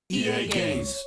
EA Games.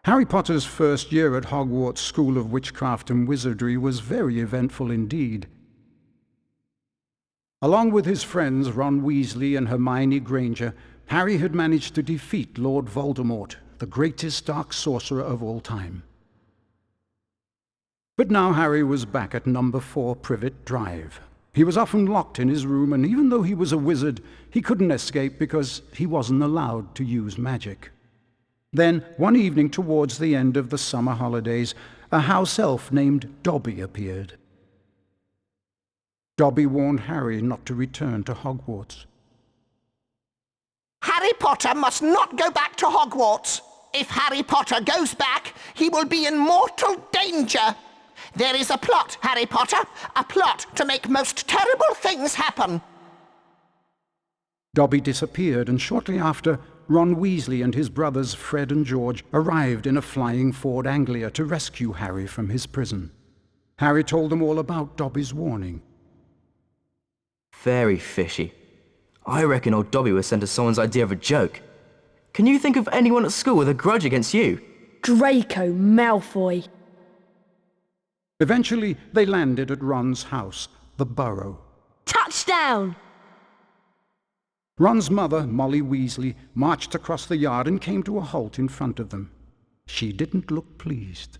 Harry Potter's first year at Hogwarts School of Witchcraft and Wizardry was very eventful indeed. Along with his friends Ron Weasley and Hermione Granger, Harry had managed to defeat Lord Voldemort, the greatest dark sorcerer of all time. But now Harry was back at number 4 Privet Drive. He was often locked in his room, and even though he was a wizard, he couldn't escape because he wasn't allowed to use magic. Then, one evening towards the end of the summer holidays, a house elf named Dobby appeared. Dobby warned Harry not to return to Hogwarts. Harry Potter must not go back to Hogwarts. If Harry Potter goes back, he will be in mortal danger. There is a plot, Harry Potter, a plot to make most terrible things happen. Dobby disappeared, and shortly after, Ron Weasley and his brothers Fred and George arrived in a flying Ford Anglia to rescue Harry from his prison. Harry told them all about Dobby's warning. Very fishy. I reckon old Dobby was sent as someone's idea of a joke. Can you think of anyone at school with a grudge against you? Draco Malfoy. Eventually, they landed at Ron's house, the Burrow. Touchdown! Ron's mother, Molly Weasley, marched across the yard and came to a halt in front of them. She didn't look pleased.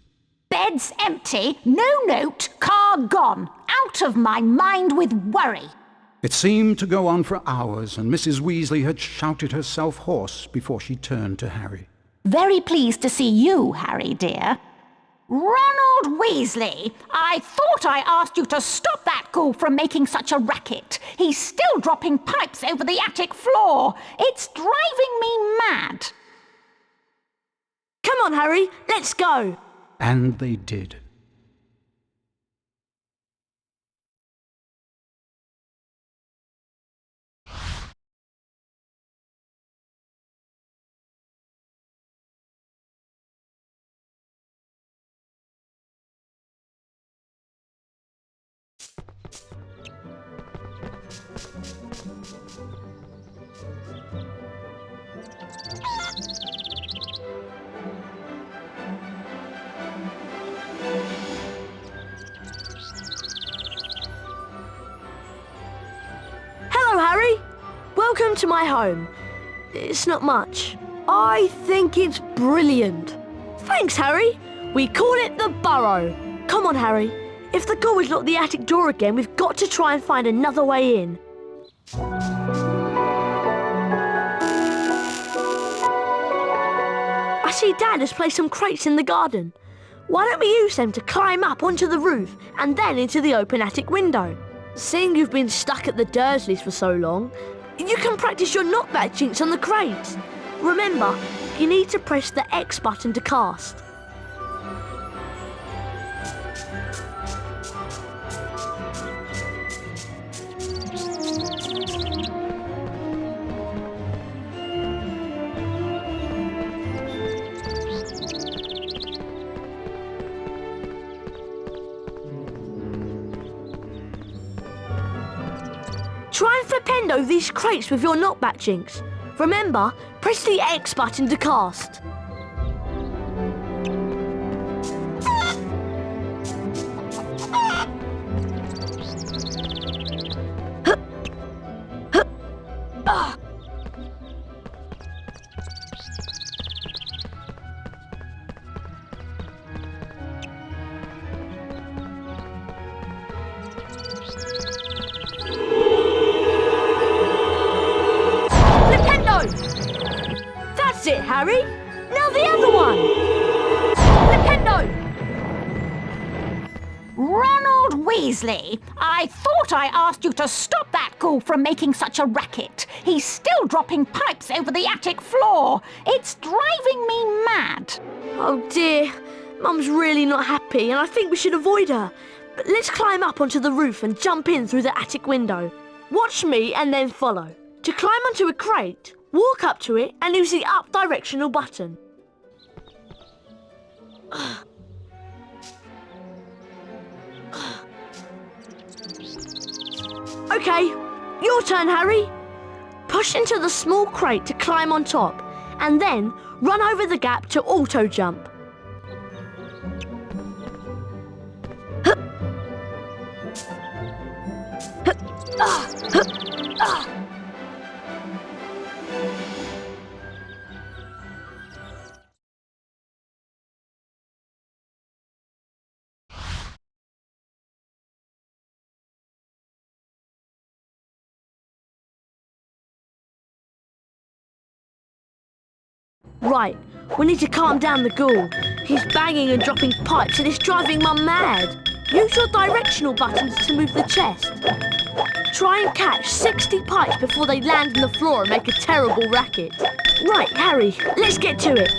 Bed's empty, no note, car gone. Out of my mind with worry. It seemed to go on for hours, and Mrs. Weasley had shouted herself hoarse before she turned to Harry. Very pleased to see you, Harry dear. Ronald Weasley, I thought I asked you to stop that ghoul from making such a racket. He's still dropping pipes over the attic floor. It's driving me mad. Come on, Harry, let's go. And they did. Hello, Harry. Welcome to my home. It's not much. I think it's brilliant. Thanks, Harry. We call it the Burrow. Come on, Harry. If the ghoul has locked the attic door again, we've got to try and find another way in. I see Dad has placed some crates in the garden. Why don't we use them to climb up onto the roof and then into the open attic window? Seeing you've been stuck at the Dursleys for so long, you can practice your knockback jinx on the crates. Remember, you need to press the X button to cast. Try and flipendo these crates with your knockback jinx. Remember, press the X button to cast. That's it, Harry. Now the other one. Flipendo. Ronald Weasley, I thought I asked you to stop that ghoul from making such a racket. He's still dropping pipes over the attic floor. It's driving me mad. Oh dear, Mum's really not happy and I think we should avoid her. But let's climb up onto the roof and jump in through the attic window. Watch me and then follow. To climb onto a crate, walk up to it and use the up directional button. Okay, your turn, Harry. Push into the small crate to climb on top and then run over the gap to auto jump. Right, we need to calm down the ghoul. He's banging and dropping pipes and it's driving Mum mad. Use your directional buttons to move the chest. Try and catch 60 pipes before they land on the floor and make a terrible racket. Right, Harry, let's get to it.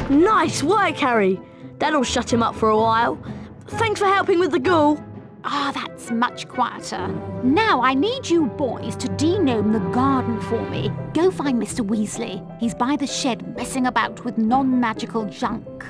Nice work, Harry. That'll shut him up for a while. Thanks for helping with the ghoul. Ah, that's much quieter. Now I need you boys to de-gnome the garden for me. Go find Mr. Weasley. He's by the shed messing about with non-magical junk.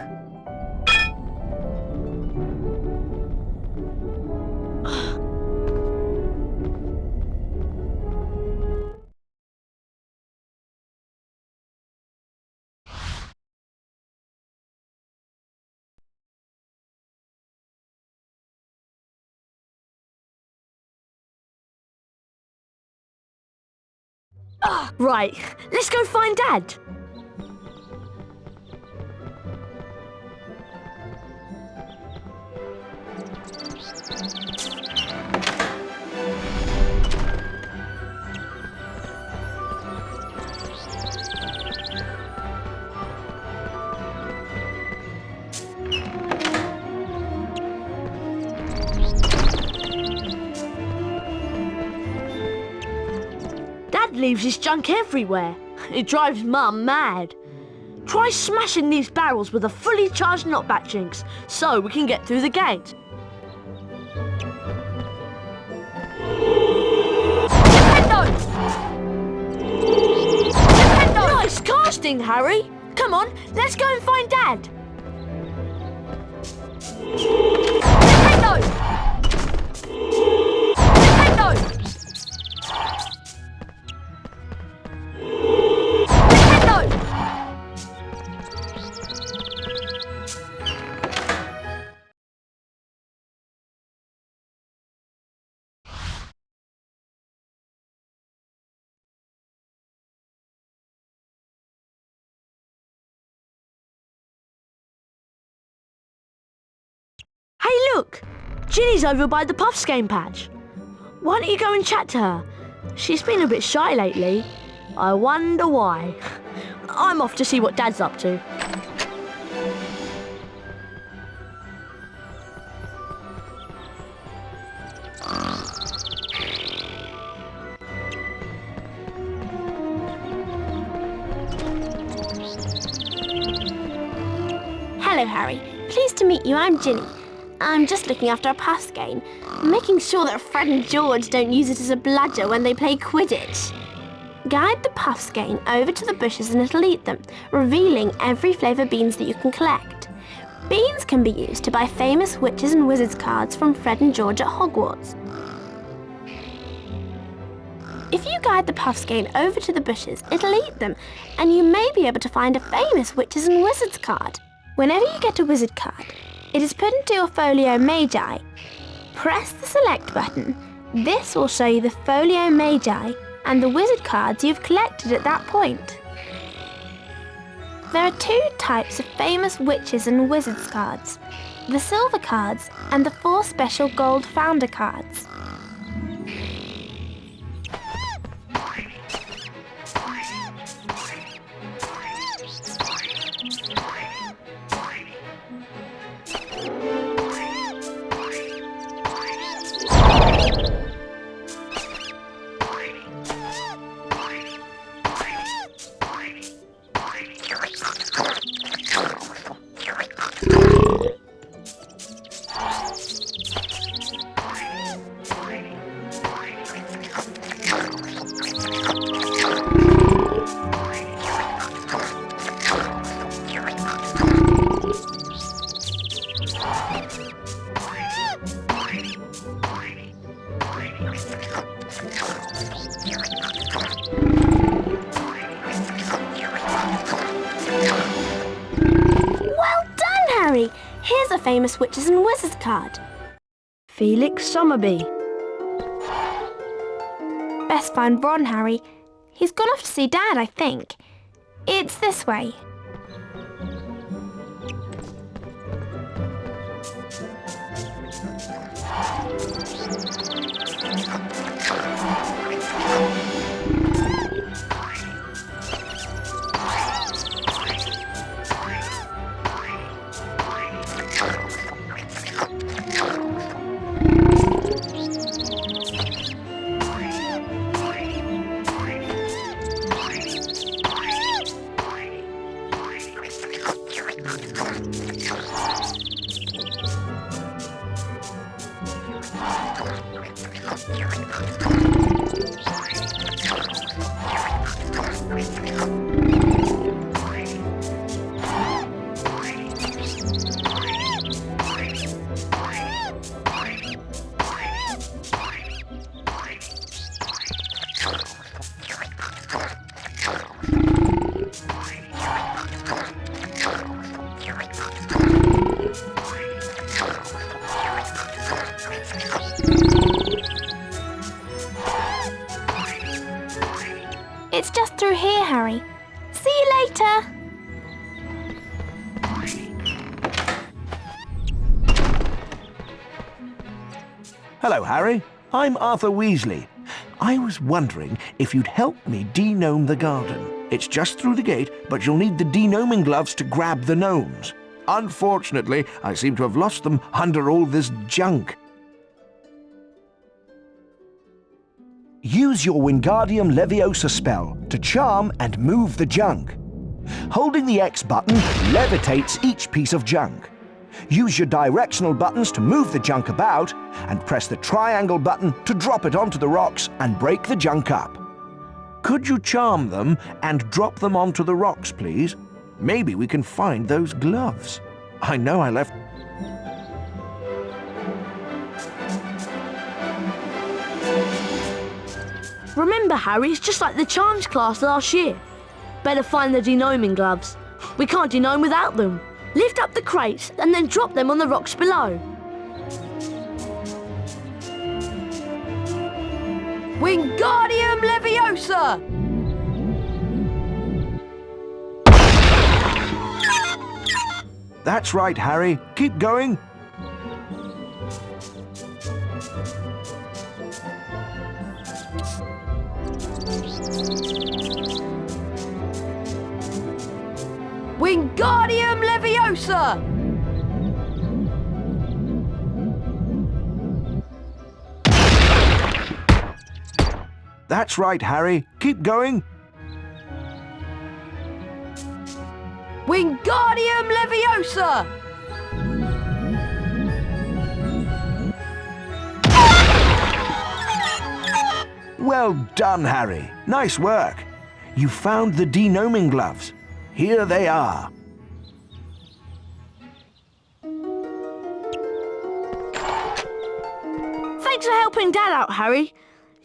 Right, let's go find Dad. Dad leaves his junk everywhere. It drives Mum mad. Try smashing these barrels with a fully charged knockback jinx so we can get through the gate. disgusting, Harry. Come on, let's go and find Dad. Gryffindor! Gryffindor! Gryffindor! Hey, look! Ginny's over by the Puffskein patch. Why don't you go and chat to her? She's been a bit shy lately. I wonder why. I'm off to see what Dad's up to. Hello, Harry. Pleased to meet you. I'm Ginny. I'm just looking after a Puffskein, making sure that Fred and George don't use it as a bludger when they play Quidditch. Guide the Puffskein over to the bushes and it'll eat them, revealing every flavour beans that you can collect. Beans can be used to buy famous witches and wizards cards from Fred and George at Hogwarts. If you guide the Puffskein over to the bushes, it'll eat them, and you may be able to find a famous witches and wizards card. Whenever you get a wizard card, it is put into your folio magi. Press the select button. This will show you the folio magi and the wizard cards you've collected at that point. There are two types of famous witches and wizards cards, the silver cards and the 4 special gold founder cards. Here's a famous witches and wizards card. Felix Summerby. Best find Ron, Harry. He's gone off to see Dad, I think. It's this way. It's just through here, Harry. See you later. Hello, Harry. I'm Arthur Weasley. I was wondering if you'd help me de-gnome the garden. It's just through the gate, but you'll need the de-gnoming gloves to grab the gnomes. Unfortunately, I seem to have lost them under all this junk. Use your Wingardium Leviosa spell to charm and move the junk. Holding the X button levitates each piece of junk. Use your directional buttons to move the junk about, and press the triangle button to drop it onto the rocks and break the junk up. Could you charm them and drop them onto the rocks, please? Maybe we can find those gloves. I know I left... Remember, Harry, it's just like the charms class last year. Better find the de-gnoming gloves. We can't de-gnome without them. Lift up the crates and then drop them on the rocks below. Wingardium Leviosa! That's right, Harry. Keep going. Wingardium Leviosa! That's right, Harry. Keep going. Wingardium Leviosa! Well done, Harry. Nice work. You found the de-gnoming gloves. Here they are. Thanks for helping Dad out, Harry.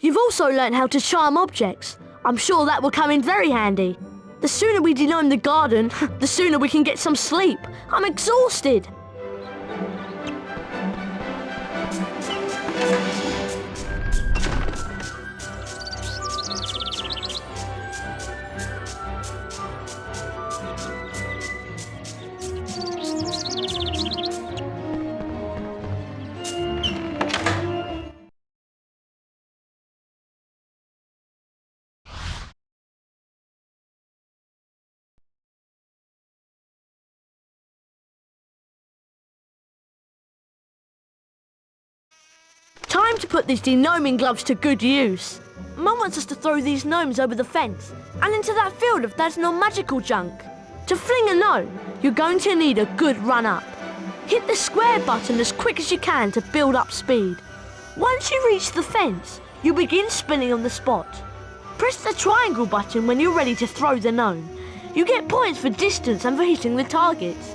You've also learnt how to charm objects. I'm sure that will come in very handy. The sooner we de-gnome the garden, the sooner we can get some sleep. I'm exhausted. Time to put these de-gnoming gloves to good use. Mum wants us to throw these gnomes over the fence and into that field of Dad's non-magical junk. To fling a gnome, you're going to need a good run-up. Hit the square button as quick as you can to build up speed. Once you reach the fence, you begin spinning on the spot. Press the triangle button when you're ready to throw the gnome. You get points for distance and for hitting the targets.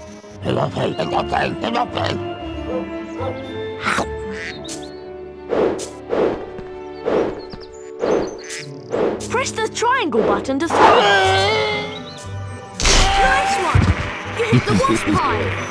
Press the triangle button to throw it. Nice one! You hit the wasp hive.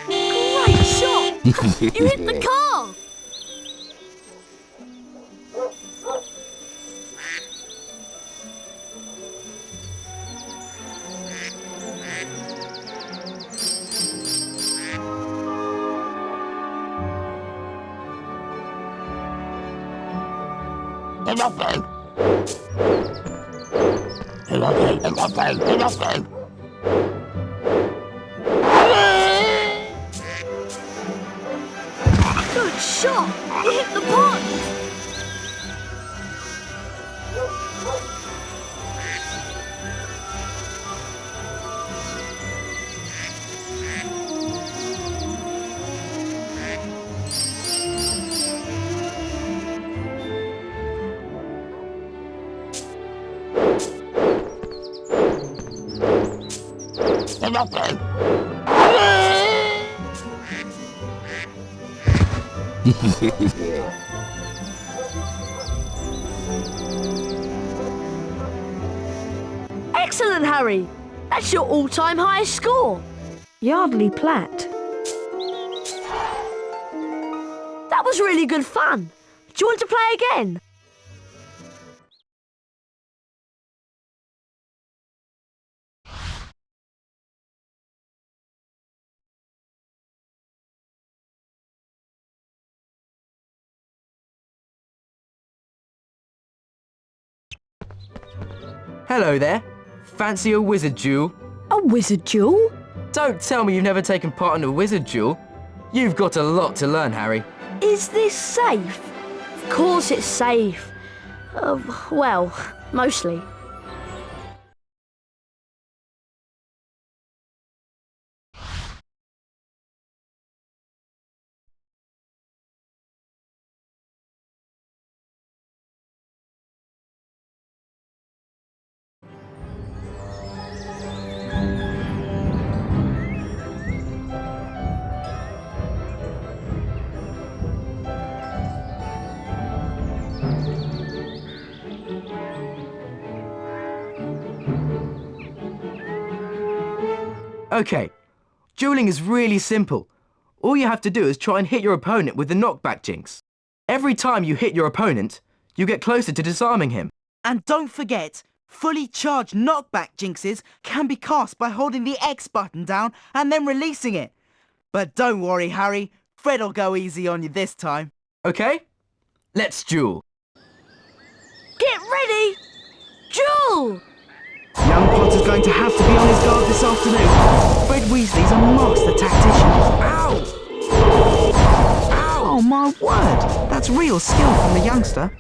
Great shot! You hit the car! Good shot! You hit the pond! Excellent, Harry! That's your all-time highest score. Yardley Platt. That was really good fun. Do you want to play again? Hello there. Fancy a wizard duel? A wizard duel? Don't tell me you've never taken part in a wizard duel. You've got a lot to learn, Harry. Is this safe? Of course it's safe. Well, mostly. Okay, dueling is really simple. All you have to do is try and hit your opponent with the knockback jinx. Every time you hit your opponent, you get closer to disarming him. And don't forget, fully charged knockback jinxes can be cast by holding the X button down and then releasing it. But don't worry, Harry, Fred'll go easy on you this time. Okay? Let's duel. Get ready! Duel! Young Potter's going to have to be on his guard this afternoon. Fred Weasley's a master tactician. Ow! Ow! Oh my word, that's real skill from the youngster.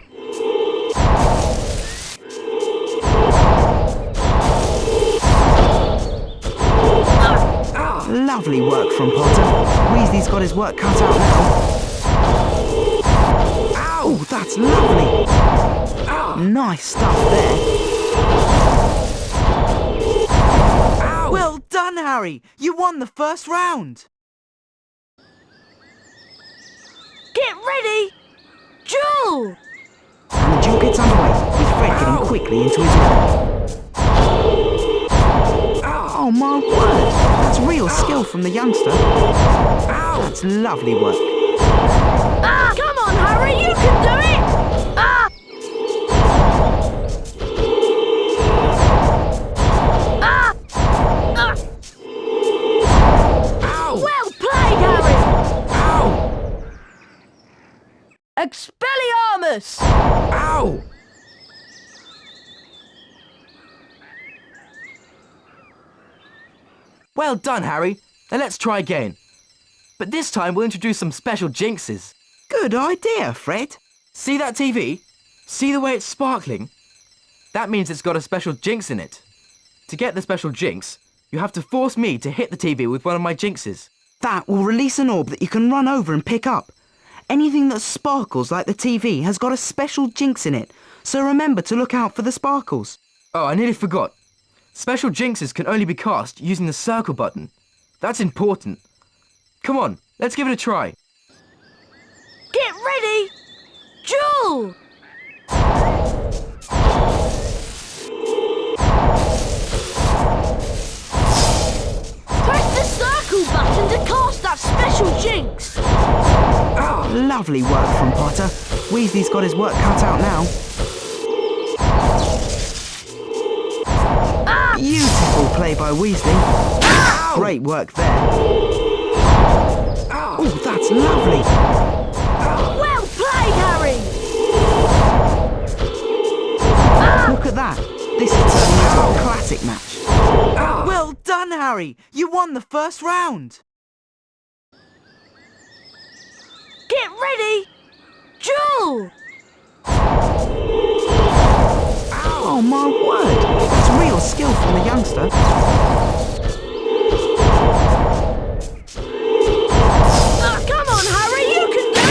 Lovely work from Potter. Weasley's got his work cut out now. Oh, that's lovely. Nice stuff there. Well done, Harry. You won the first round. Get ready! Duel! And the duel gets underway, with Fred getting quickly into his role. Oh my word, that's real skill from the youngster. That's lovely work. Come on, Harry, you can do it! Well played, Harry! Expelliarmus! Ow! Well done, Harry. Now let's try again. But this time we'll introduce some special jinxes. Good idea, Fred. See that TV? See the way it's sparkling? That means it's got a special jinx in it. To get the special jinx, you have to force me to hit the TV with one of my jinxes. That will release an orb that you can run over and pick up. Anything that sparkles like the TV has got a special jinx in it, so remember to look out for the sparkles. Oh, I nearly forgot. Special jinxes can only be cast using the circle button. That's important. Come on, let's give it a try. Get ready! Duel! Press the circle button to cast that special jinx! Lovely work from Potter. Weasley's got his work cut out now. Beautiful play by Weasley. Great work there. Oh, that's lovely. Well played, Harry! Look at that. This is turning into a classic match. Well done, Harry. You won the first round. Get ready! Duel! Oh my word. That's real skill from the youngster. Come on, Harry, you can do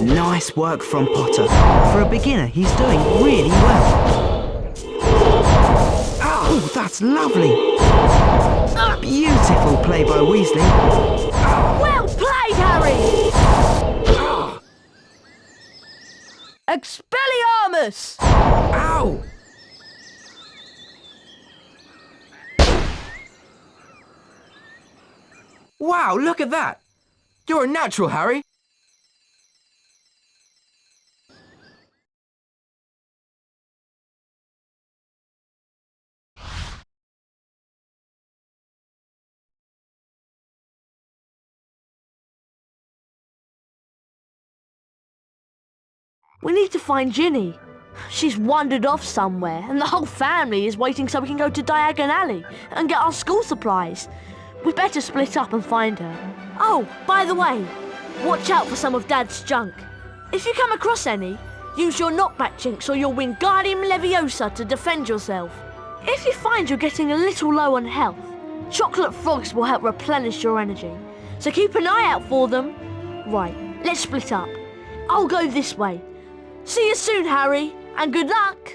it! Nice work from Potter. For a beginner, he's doing really well. Oh, that's lovely. Beautiful play by Weasley. Well played, Harry! Expelliarmus! Ow! Wow, look at that! You're a natural, Harry! We need to find Ginny. She's wandered off somewhere, and the whole family is waiting so we can go to Diagon Alley and get our school supplies. We better split up and find her. Oh, by the way, watch out for some of Dad's junk. If you come across any, use your knockback jinx or your Wingardium Leviosa to defend yourself. If you find you're getting a little low on health, chocolate frogs will help replenish your energy, so keep an eye out for them. Right, let's split up. I'll go this way. See you soon, Harry, and good luck!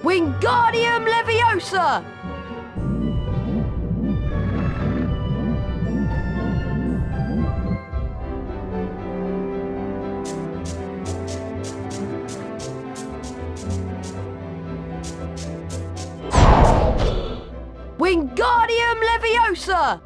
Wingardium Leviosa! Wingardium Leviosa!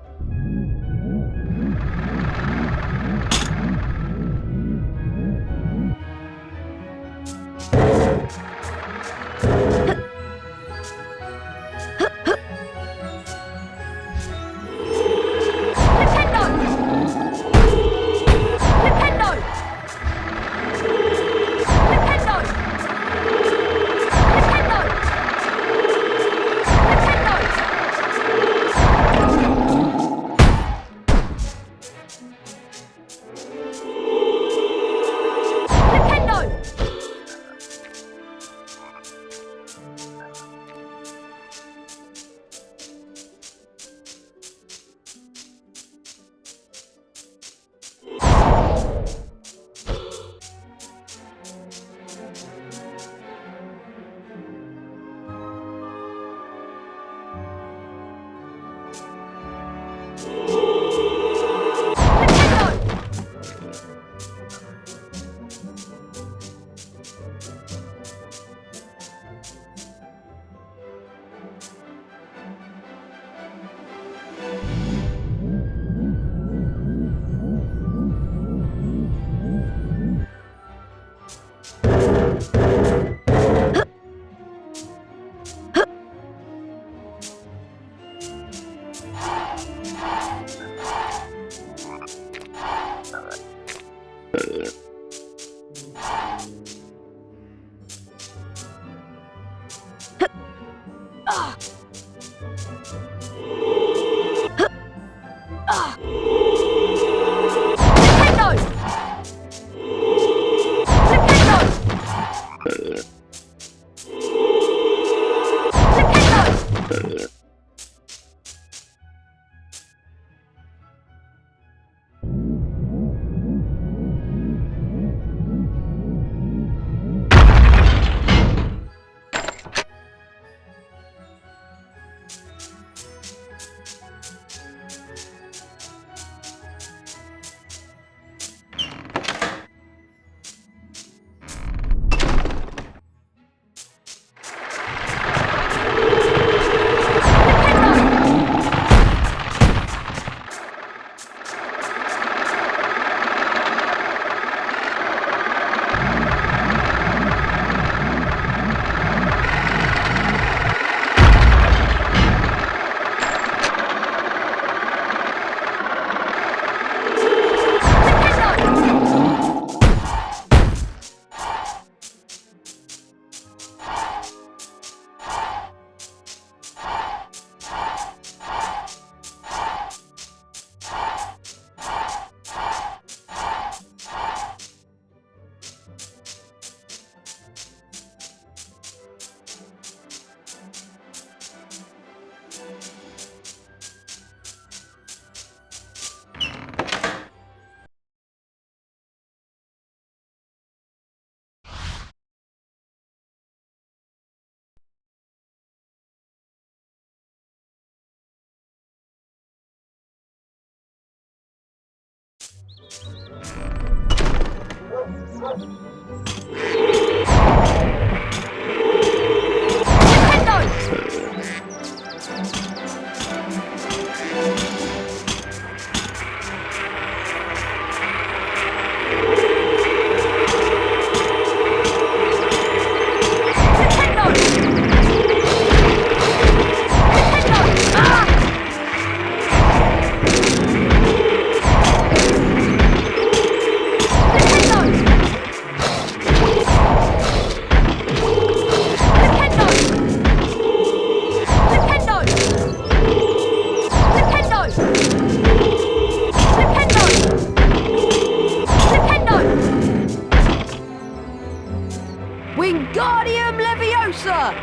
Wingardium Leviosa!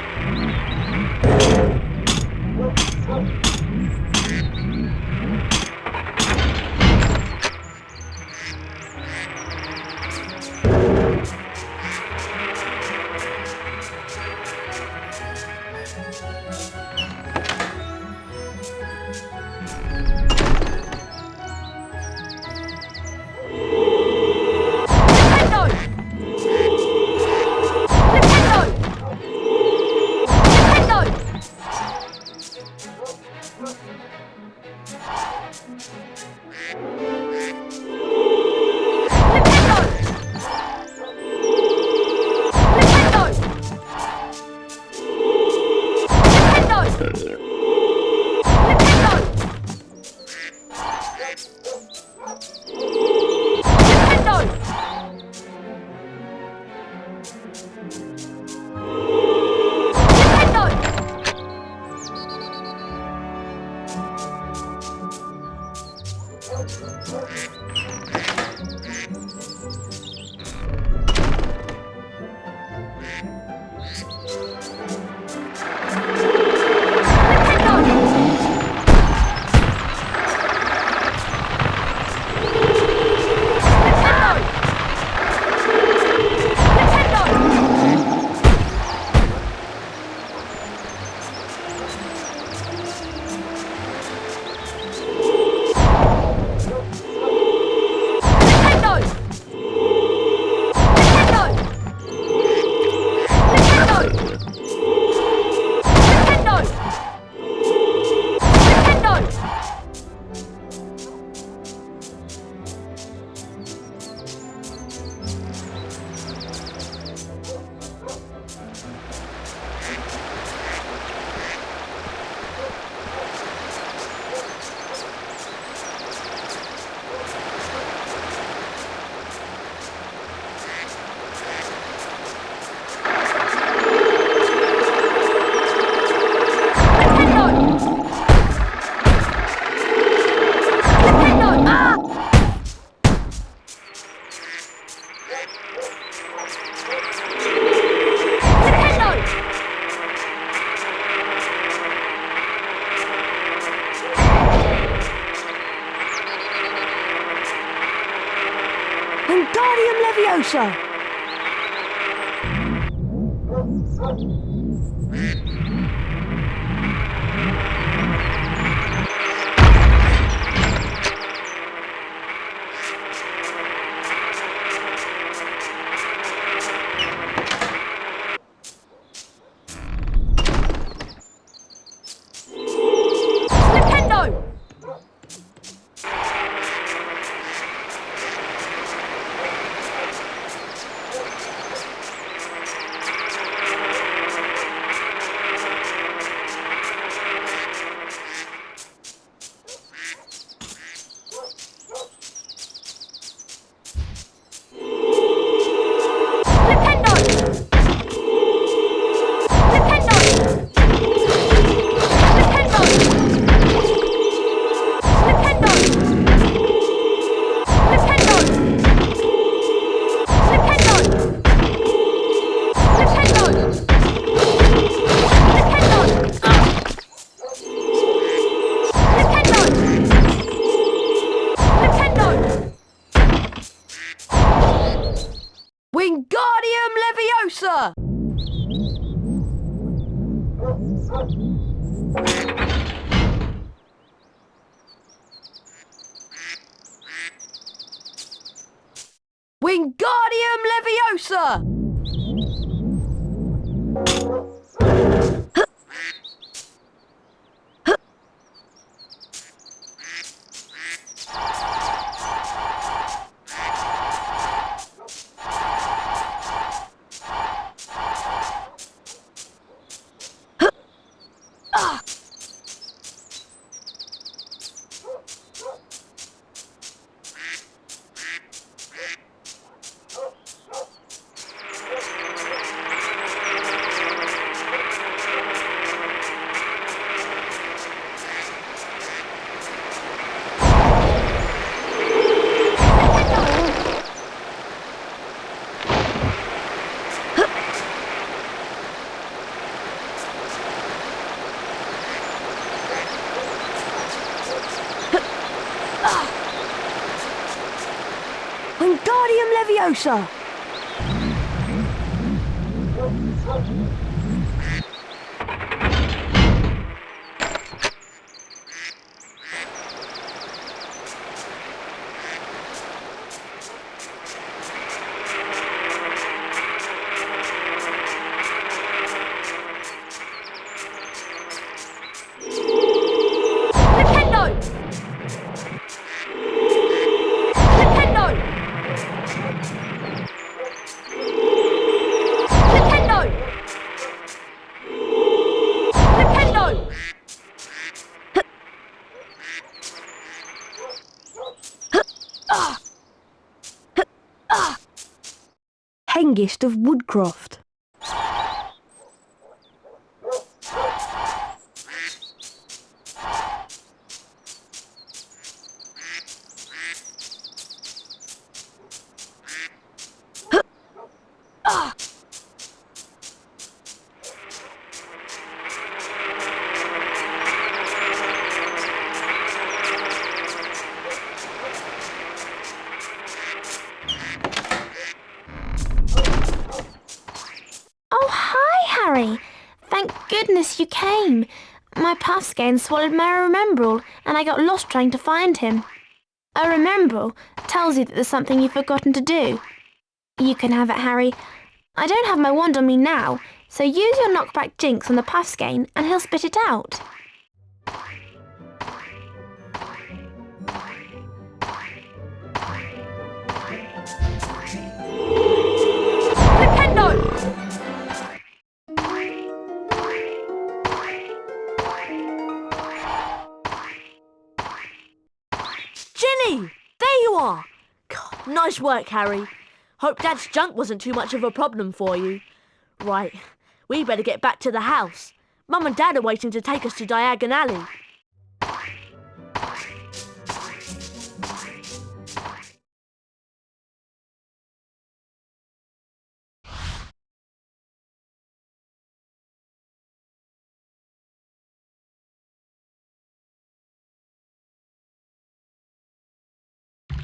Leviosa! Wingardium Leviosa! Wingardium Leviosa! Wingardium Leviosa! Hengist of Woodcroft. Thank goodness you came. My Puffskein swallowed my Remembrall, and I got lost trying to find him. A Remembrall tells you that there's something you've forgotten to do. You can have it, Harry. I don't have my wand on me now, so use your knockback jinx on the Puffskein and he'll spit it out. Ginny! There you are! God, nice work, Harry. Hope Dad's junk wasn't too much of a problem for you. Right, we better get back to the house. Mum and Dad are waiting to take us to Diagon Alley.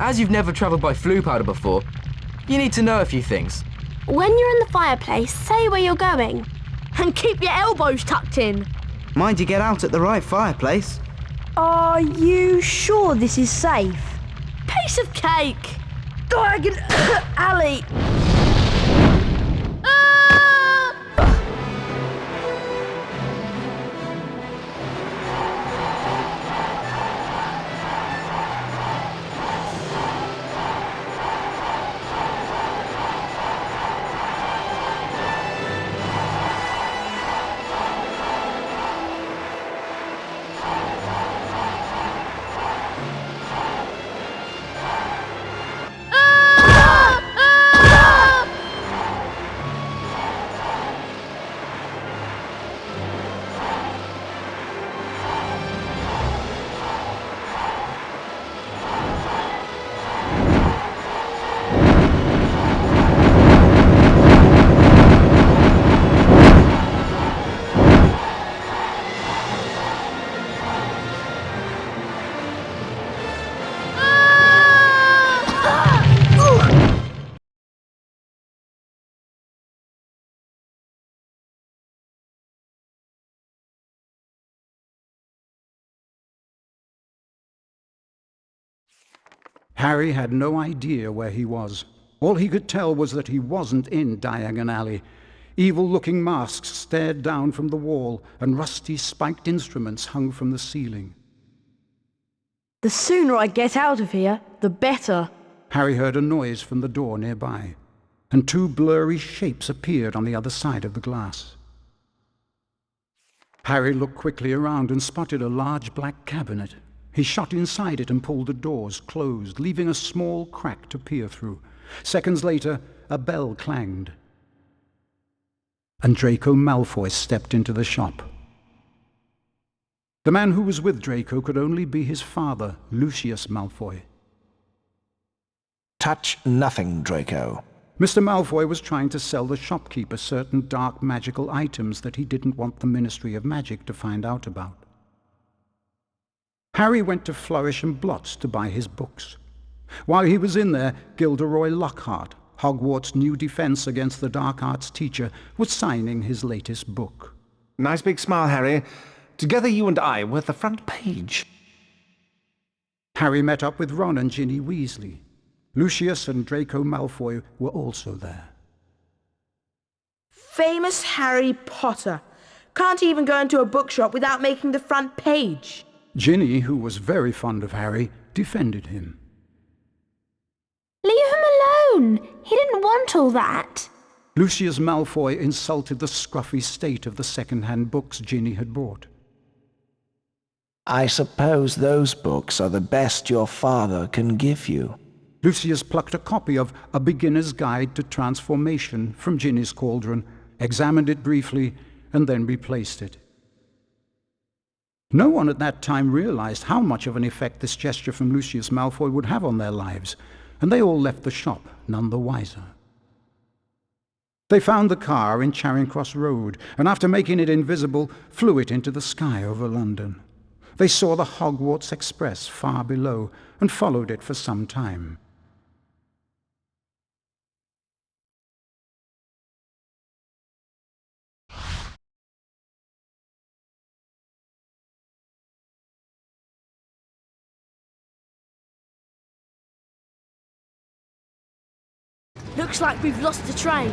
As you've never travelled by Floo powder before, You need to know a few things. When you're in the fireplace, say where you're going. And keep your elbows tucked in. Mind you get out at the right fireplace. Are you sure this is safe? Piece of cake! Diagon Alley! Harry had no idea where he was. All he could tell was that he wasn't in Diagon Alley. Evil-looking masks stared down from the wall, and rusty spiked instruments hung from the ceiling. The sooner I get out of here, the better. Harry heard a noise from the door nearby, and two blurry shapes appeared on the other side of the glass. Harry looked quickly around and spotted a large black cabinet. He shot inside it and pulled the doors closed, leaving a small crack to peer through. Seconds later, a bell clanged, and Draco Malfoy stepped into the shop. The man who was with Draco could only be his father, Lucius Malfoy. Touch nothing, Draco. Mr. Malfoy was trying to sell the shopkeeper certain dark magical items that he didn't want the Ministry of Magic to find out about. Harry went to Flourish and Blotts to buy his books. While he was in there, Gilderoy Lockhart, Hogwarts' new defense against the dark arts teacher, was signing his latest book. Nice big smile, Harry. Together you and I were at the front page. Harry met up with Ron and Ginny Weasley. Lucius and Draco Malfoy were also there. Famous Harry Potter. Can't even go into a bookshop without making the front page. Ginny, who was very fond of Harry, defended him. Leave him alone! He didn't want all that. Lucius Malfoy insulted the scruffy state of the second-hand books Ginny had bought. I suppose those books are the best your father can give you. Lucius plucked a copy of A Beginner's Guide to Transformation from Ginny's cauldron, examined it briefly, and then replaced it. No one at that time realized how much of an effect this gesture from Lucius Malfoy would have on their lives, and they all left the shop none the wiser. They found the car in Charing Cross Road, and after making it invisible, flew it into the sky over London. They saw the Hogwarts Express far below, and followed it for some time. Looks like we've lost the train.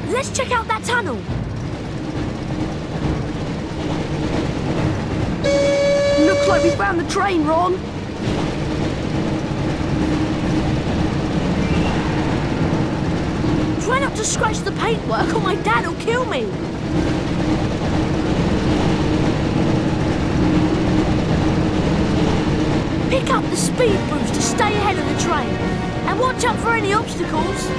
Let's check out that tunnel. Looks like we found the train, Ron. Try not to scratch the paintwork or my dad will kill me. Pick up the speed boost to stay ahead of the train. And watch out for any obstacles.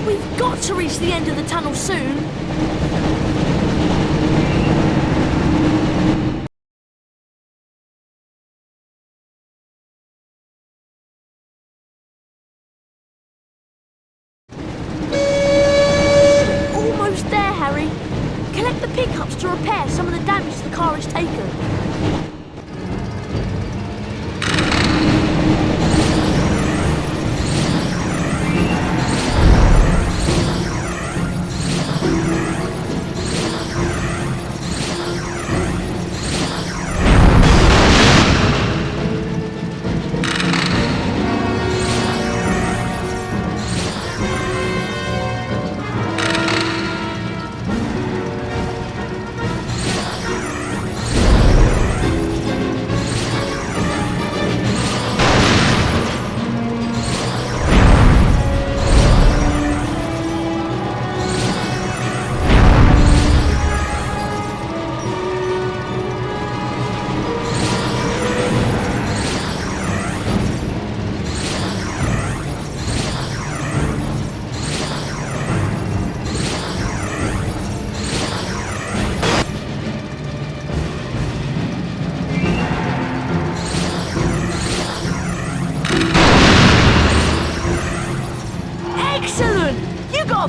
We've got to reach the end of the tunnel soon. Almost there, Harry. Collect the pickups to repair some of the damage the car has taken.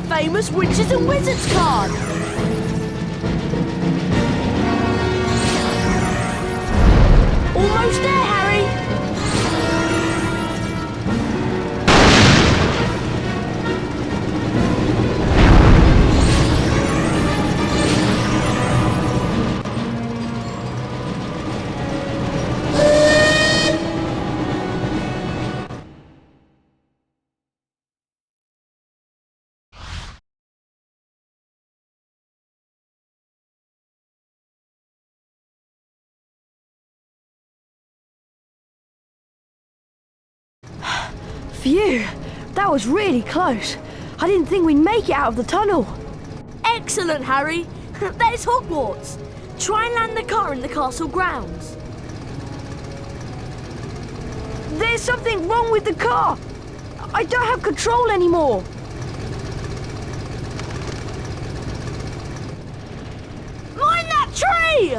Famous witches and wizards card. Almost there, Harry. Phew, that was really close. I didn't think we'd make it out of the tunnel. Excellent, Harry. There's Hogwarts. Try and land the car in the castle grounds. There's something wrong with the car. I don't have control anymore. Mind that tree!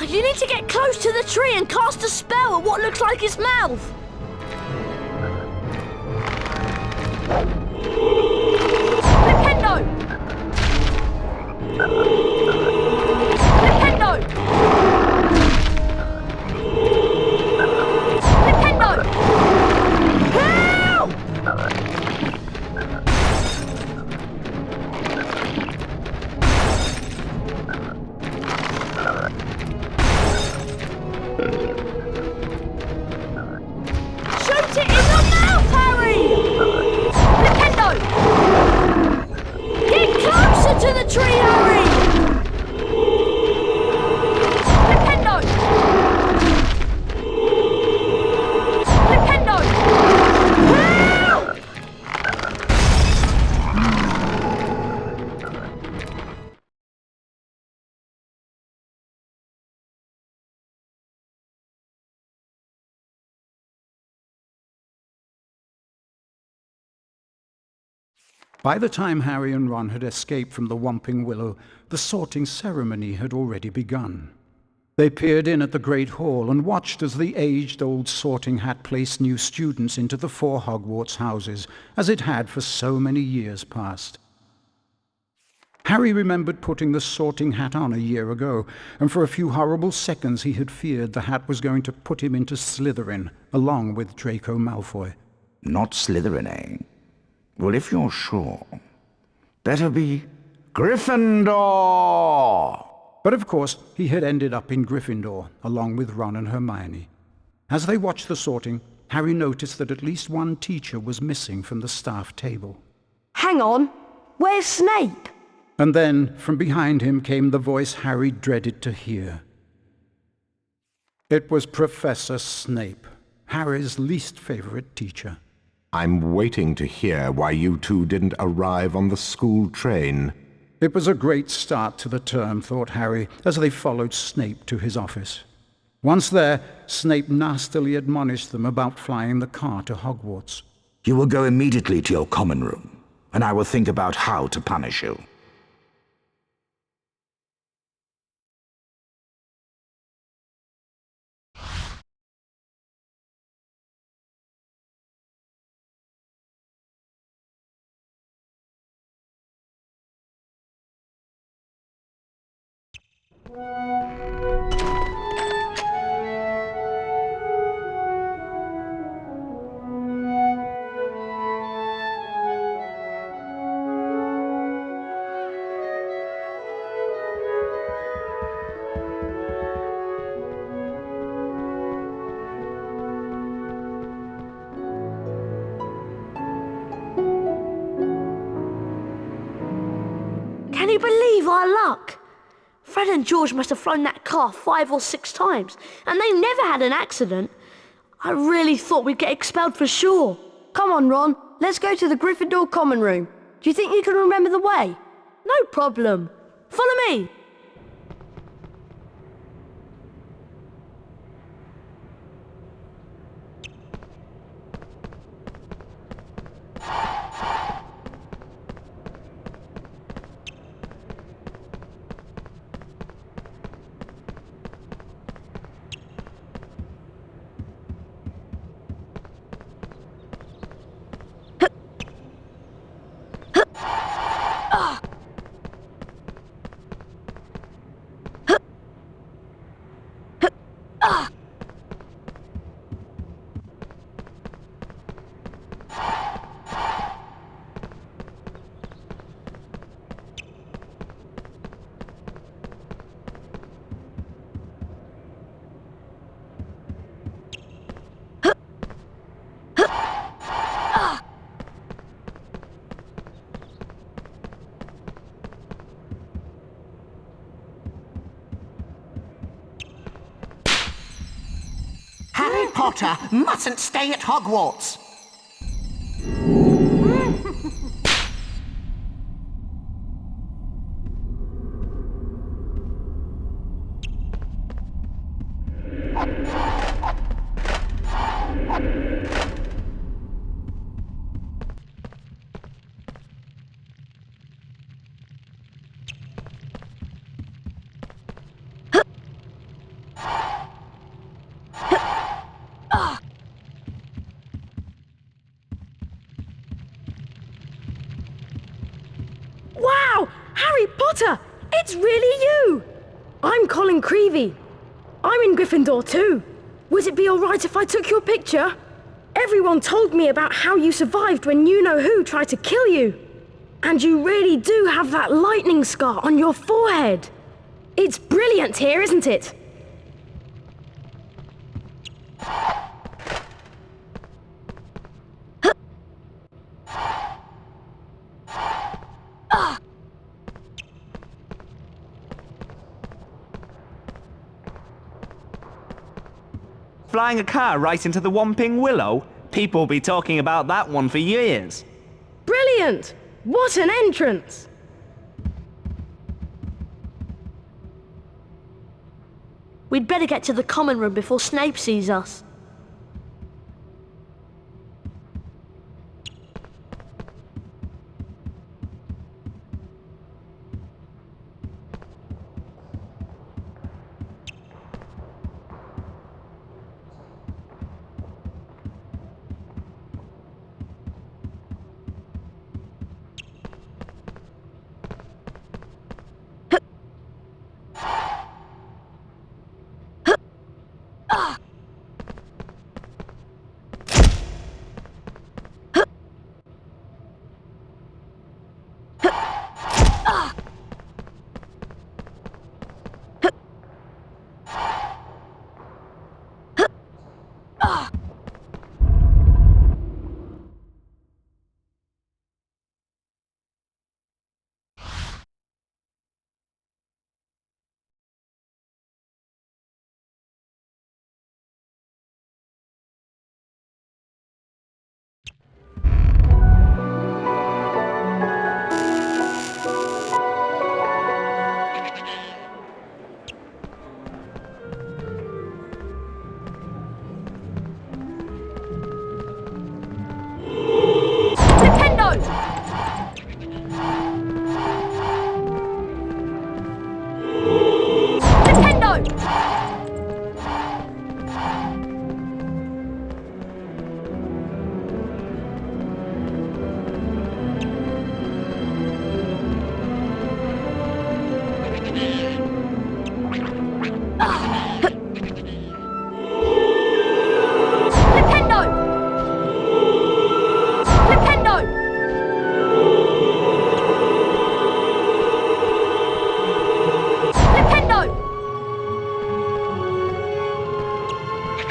You need to get close to the tree and cast a spell at what looks like its mouth. Nintendo! Nintendo! Nintendo! Help! To the tree, Harry! Nintendo! Nintendo! Help! By the time Harry and Ron had escaped from the Whomping Willow, the sorting ceremony had already begun. They peered in at the Great Hall and watched as the aged-old sorting hat placed new students into the 4 Hogwarts houses, as it had for so many years past. Harry remembered putting the sorting hat on a year ago, and for a few horrible seconds he had feared the hat was going to put him into Slytherin, along with Draco Malfoy. Not Slytherin, eh? Well, if you're sure, better be Gryffindor! But of course, he had ended up in Gryffindor, along with Ron and Hermione. As they watched the sorting, Harry noticed that at least one teacher was missing from the staff table. Hang on, where's Snape? And then, from behind him, came the voice Harry dreaded to hear. It was Professor Snape, Harry's least favorite teacher. I'm waiting to hear why you two didn't arrive on the school train. It was a great start to the term, thought Harry, as they followed Snape to his office. Once there, Snape nastily admonished them about flying the car to Hogwarts. You will go immediately to your common room, and I will think about how to punish you. Can you believe our luck? Fred and George must have flown that car 5 or 6 times, and they never had an accident. I really thought we'd get expelled for sure. Come on, Ron, let's go to the Gryffindor common room. Do you think you can remember the way? No problem. Follow me. Harry Potter mustn't stay at Hogwarts. Wow! Harry Potter! It's really you! I'm Colin Creevy. I'm in Gryffindor too. Would it be alright if I took your picture? Everyone told me about how you survived when you-know-who tried to kill you. And you really do have that lightning scar on your forehead. It's brilliant here, isn't it? Flying a car right into the Whomping Willow? People will be talking about that one for years. Brilliant! What an entrance! We'd better get to the common room before Snape sees us.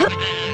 Nintendo!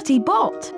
Bertie Bott.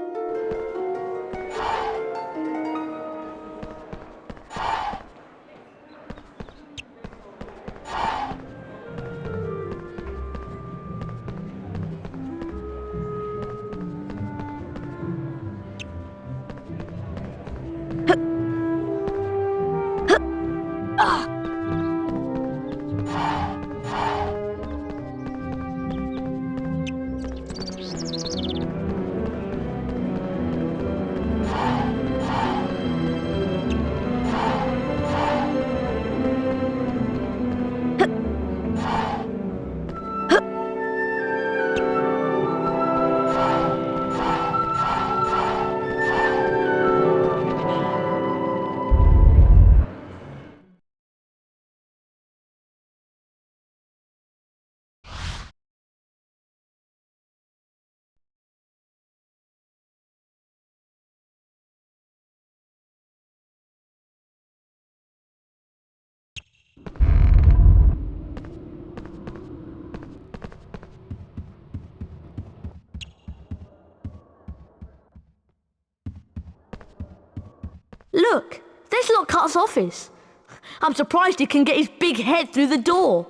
Look, there's Lockhart's office. I'm surprised he can get his big head through the door.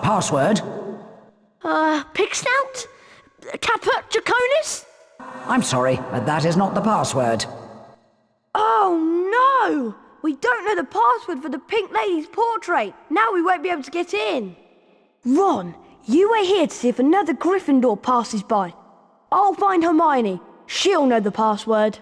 Password? Pigsnout? Caput Draconis? I'm sorry, but that is not the password. Oh no! We don't know the password for the Pink Lady's portrait. Now we won't be able to get in. Ron, you wait here to see if another Gryffindor passes by. I'll find Hermione. She'll know the password.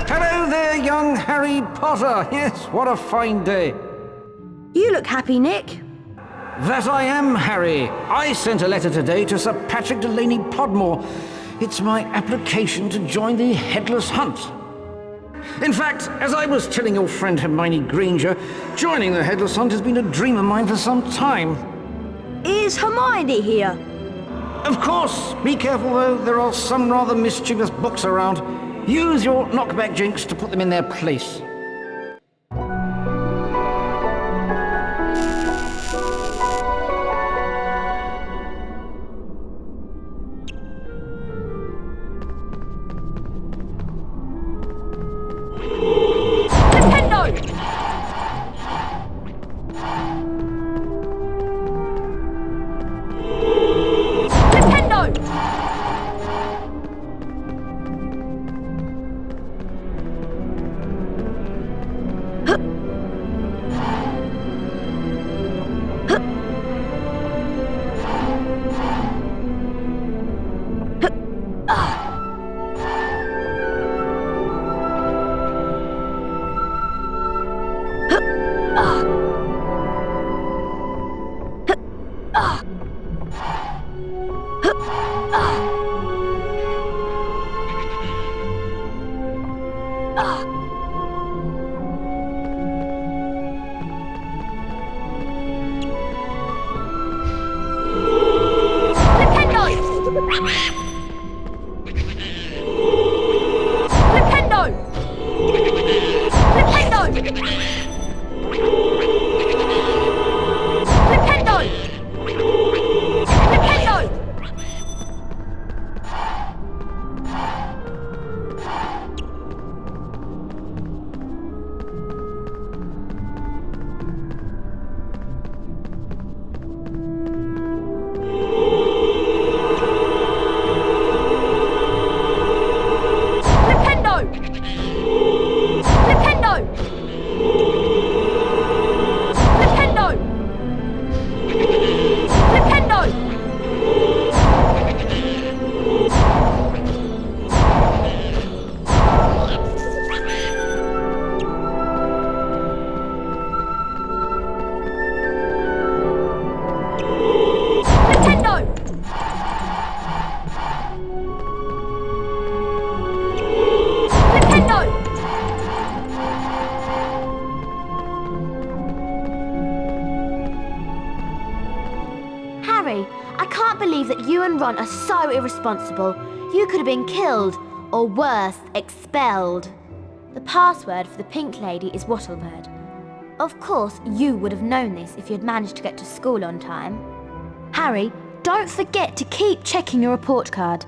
Hello there, young Harry Potter. Yes, what a fine day. You look happy, Nick. That I am, Harry. I sent a letter today to Sir Patrick Delaney Podmore. It's my application to join the Headless Hunt. In fact, as I was telling your friend Hermione Granger, joining the Headless Hunt has been a dream of mine for some time. Is Hermione here? Of course. Be careful, though. There are some rather mischievous books around. Use your knockback jinx to put them in their place. Ron are so irresponsible. You could have been killed, or worse, expelled. The password for the Pink Lady is Wattlebird. Of course, you would have known this if you had managed to get to school on time. Harry, don't forget to keep checking your report card.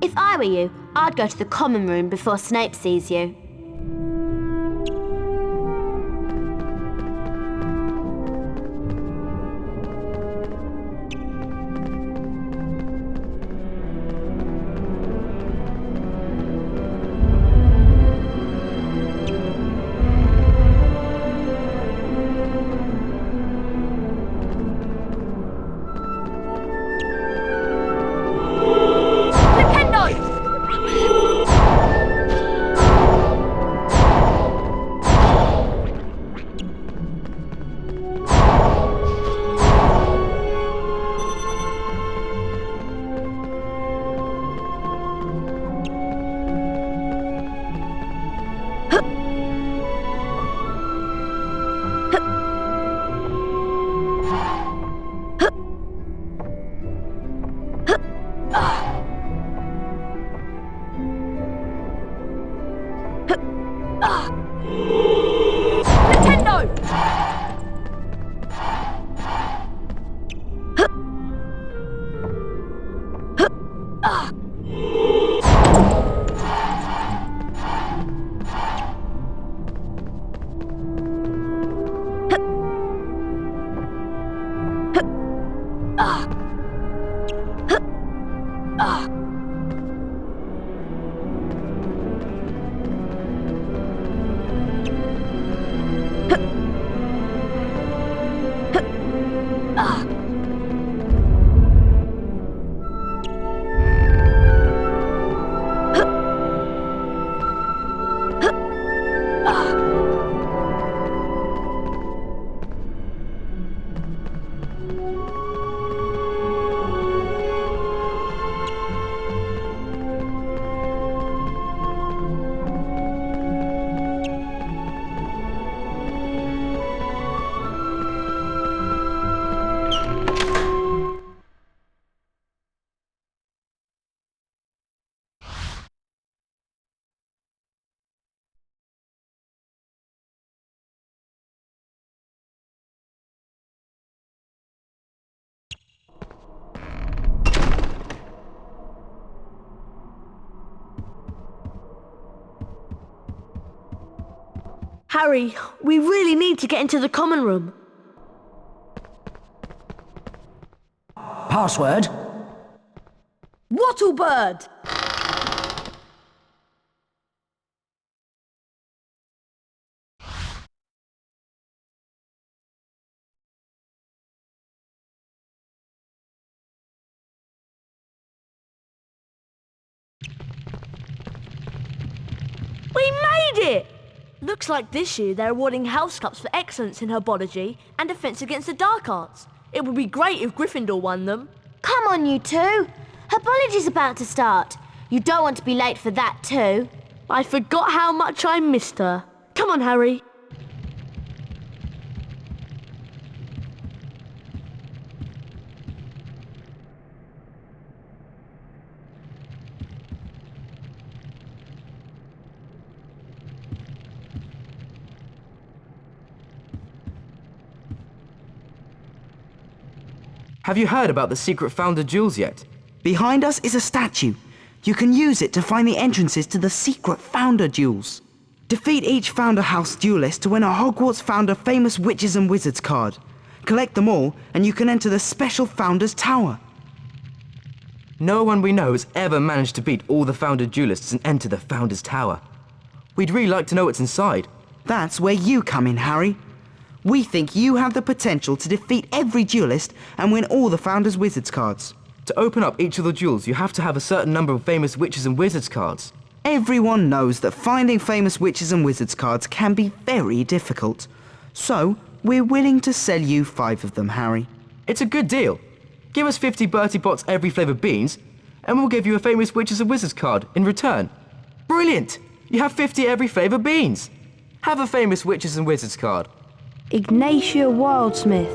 If I were you, I'd go to the common room before Snape sees you. Nintendo! Harry, we really need to get into the common room. Password? Wattlebird! We made it! Looks like this year they're awarding house cups for excellence in herbology and defense against the dark arts. It would be great if Gryffindor won them. Come on, you two. Herbology's about to start. You don't want to be late for that too. I forgot how much I missed her. Come on, Harry. Have you heard about the secret founder jewels yet? Behind us is a statue. You can use it to find the entrances to the secret founder jewels. Defeat each founder house duelist to win a Hogwarts founder famous witches and wizards card. Collect them all and you can enter the special founder's tower. No one we know has ever managed to beat all the founder duelists and enter the founder's tower. We'd really like to know what's inside. That's where you come in, Harry. We think you have the potential to defeat every duelist and win all the Founders Wizards cards. To open up each of the jewels, you have to have a certain number of famous witches and wizards cards. Everyone knows that finding famous witches and wizards cards can be very difficult. So, we're willing to sell you 5 of them, Harry. It's a good deal. Give us 50 Bertie Bott's every flavour beans, and we'll give you a famous witches and wizards card in return. Brilliant! You have 50 every flavour beans. Have a famous witches and wizards card. Ignatia Wildsmith.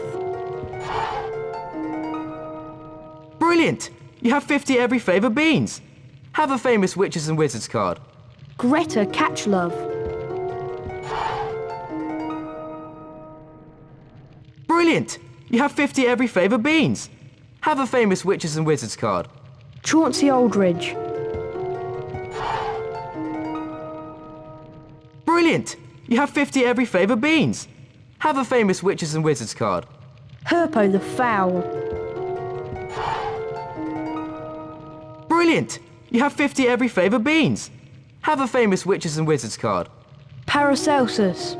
Brilliant! You have 50 every flavour beans. Have a famous witches and wizards card. Greta Catchlove. Brilliant! You have 50 every flavour beans. Have a famous witches and wizards card. Chauncey Aldridge. Brilliant! You have 50 every flavour beans. Have a famous witches and wizards card. Herpo the Foul. Brilliant! You have 50 every flavour beans. Have a famous witches and wizards card. Paracelsus.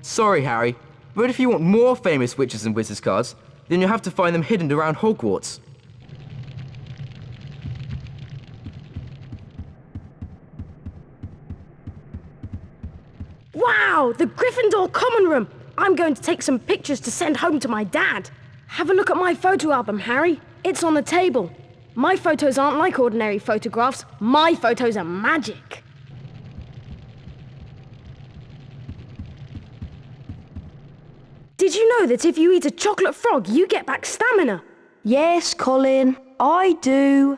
Sorry, Harry, but if you want more famous witches and wizards cards, then you'll have to find them hidden around Hogwarts. Wow, the Gryffindor common room! I'm going to take some pictures to send home to my dad. Have a look at my photo album, Harry. It's on the table. My photos aren't like ordinary photographs. My photos are magic. Did you know that if you eat a chocolate frog, you get back stamina? Yes, Colin, I do.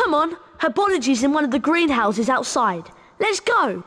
Come on, her Polyjuice in one of the greenhouses outside. Let's go.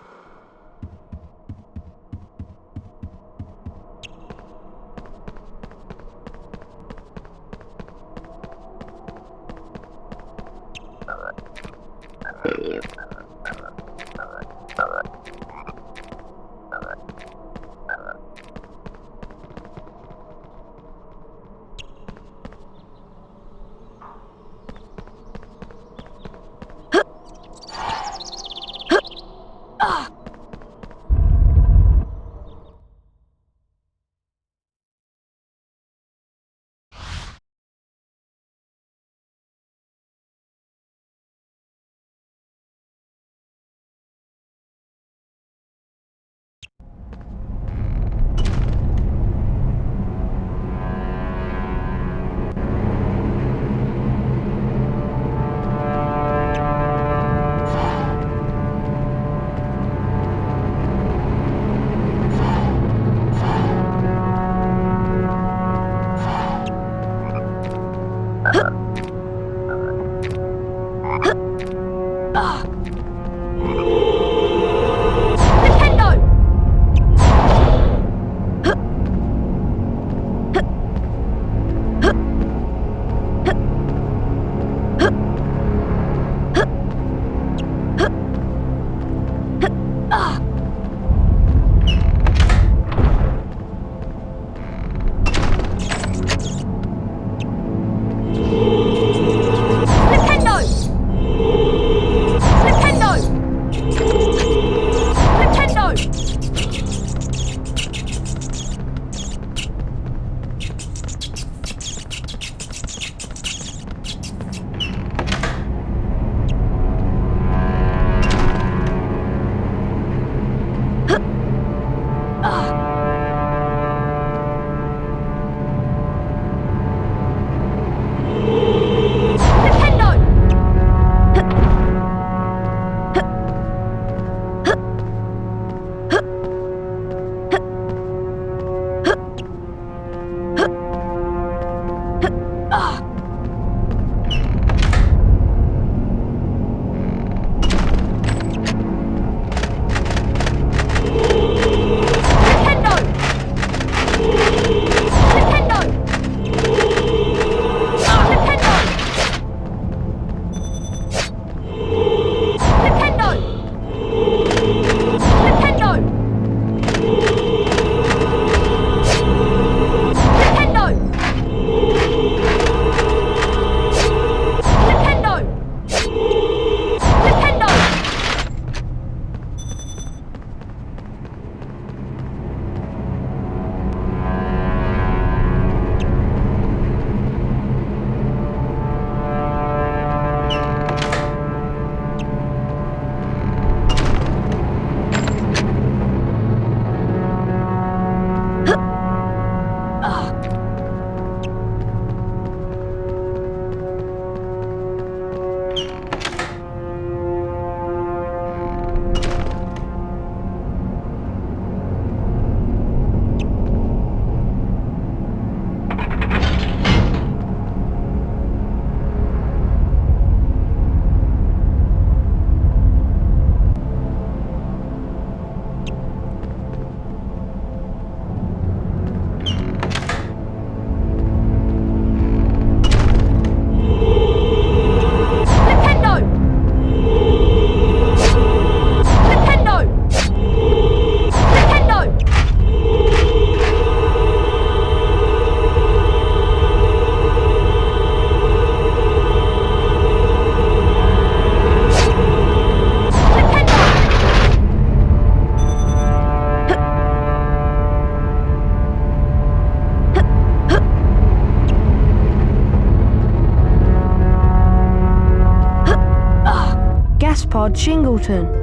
Quidditch.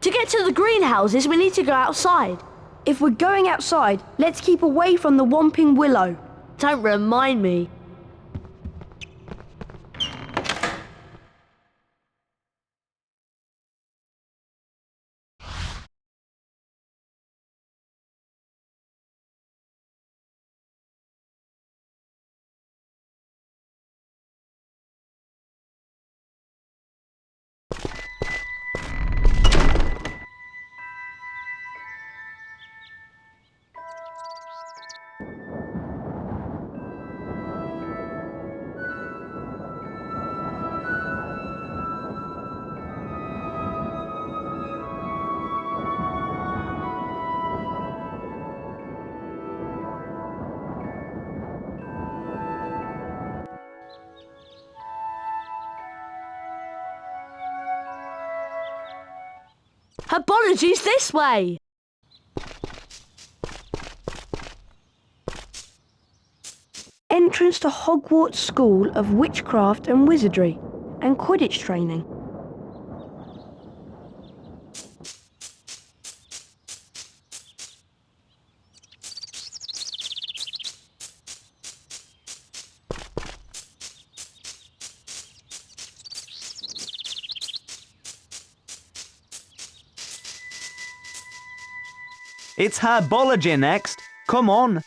To get to the greenhouses, we need to go outside. If we're going outside, let's keep away from the Whomping Willow. Don't remind me. Apologies this way! Entrance to Hogwarts School of Witchcraft and Wizardry and Quidditch training. It's herbology next. Come on.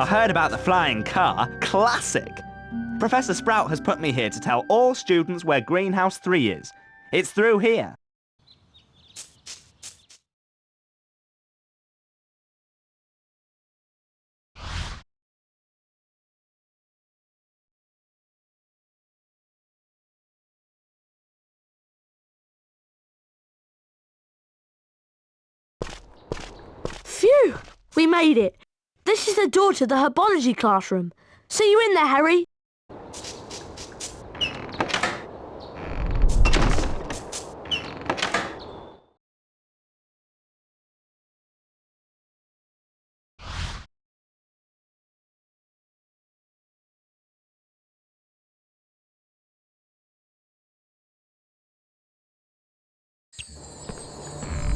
I heard about the flying car. Classic! Professor Sprout has put me here to tell all students where Greenhouse 3 is. It's through here. Phew! We made it. This is the door to the herbology classroom. See you in there, Harry.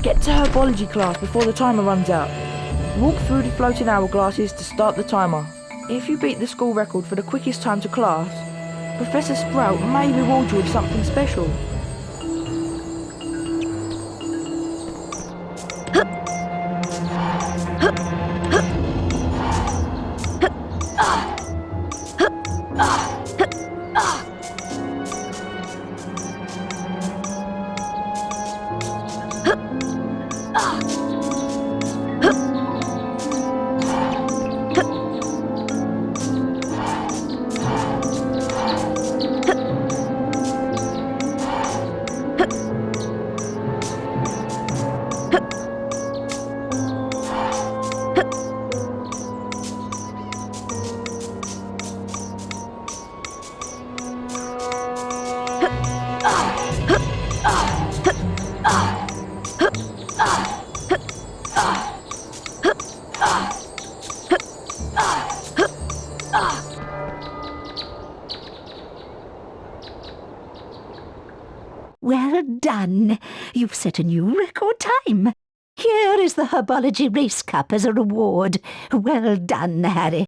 Get to herbology class before the timer runs out. Walk through the floating hourglasses to start the timer. If you beat the school record for the quickest time to class, Professor Sprout may reward you with something special. Well done. You've set a new record time. Here is the Herbology Race Cup as a reward. Well done, Harry.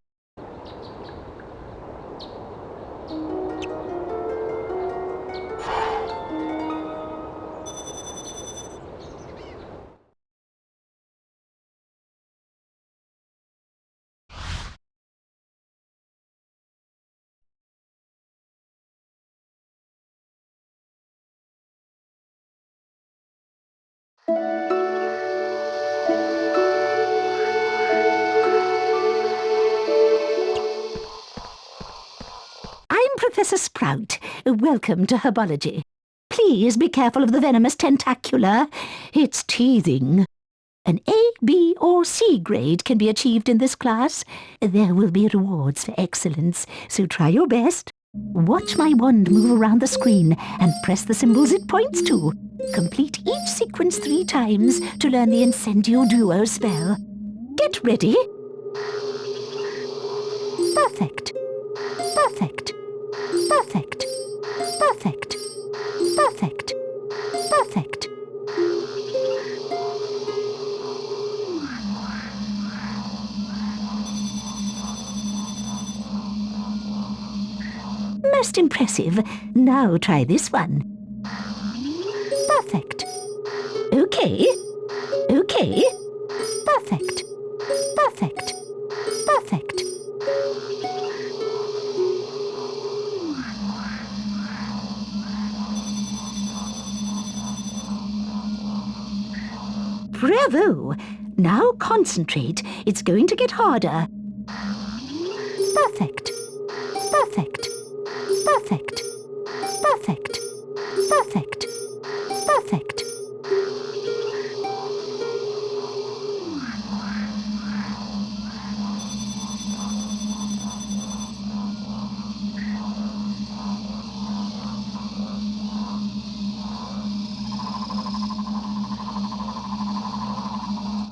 I'm Professor Sprout. Welcome to Herbology. Please be careful of the venomous tentacula. It's teething. An A, B, or C grade can be achieved in this class. There will be rewards for excellence, so try your best. Watch my wand move around the screen and press the symbols it points to. Complete each sequence 3 times to learn the Incendio Duo spell. Get ready. Perfect. Perfect. Perfect. Perfect. Perfect. Perfect. Most impressive. Now try this one. Perfect. Okay. Okay. Perfect. Perfect. Perfect. Bravo! Now concentrate. It's going to get harder. Perfect. Perfect. Perfect. Perfect. Perfect. Perfect.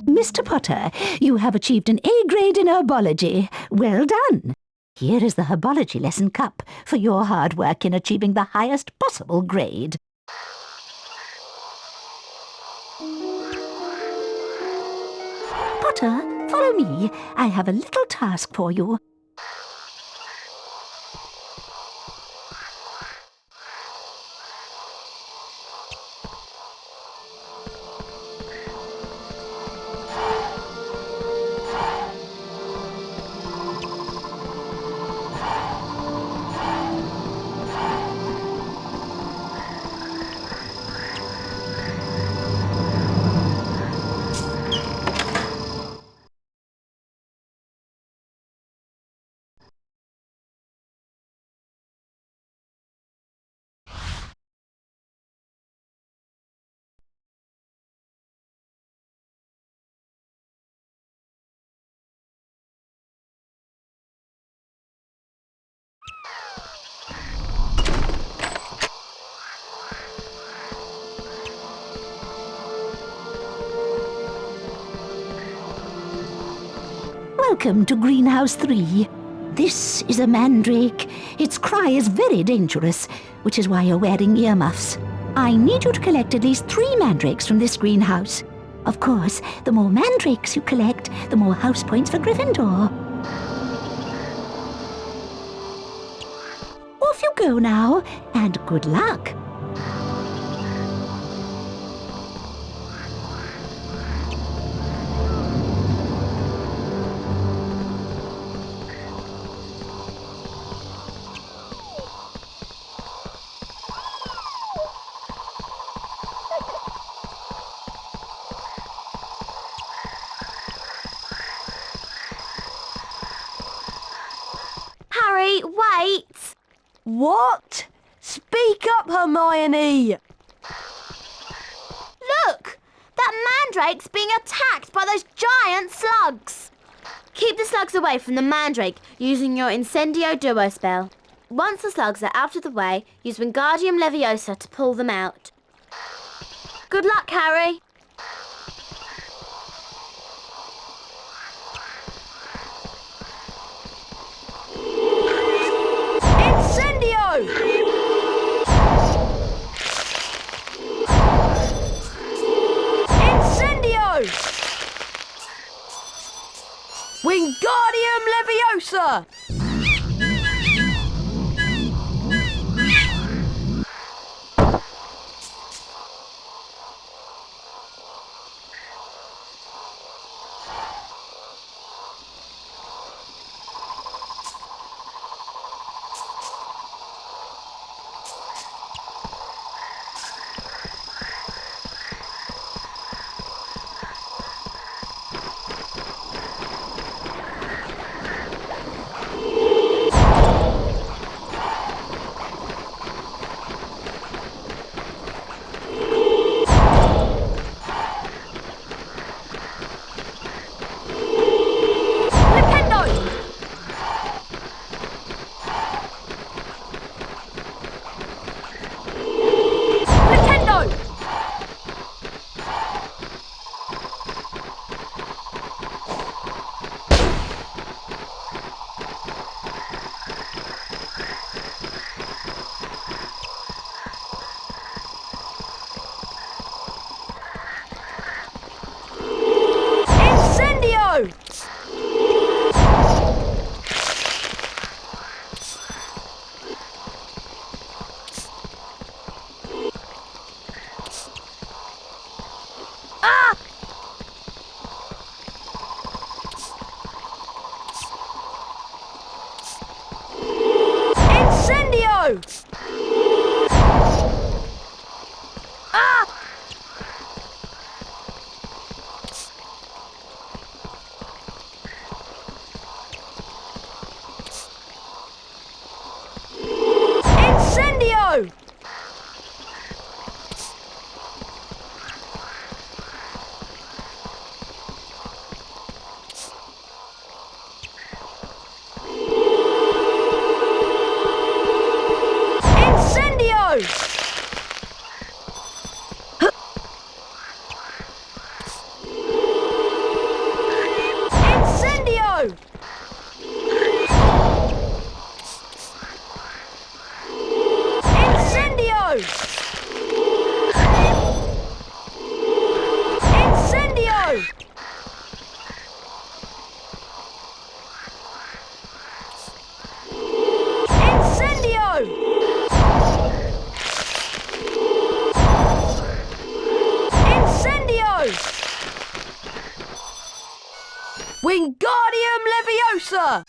Mr. Potter, you have achieved an A grade in herbology. Well done. Here is the herbology lesson cup for your hard work in achieving the highest possible grade. Potter, follow me. I have a little task for you. Welcome to Greenhouse 3. This is a mandrake. Its cry is very dangerous, which is why you're wearing earmuffs. I need you to collect at least 3 mandrakes from this greenhouse. Of course, the more mandrakes you collect, the more house points for Gryffindor. Off you go now, and good luck. Harry, wait! What? Speak up, Hermione! Look! That mandrake's being attacked by those giant slugs! Keep the slugs away from the mandrake using your Incendio Duo spell. Once the slugs are out of the way, use Wingardium Leviosa to pull them out. Good luck, Harry! Incendio! Incendio! Wingardium Leviosa! Wingardium Leviosa!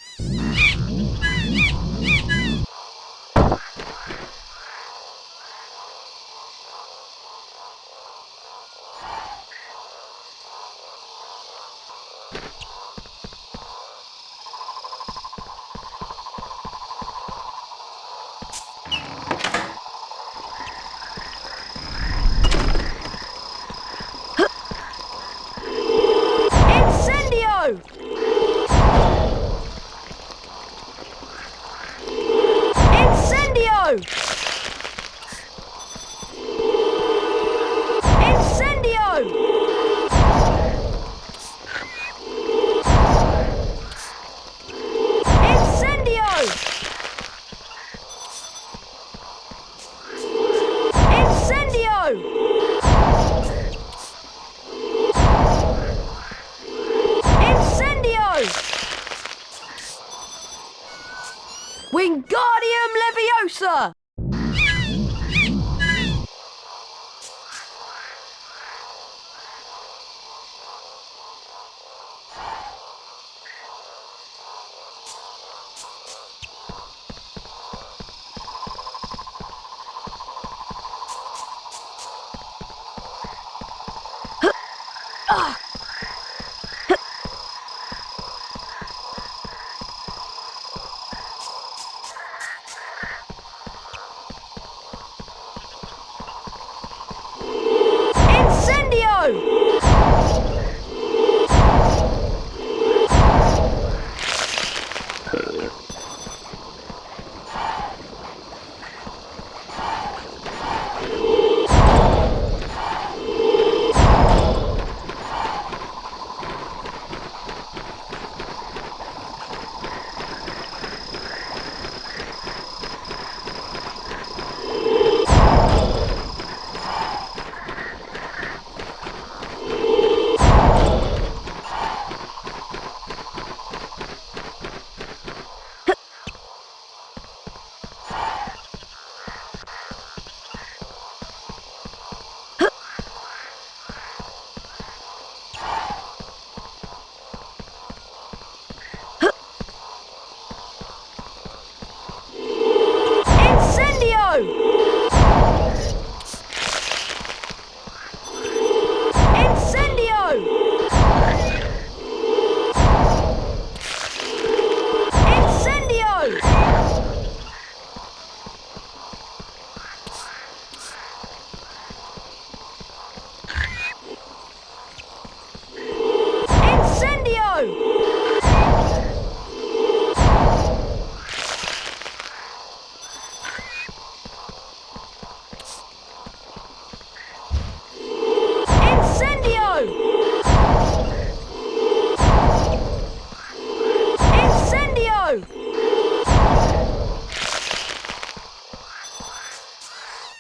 Wingardium Leviosa!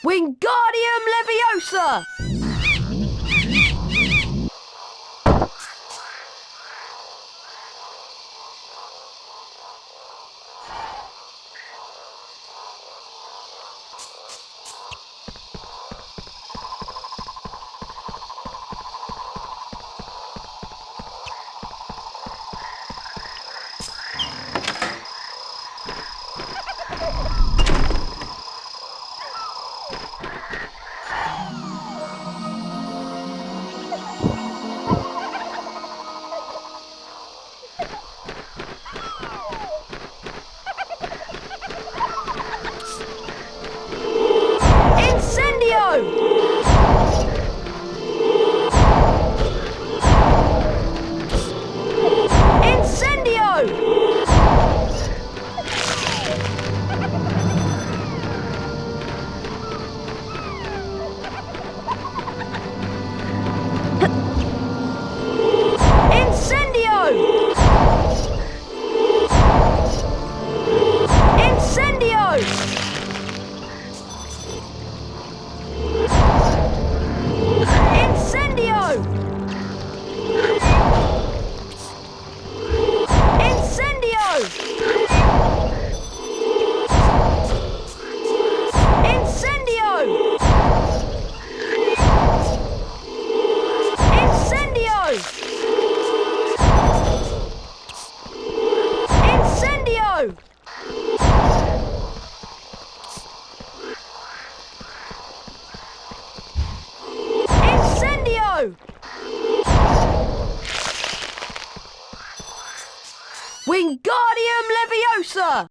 Wingardium Leviosa! Wingardium Leviosa!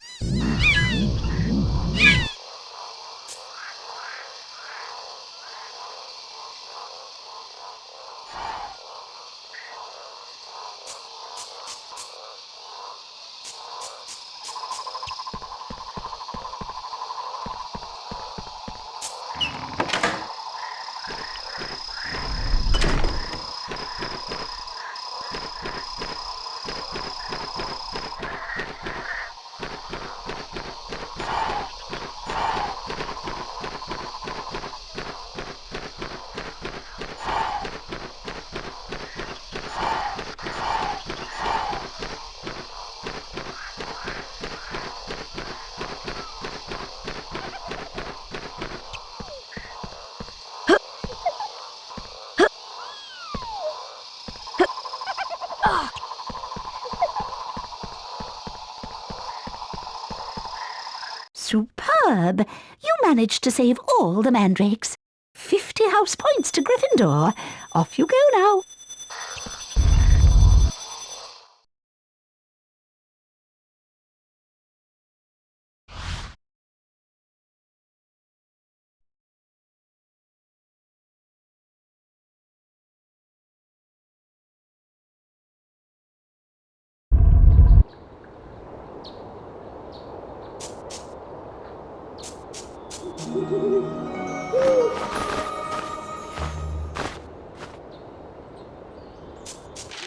Superb! You managed to save all the mandrakes. 50 house points to Gryffindor. Off you go now.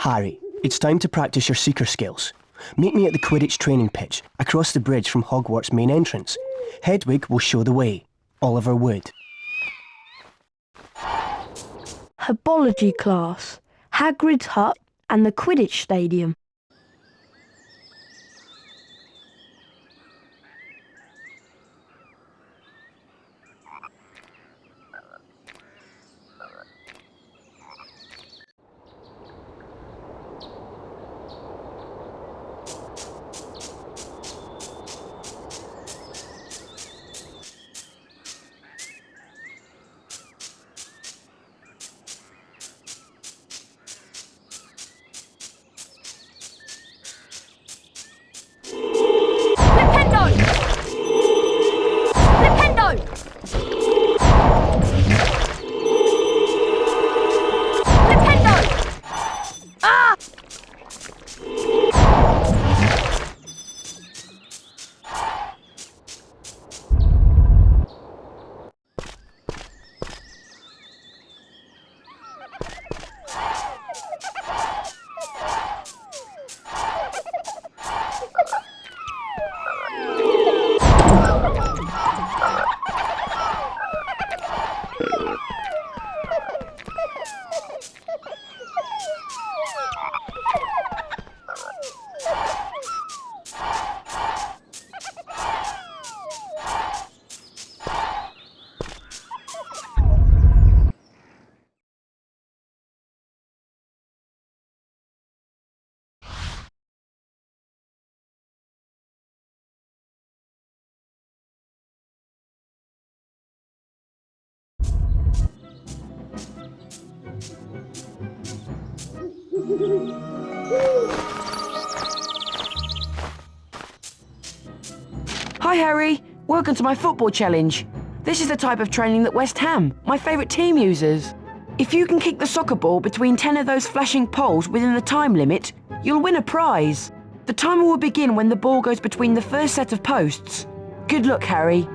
Harry, it's time to practice your seeker skills. Meet me at the Quidditch training pitch, across the bridge from Hogwarts' main entrance. Hedwig will show the way. Oliver Wood. Herbology class, Hagrid's hut and the Quidditch stadium. Hi Harry, welcome to my football challenge. This is the type of training that West Ham, my favourite team, uses. If you can kick the soccer ball between 10 of those flashing poles within the time limit, you'll win a prize. The timer will begin when the ball goes between the first set of posts. Good luck, Harry.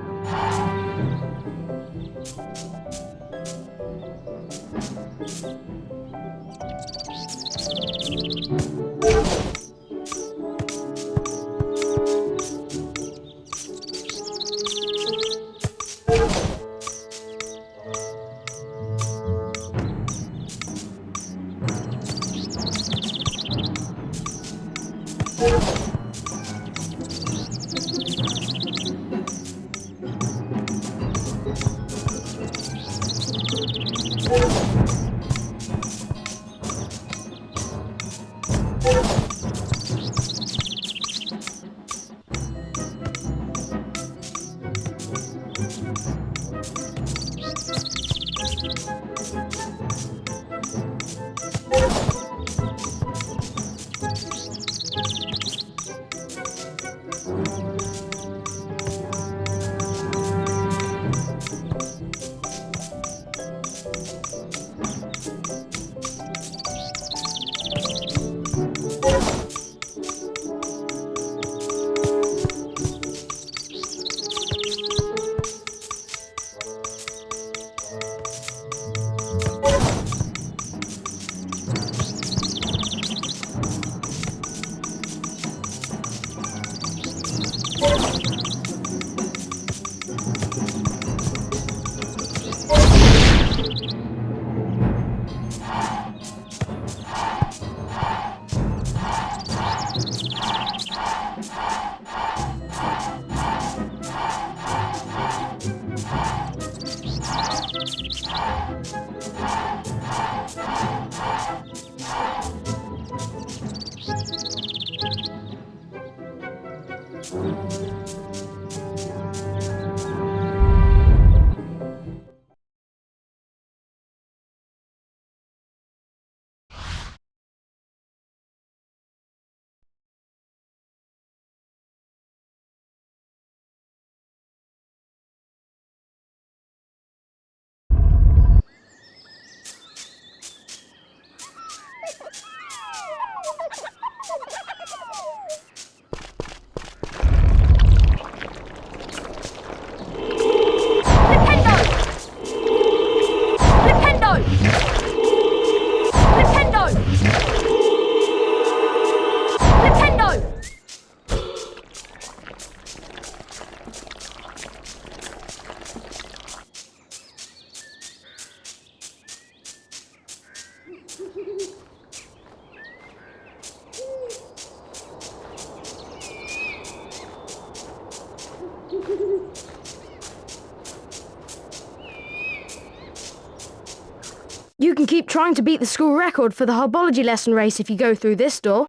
can keep trying to beat the school record for the herbology lesson race if you go through this door.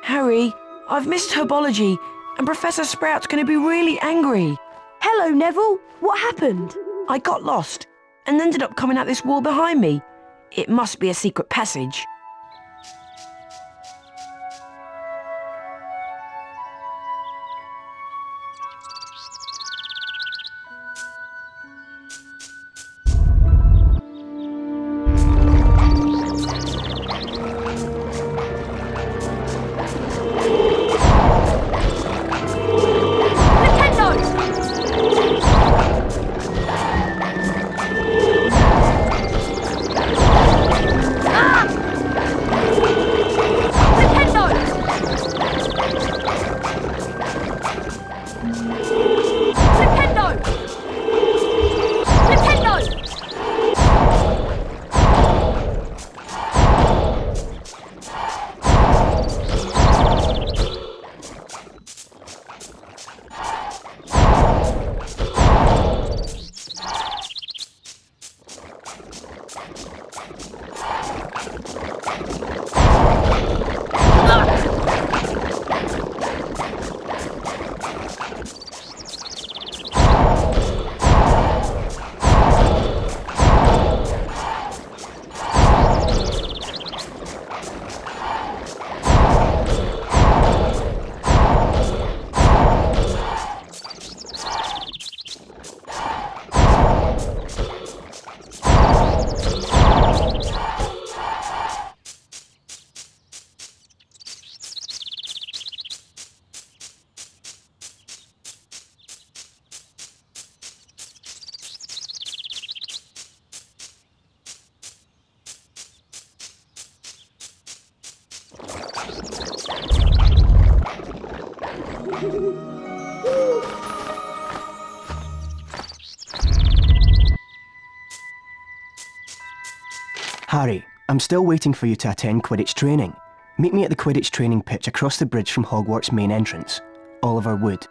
Harry, I've missed herbology, and Professor Sprout's going to be really angry. Hello, Neville. What happened? I got lost, and ended up coming out this wall behind me. It must be a secret passage. Harry, I'm still waiting for you to attend Quidditch training. Meet me at the Quidditch training pitch across the bridge from Hogwarts main entrance. Oliver Wood.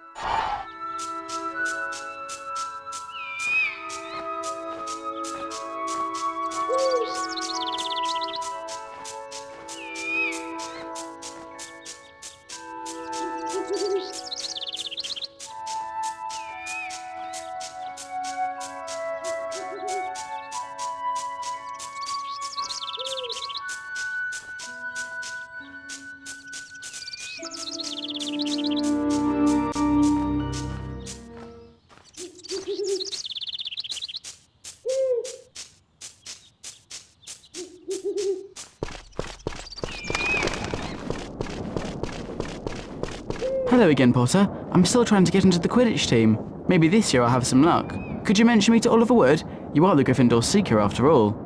Hello again, Potter. I'm still trying to get into the Quidditch team. Maybe this year I'll have some luck. Could you mention me to Oliver Wood? You are the Gryffindor Seeker after all.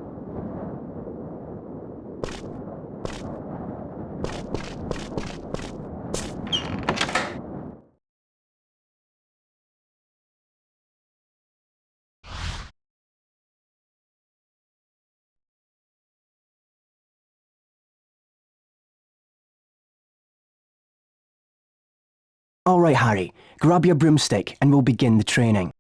All right, Harry, grab your broomstick and we'll begin the training.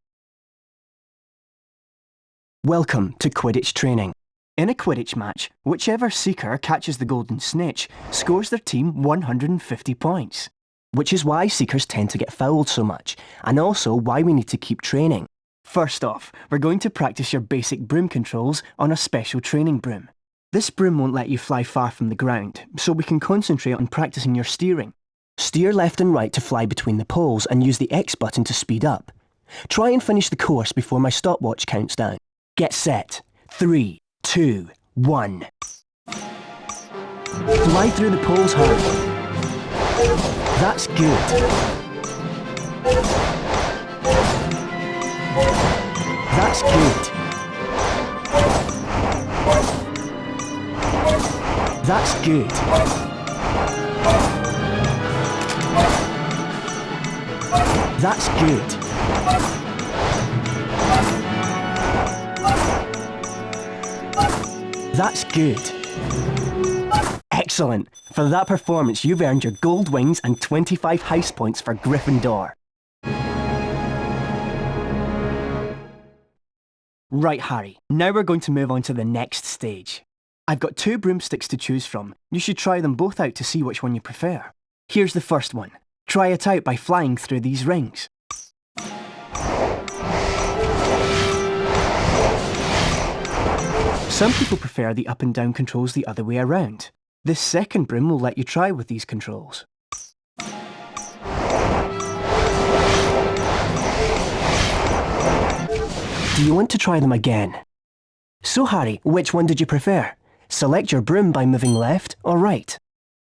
Welcome to Quidditch training. In a Quidditch match, whichever Seeker catches the golden snitch scores their team 150 points. Which is why Seekers tend to get fouled so much, and also why we need to keep training. First off, we're going to practice your basic broom controls on a special training broom. This broom won't let you fly far from the ground, so we can concentrate on practicing your steering. Steer left and right to fly between the poles and use the X button to speed up. Try and finish the course before my stopwatch counts down. Get set. 3, 2, 1. Fly through the poles hard. That's good. That's good. That's good. That's good. That's good. Excellent. For that performance, you've earned your gold wings and 25 house points for Gryffindor. Right, Harry. Now we're going to move on to the next stage. I've got 2 broomsticks to choose from. You should try them both out to see which one you prefer. Here's the first one. Try it out by flying through these rings. Some people prefer the up and down controls the other way around. This second broom will let you try with these controls. Do you want to try them again? So Harry, which one did you prefer? Select your broom by moving left or right.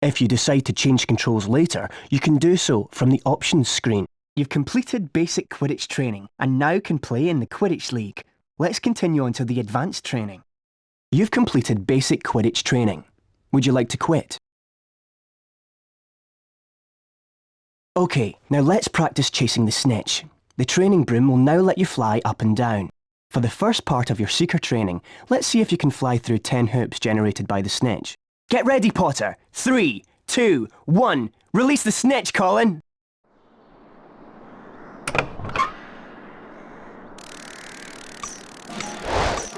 If you decide to change controls later, you can do so from the options screen. You've completed basic Quidditch training and now can play in the Quidditch League. Let's continue on to the advanced training. You've completed basic Quidditch training. Would you like to quit? Okay, now let's practice chasing the snitch. The training broom will now let you fly up and down. For the first part of your Seeker training, let's see if you can fly through 10 hoops generated by the snitch. Get ready, Potter! 3, 2, 1, release the snitch, Colin!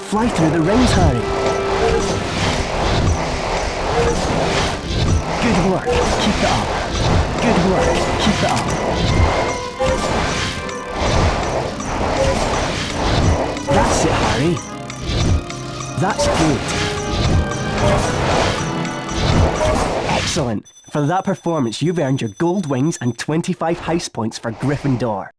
Fly through the rings, Harry! Good work, keep it up. Good work, keep it up. That's it, Harry. That's good. Excellent. For that performance, you've earned your gold wings and 25 house points for Gryffindor.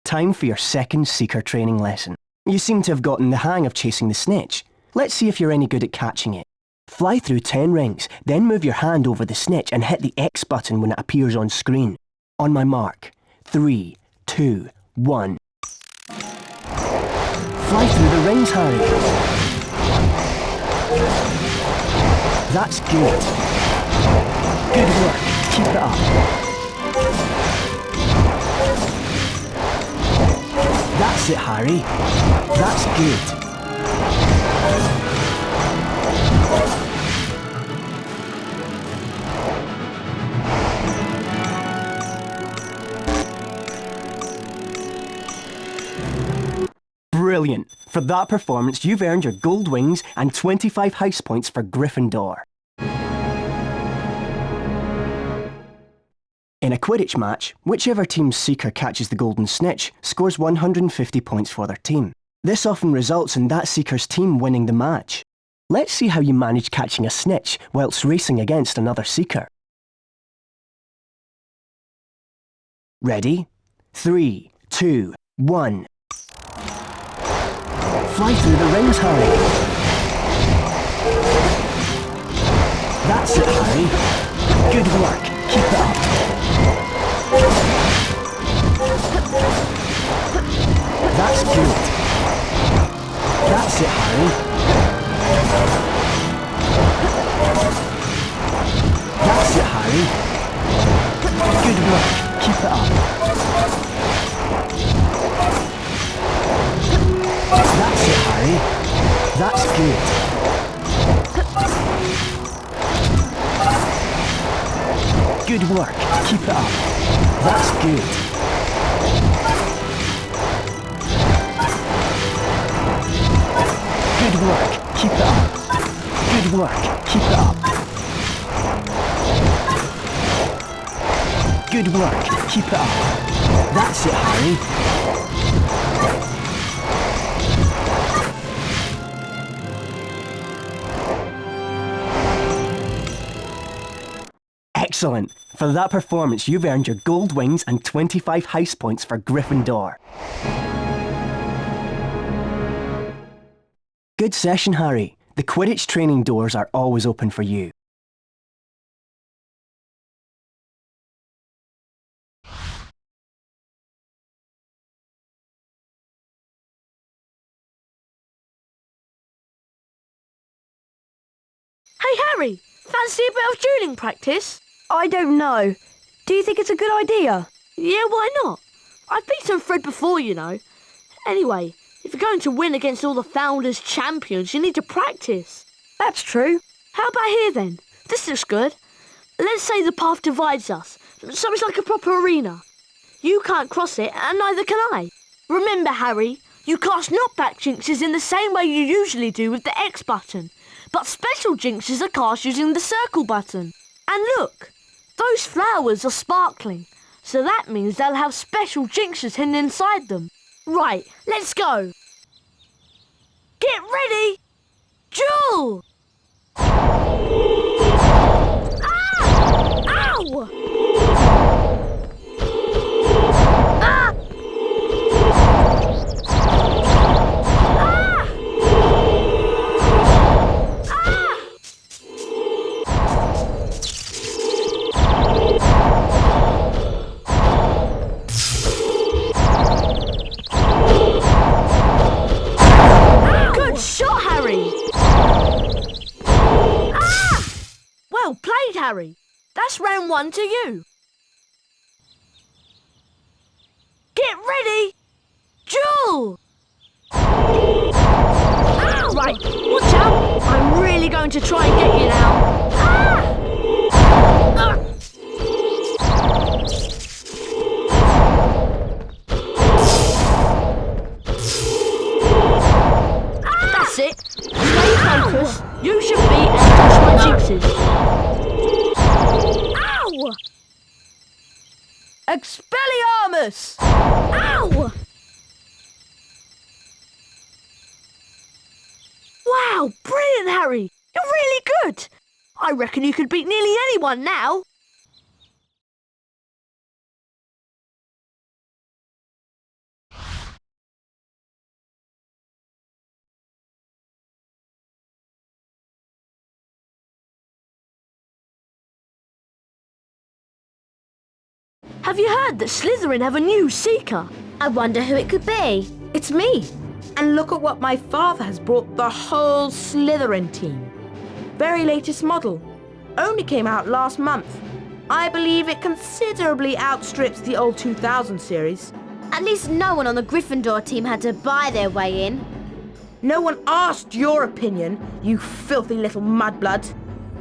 Time for your second Seeker training lesson. You seem to have gotten the hang of chasing the snitch. Let's see if you're any good at catching it. Fly through 10 rings, then move your hand over the snitch and hit the X button when it appears on screen. On my mark. 3, 2, 1. Fly through the rings, Harry. That's good. Good work. Keep it up. That's it, Harry. That's good. Brilliant! For that performance, you've earned your gold wings and 25 house points for Gryffindor. In a Quidditch match, whichever team's Seeker catches the golden snitch scores 150 points for their team. This often results in that Seeker's team winning the match. Let's see how you manage catching a snitch whilst racing against another Seeker. Ready? 3, 2, 1. Fly through the rings, Harry. That's it, Harry. Good work. Keep it up. That's good. That's it, Harry. That's it, Harry. Good work. Keep it up. That's it, Harry. That's good. Good work. Keep it up. That's good. Good work. Keep it up. Good work. Keep it up. Good work. Keep it up. That's it, Harry. Excellent! For that performance, you've earned your gold wings and 25 house points for Gryffindor. Good session, Harry. The Quidditch training doors are always open for you. Hey, Harry, fancy a bit of dueling practice? I don't know. Do you think it's a good idea? Yeah, why not? I've beaten Fred before, you know. Anyway, if you're going to win against all the Founders champions, you need to practice. That's true. How about here, then? This looks good. Let's say the path divides us, so it's like a proper arena. You can't cross it, and neither can I. Remember, Harry, you cast knockback jinxes in the same way you usually do with the X button, but special jinxes are cast using the circle button. And look, those flowers are sparkling, so that means they'll have special jinxes hidden inside them. Right, let's go. Get ready! Duel! Ah! Ow! Ah! Good shot, Harry! Ah! Well played, Harry. That's round 1 to you. Get ready! Duel! Ah! Right, watch out! I'm really going to try and get you now. Ah! Ah! That's it. Stay focused. You should be and touch my jinxes. Ow! Expelliarmus! Ow! Wow, brilliant, Harry. You're really good. I reckon you could beat nearly anyone now. Have you heard that Slytherin have a new Seeker? I wonder who it could be. It's me. And look at what my father has brought the whole Slytherin team. Very latest model. Only came out last month. I believe it considerably outstrips the old 2000 series. At least no one on the Gryffindor team had to buy their way in. No one asked your opinion, you filthy little mudblood.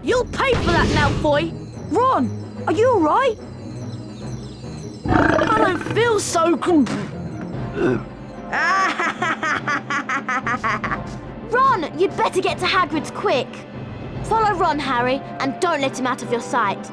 You'll pay for that, Malfoy. Ron, are you alright? I don't feel so good. Ron, you'd better get to Hagrid's quick. Follow Ron, Harry, and don't let him out of your sight.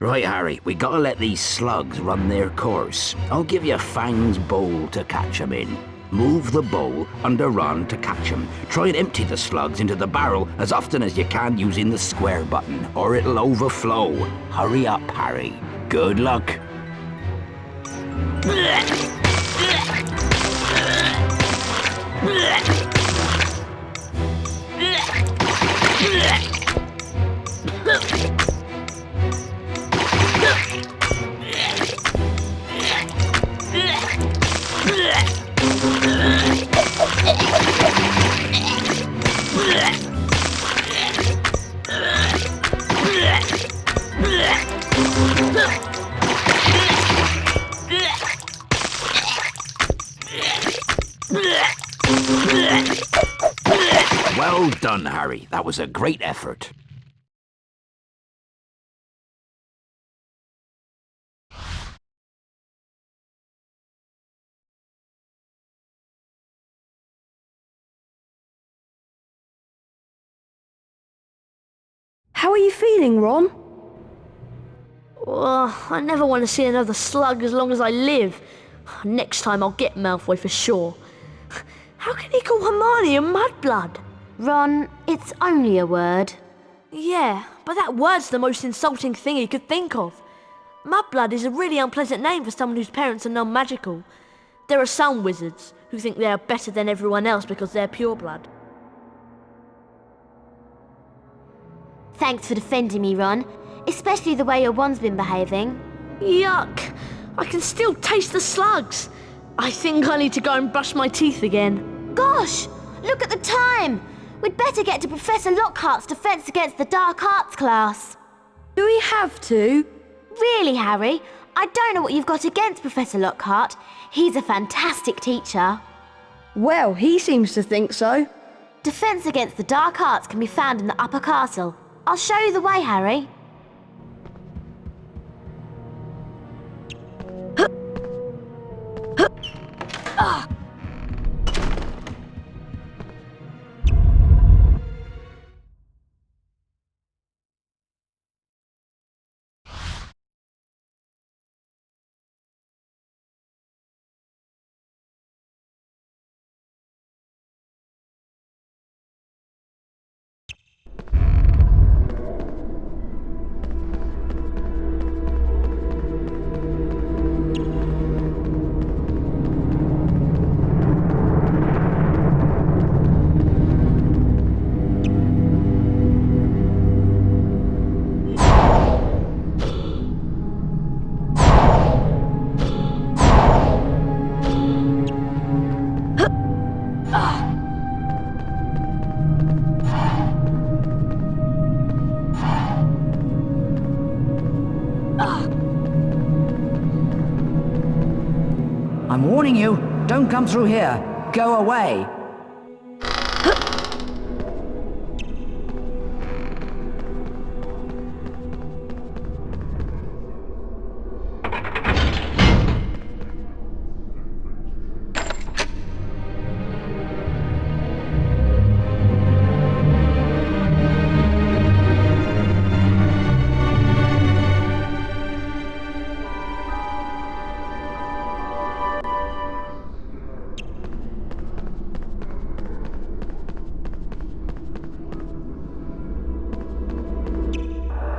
Right, Harry, we gotta let these slugs run their course. I'll give you Fang's bowl to catch 'em in. Move the bowl under Run to catch 'em. Try and empty the slugs into the barrel as often as you can using the square button, or it'll overflow. Hurry up, Harry. Good luck. Well done, Harry. That was a great effort. How are you feeling, Ron? I never want to see another slug as long as I live. Next time I'll get Malfoy for sure. How can he call Hermione a mudblood? Ron, it's only a word. Yeah, but that word's the most insulting thing he could think of. Mudblood is a really unpleasant name for someone whose parents are non-magical. There are some wizards who think they are better than everyone else because they're pureblood. Thanks for defending me, Ron. Especially the way your wand's been behaving. Yuck! I can still taste the slugs. I think I need to go and brush my teeth again. Gosh! Look at the time! We'd better get to Professor Lockhart's Defense Against the Dark Arts class. Do we have to? Really, Harry? I don't know what you've got against Professor Lockhart. He's a fantastic teacher. Well, he seems to think so. Defense Against the Dark Arts can be found in the upper castle. I'll show you the way, Harry. I'm warning you, don't come through here. Go away.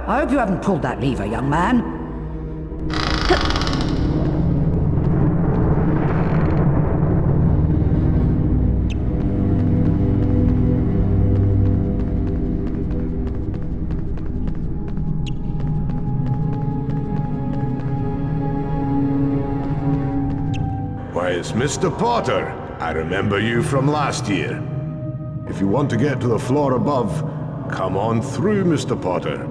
I hope you haven't pulled that lever, young man. Why, it's Mr. Potter. I remember you from last year. If you want to get to the floor above, come on through, Mr. Potter.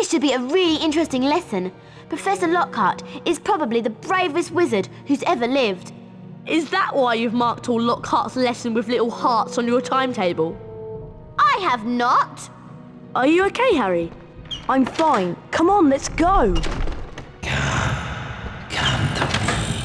This should be a really interesting lesson. Professor Lockhart is probably the bravest wizard who's ever lived. Is that why you've marked all Lockhart's lesson with little hearts on your timetable? I have not. Are you okay, Harry? I'm fine. Come on, let's go. Come to me.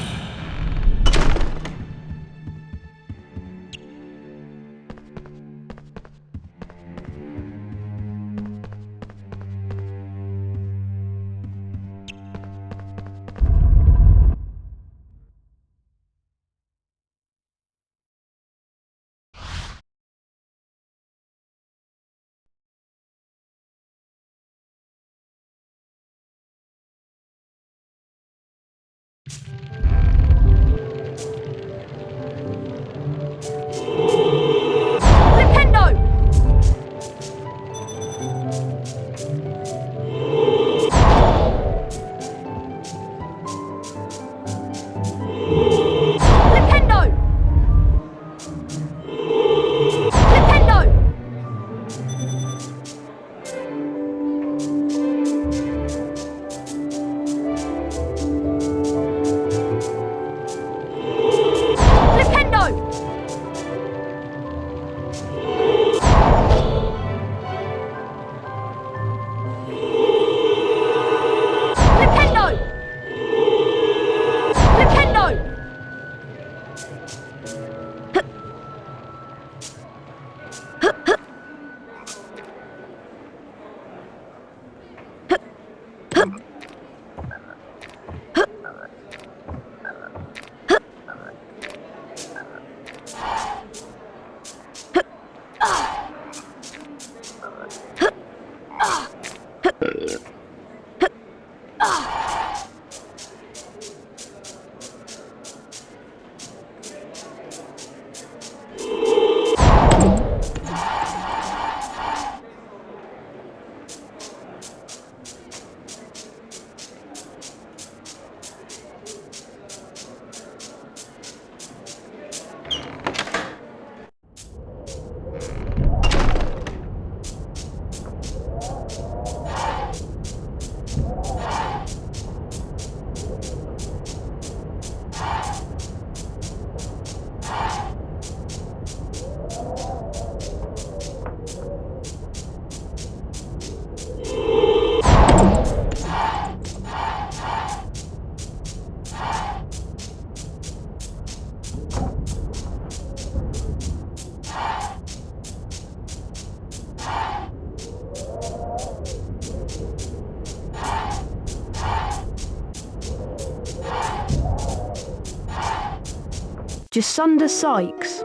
Jacinda Sykes.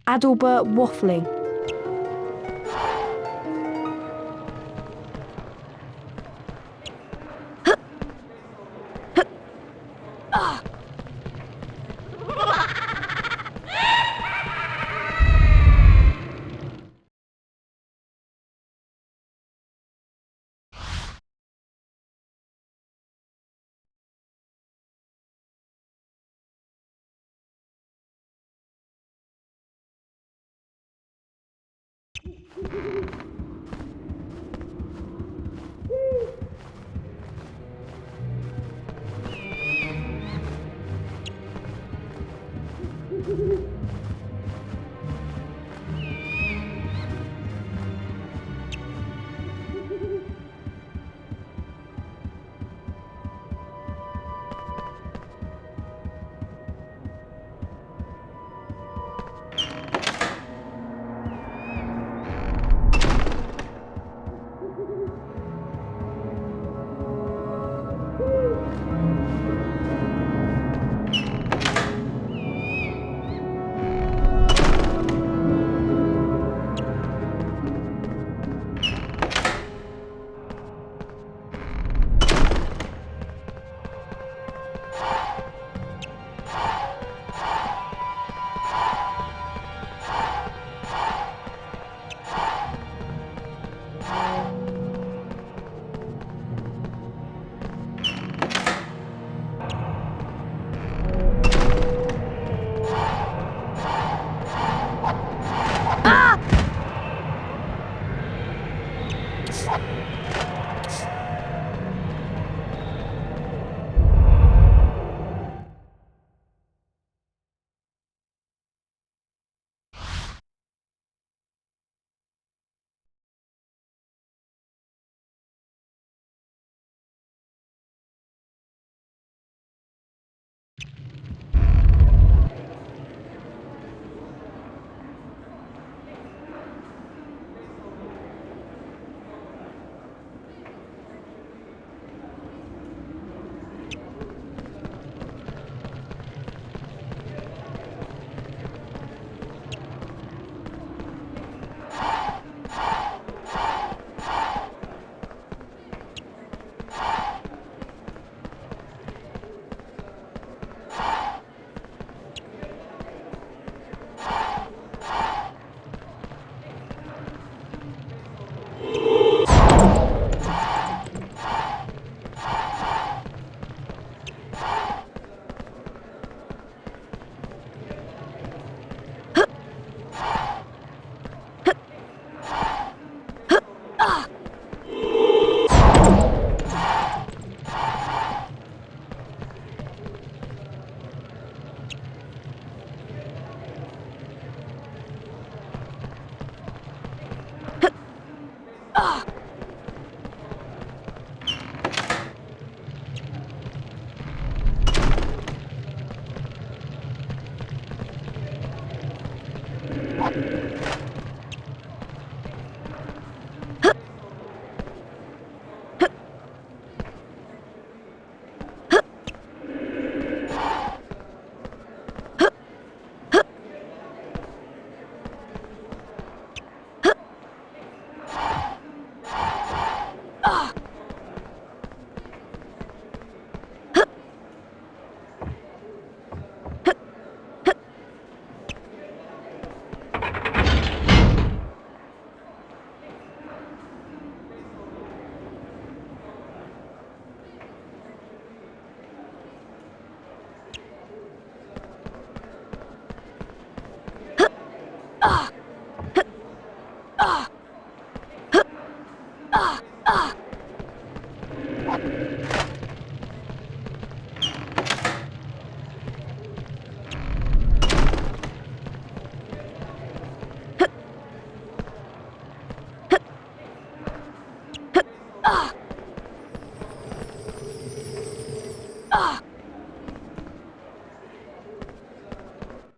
Adalbert Waffling.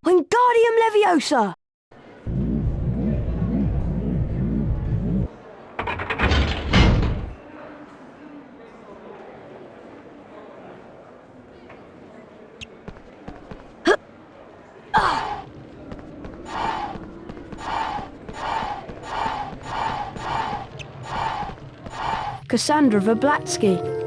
Wingardium Leviosa! Cassandra Verblatsky.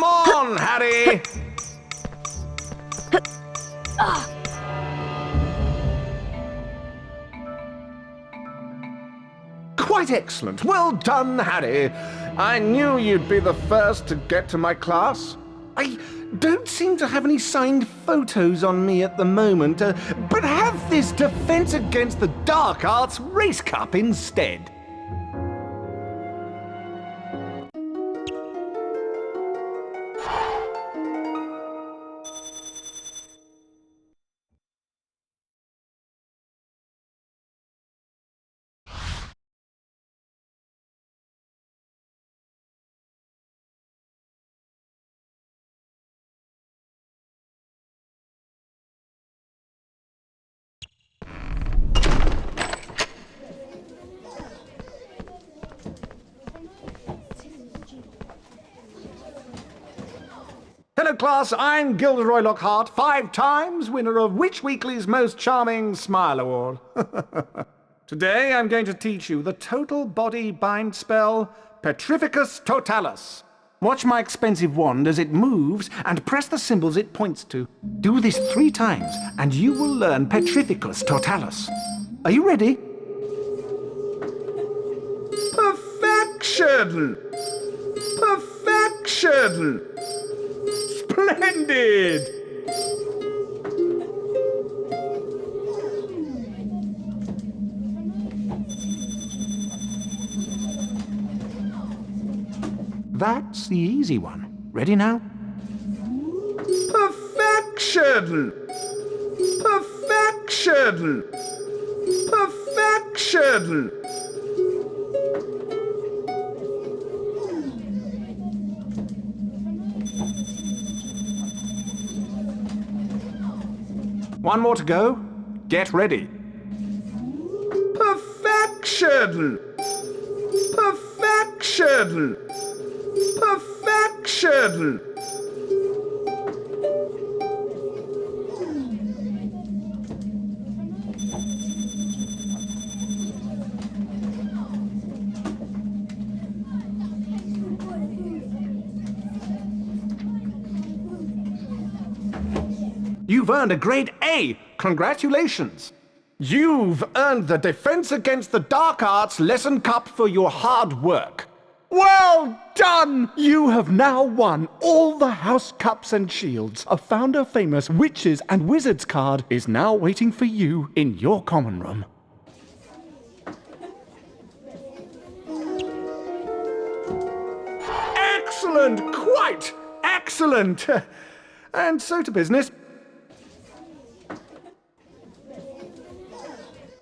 Come on, Harry! Quite excellent. Well done, Harry. I knew you'd be the first to get to my class. I don't seem to have any signed photos on me at the moment, but have this Defense Against the Dark Arts Race Cup instead. Hello class, I'm Gilderoy Lockhart, 5 times winner of Witch Weekly's Most Charming Smile Award. Today I'm going to teach you the total body bind spell, Petrificus Totalis. Watch my expensive wand as it moves and press the symbols it points to. Do this 3 times and you will learn Petrificus Totalis. Are you ready? Perfection! Perfection! Splendid! That's the easy one. Ready now? Perfection! Perfection! Perfection! One more to go. Get ready. Perfection! Perfection! Perfection! You've earned a grade A. Congratulations. You've earned the Defense Against the Dark Arts Lesson Cup for your hard work. Well done! You have now won all the house cups and shields. A Founder Famous Witches and Wizards card is now waiting for you in your common room. Excellent! Quite excellent! And so to business.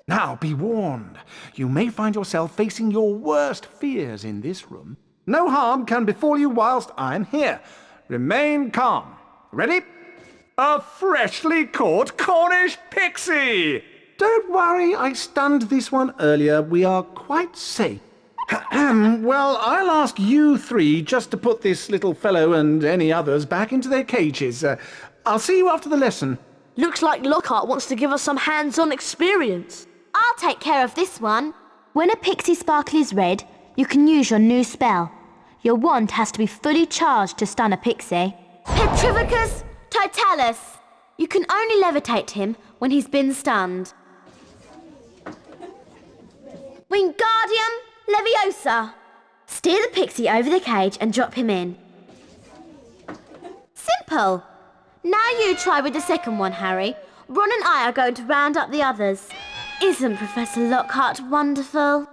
Now, be warned. You may find yourself facing your worst fears in this room. No harm can befall you whilst I'm here. Remain calm. Ready? A freshly caught Cornish pixie! Don't worry, I stunned this one earlier. We are quite safe. Well, I'll ask you 3 just to put this little fellow and any others back into their cages. I'll see you after the lesson. Looks like Lockhart wants to give us some hands-on experience. I'll take care of this one. When a pixie sparkle is red, you can use your new spell. Your wand has to be fully charged to stun a pixie. Petrificus Totalis. You can only levitate him when he's been stunned. Wingardium Leviosa. Steer the pixie over the cage and drop him in. Simple. Now you try with the second one, Harry. Ron and I are going to round up the others. Isn't Professor Lockhart wonderful?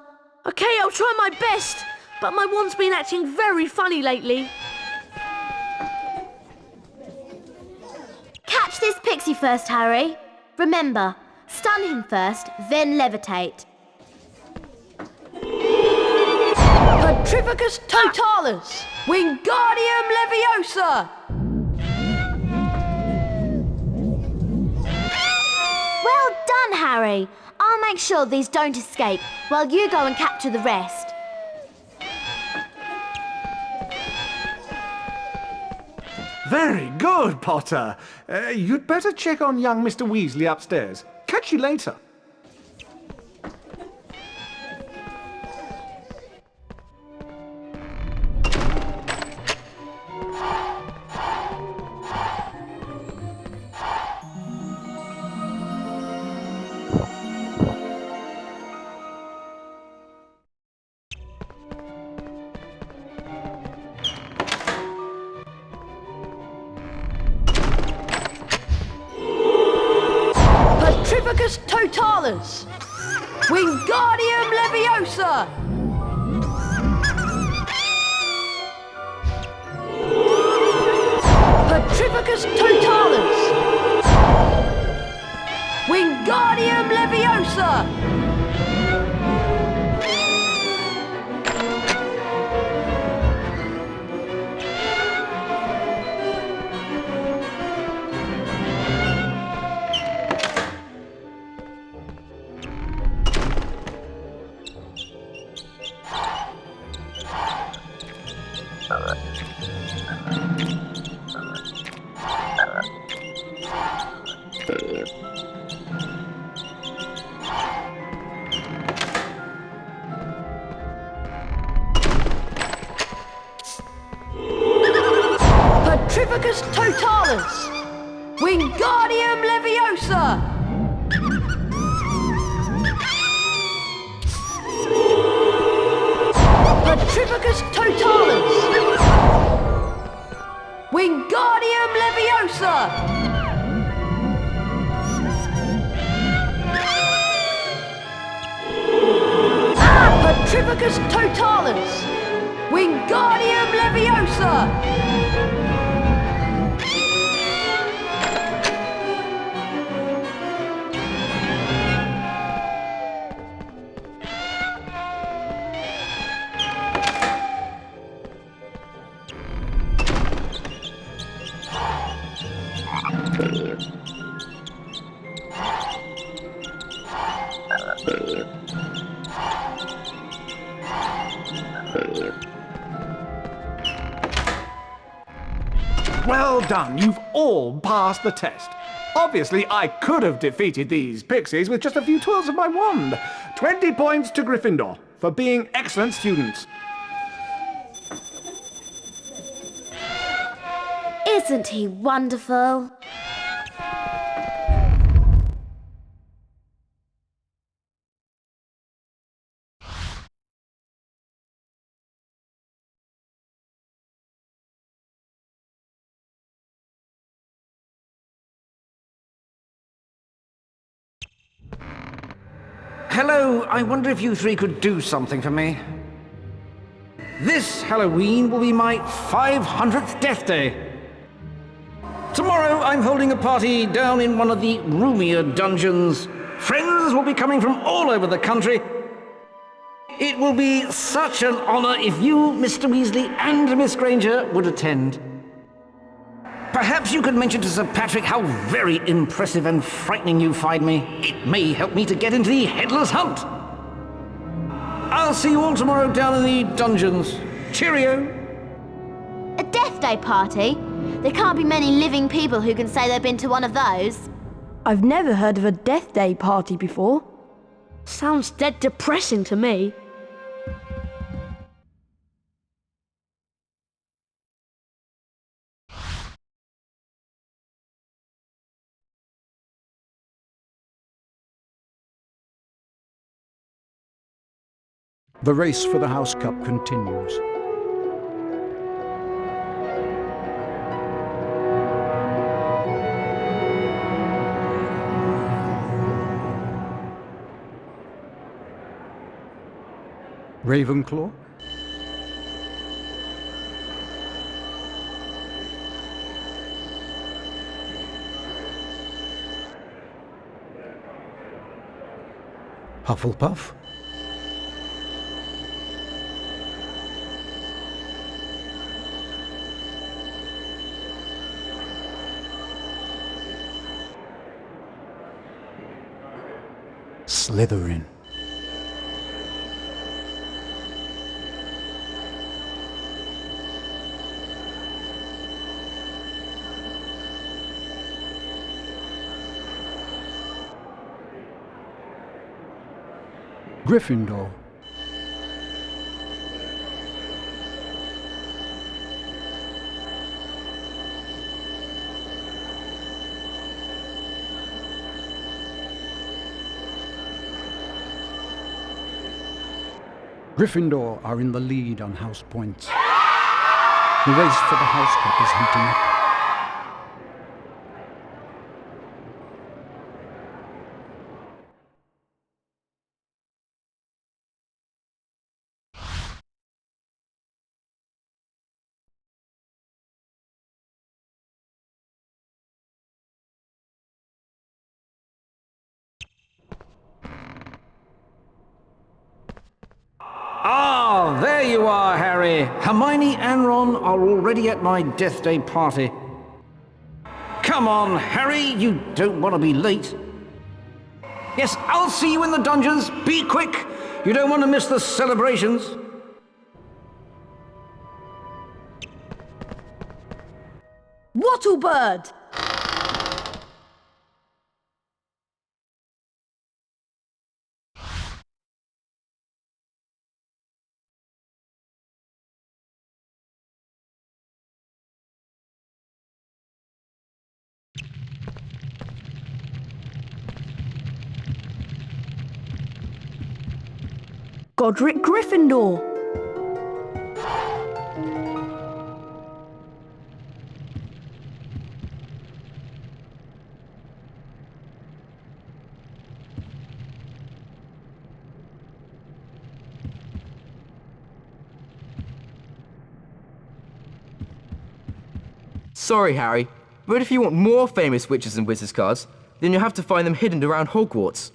Okay, I'll try my best, but my wand's been acting very funny lately. Catch this pixie first, Harry. Remember, stun him first, then levitate. Petrificus Totalis! Wingardium Leviosa! Well done, Harry. I'll make sure these don't escape while you go and capture the rest. Very good, Potter. You'd better check on young Mr. Weasley upstairs. Catch you later. Wingardium Leviosa! Petrificus Totalis! Wingardium Leviosa! Petrificus Totalis! Wingardium Leviosa! Petrificus Totalis! Wingardium Leviosa! Petrificus Totalis! Wingardium Leviosa! Well done, you've all passed the test. Obviously, I could have defeated these pixies with just a few twirls of my wand. 20 points to Gryffindor for being excellent students. Isn't he wonderful? Hello, I wonder if you three could do something for me. This Halloween will be my 500th death day. Tomorrow I'm holding a party down in one of the roomier dungeons. Friends will be coming from all over the country. It will be such an honor if you, Mr. Weasley, and Miss Granger would attend. Perhaps you could mention to Sir Patrick how very impressive and frightening you find me. It may help me to get into the Headless Hunt. I'll see you all tomorrow down in the dungeons. Cheerio! A Death Day party? There can't be many living people who can say they've been to one of those. I've never heard of a Death Day party before. Sounds dead depressing to me. The race for the House Cup continues. Ravenclaw? Hufflepuff? Slytherin. Gryffindor. Gryffindor are in the lead on house points. The race for the House Cup is heating up. Ah, there you are, Harry. Hermione and Ron are already at my Death Day party. Come on, Harry, you don't want to be late. Yes, I'll see you in the dungeons. Be quick. You don't want to miss the celebrations. Wattlebird! Godric Gryffindor. Sorry, Harry, but if you want more famous witches and wizards cards, then you'll have to find them hidden around Hogwarts.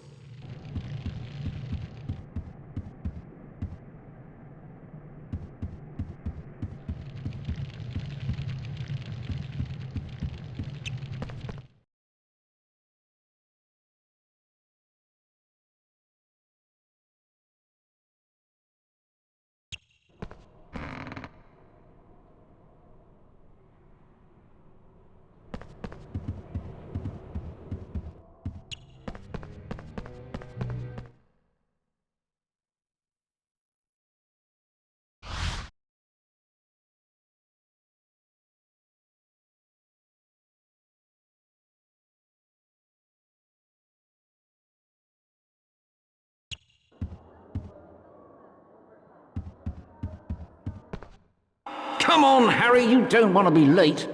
Come on, Harry, you don't want to be late.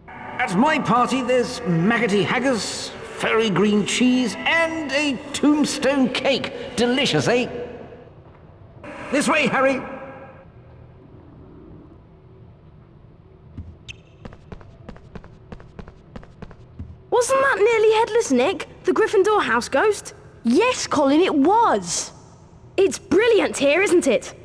At my party, there's maggoty haggis, fairy green cheese, and a tombstone cake. Delicious, eh? This way, Harry. Wasn't that nearly Headless Nick, the Gryffindor house ghost? Yes, Colin, it was. It's brilliant here, isn't it?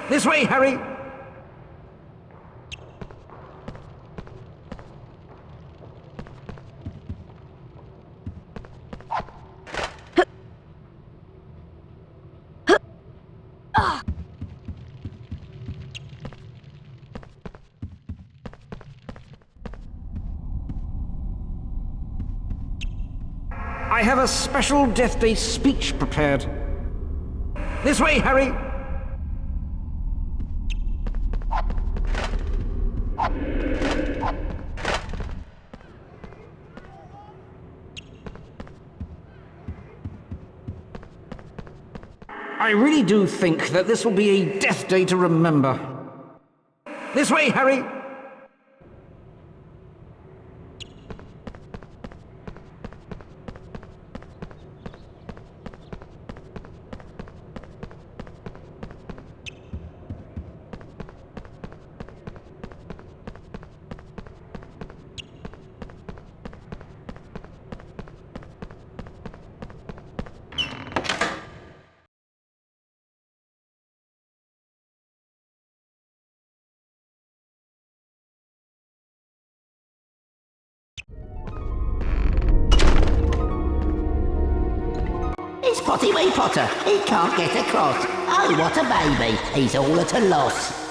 This way, Harry. I have a special Death Day speech prepared. This way, Harry. I really do think that this will be a Death Day to remember. This way, Harry! It's Potty Wee Potter. He can't get across. Oh, what a baby. He's all at a loss.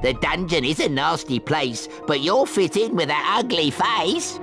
The dungeon is a nasty place, but you'll fit in with that ugly face.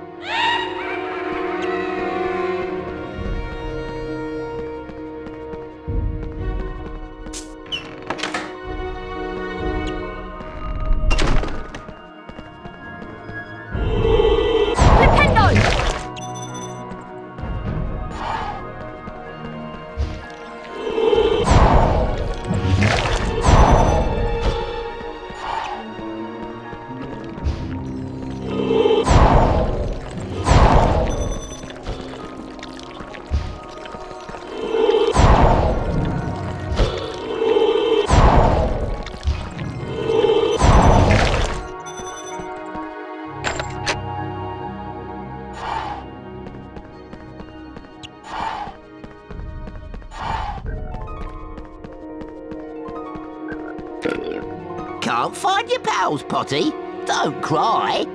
Can't find your pals, Potty? Don't cry.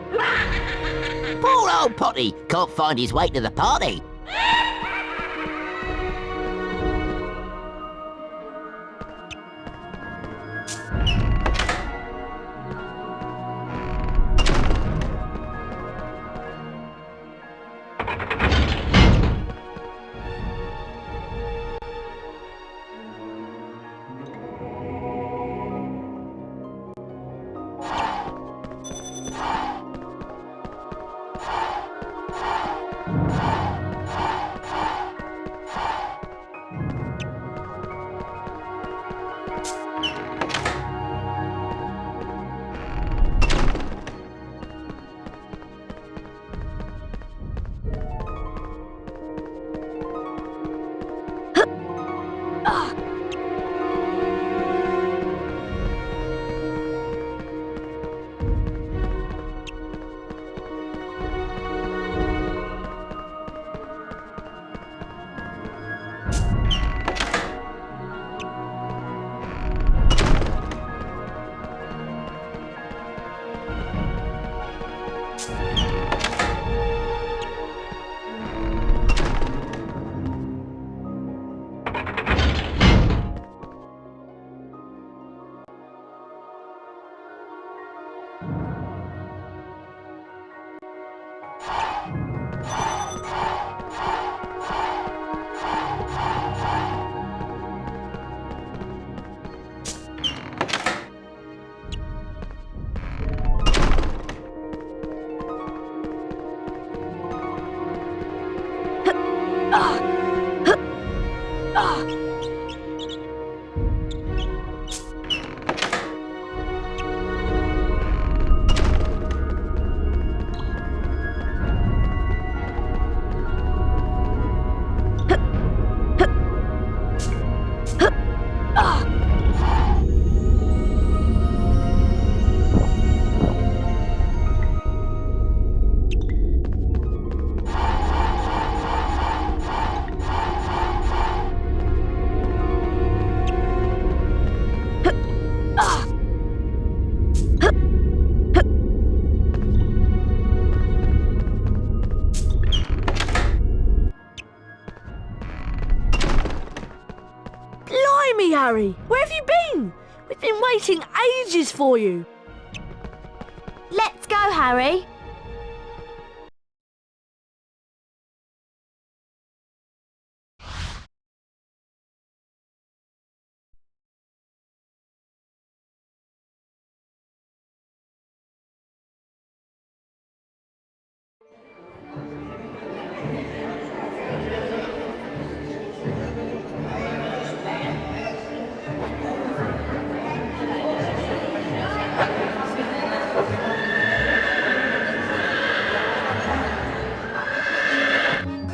Poor old Potty can't find his way to the party. Blimey, Harry! Where have you been? We've been waiting ages for you. Let's go, Harry.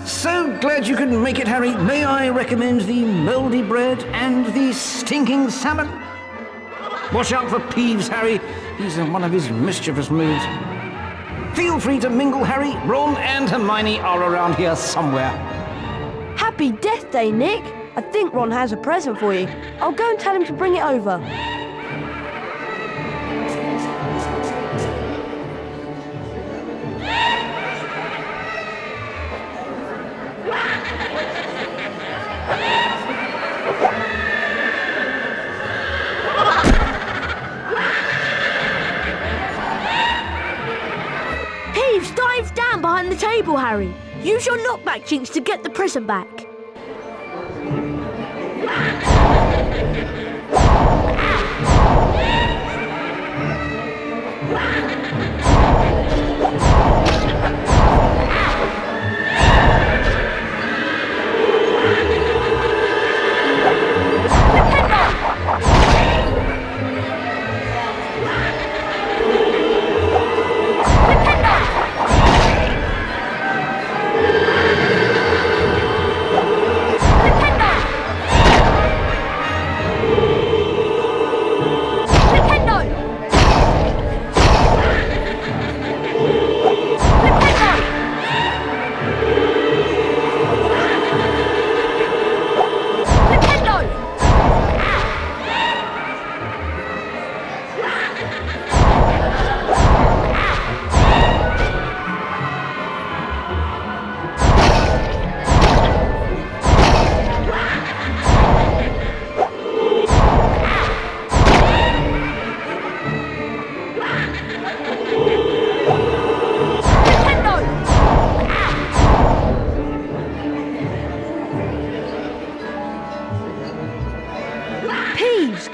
So glad you could make it, Harry. May I recommend the mouldy bread and the stinking salmon? Watch out for Peeves, Harry. He's in one of his mischievous moods. Feel free to mingle, Harry. Ron and Hermione are around here somewhere. Happy Death Day, Nick. I think Ron has a present for you. I'll go and tell him to bring it over. Peeves, dive down behind the table, Harry. Use your knockback jinx to get the present back.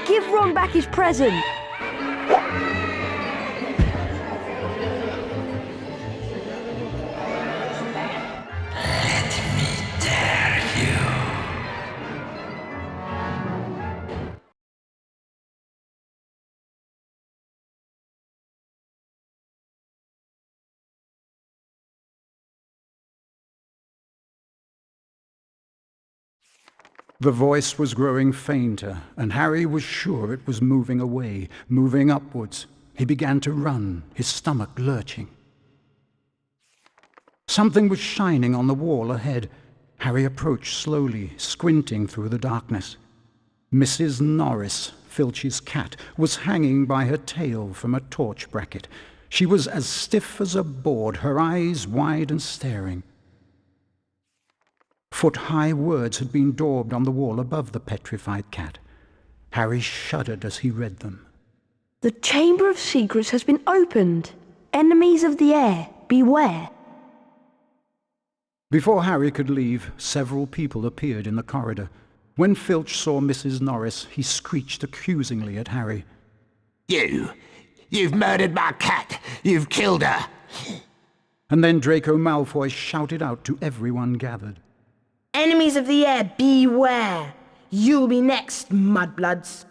Give Ron back his present. The voice was growing fainter, and Harry was sure it was moving away, moving upwards. He began to run, his stomach lurching. Something was shining on the wall ahead. Harry approached slowly, squinting through the darkness. Mrs. Norris, Filch's cat, was hanging by her tail from a torch bracket. She was as stiff as a board, her eyes wide and staring. Foot-high words had been daubed on the wall above the petrified cat. Harry shuddered as he read them. The Chamber of Secrets has been opened. Enemies of the air, beware. Before Harry could leave, several people appeared in the corridor. When Filch saw Mrs. Norris, he screeched accusingly at Harry. You've murdered my cat! You've killed her! And then Draco Malfoy shouted out to everyone gathered. Enemies of the air, beware! You'll be next, mudbloods.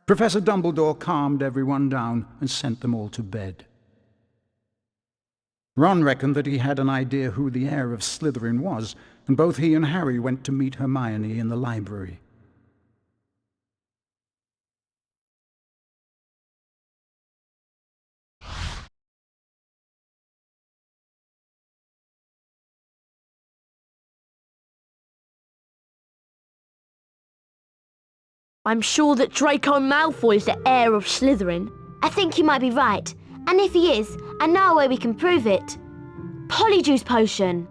Professor Dumbledore calmed everyone down and sent them all to bed. Ron reckoned that he had an idea who the heir of Slytherin was, and both he and Harry went to meet Hermione in the library. I'm sure that Draco Malfoy is the heir of Slytherin. I think you might be right. And if he is, I know a way we can prove it. Polyjuice potion.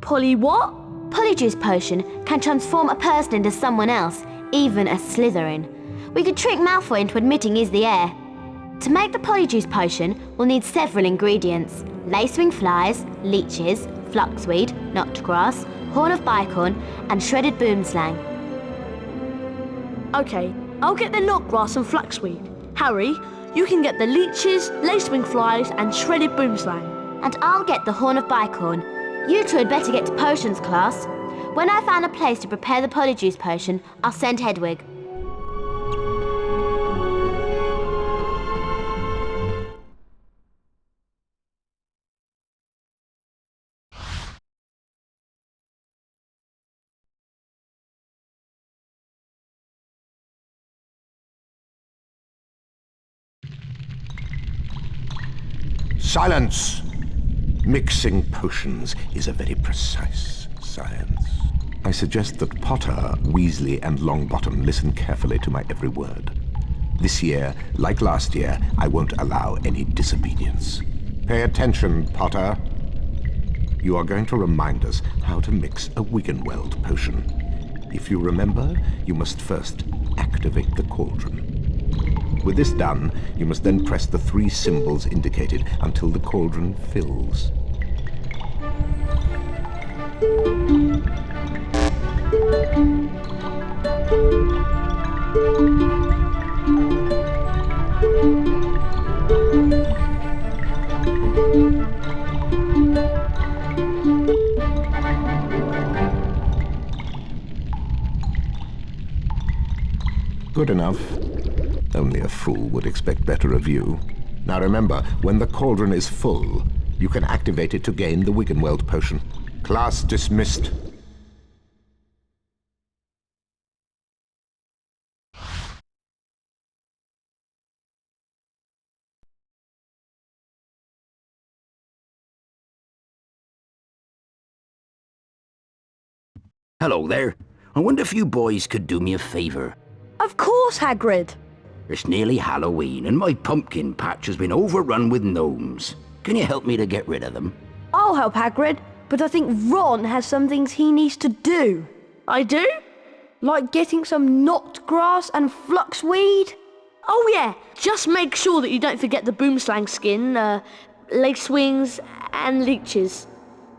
Polly what? Polyjuice potion can transform a person into someone else. even a Slytherin. We could trick Malfoy into admitting he's the heir. To make the Polyjuice potion, we'll need several ingredients. Lacewing flies, leeches, fluxweed, knotgrass, horn of bicorn, and shredded boomslang. Okay, I'll get the knotgrass and fluxweed. Harry, you can get the leeches, lacewing flies, and shredded boomslang. And I'll get the horn of bicorn. You two had better get to potions class. When I found a place to prepare the Polyjuice potion, I'll send Hedwig. Silence! Mixing potions is a very precise science. I suggest that Potter, Weasley, and Longbottom listen carefully to my every word. This year, like last year, I won't allow any disobedience. Pay attention, Potter. You are going to remind us how to mix a Wiggenweld potion. If you remember, you must first activate the cauldron. With this done, you must then press the 3 symbols indicated until the cauldron fills. Good enough. Only a fool would expect better of you. Now remember, when the cauldron is full, you can activate it to gain the Wiggenweld potion. Class dismissed. Hello there. I wonder if you boys could do me a favour. Of course, Hagrid. It's nearly Halloween and my pumpkin patch has been overrun with gnomes. Can you help me to get rid of them? I'll help Hagrid, but I think Ron has some things he needs to do. I do? Like getting some knotgrass and fluxweed? Oh yeah, just make sure that you don't forget the boomslang skin, lacewings and leeches.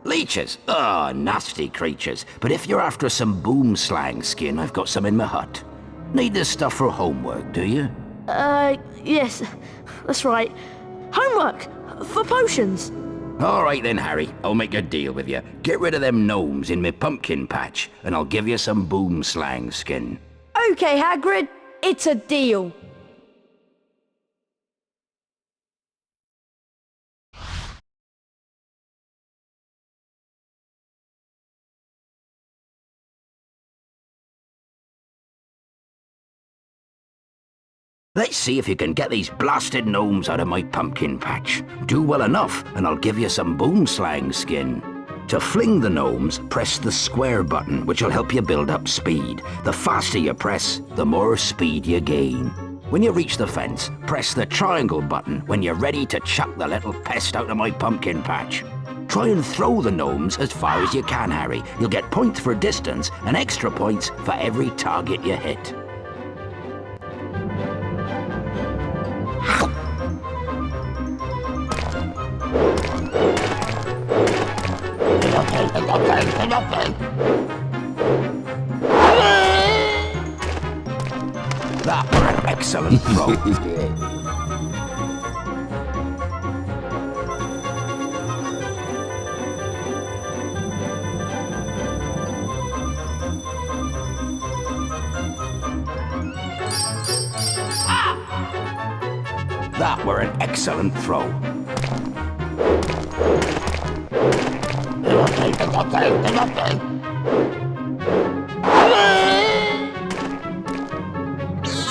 Leeches? Ah, nasty creatures. But if you're after some boomslang skin, I've got some in my hut. Need this stuff for homework, do you? Yes, that's right. Homework! For potions! All right then, Harry. I'll make a deal with you. Get rid of them gnomes in my pumpkin patch, and I'll give you some boomslang skin. Okay, Hagrid, it's a deal. Let's see if you can get these blasted gnomes out of my pumpkin patch. Do well enough, and I'll give you some boomslang skin. To fling the gnomes, press the square button, which will help you build up speed. The faster you press, the more speed you gain. When you reach the fence, press the triangle button when you're ready to chuck the little pest out of my pumpkin patch. Try and throw the gnomes as far as you can, Harry. You'll get points for distance and extra points for every target you hit. That were an excellent throw. That were an excellent throw.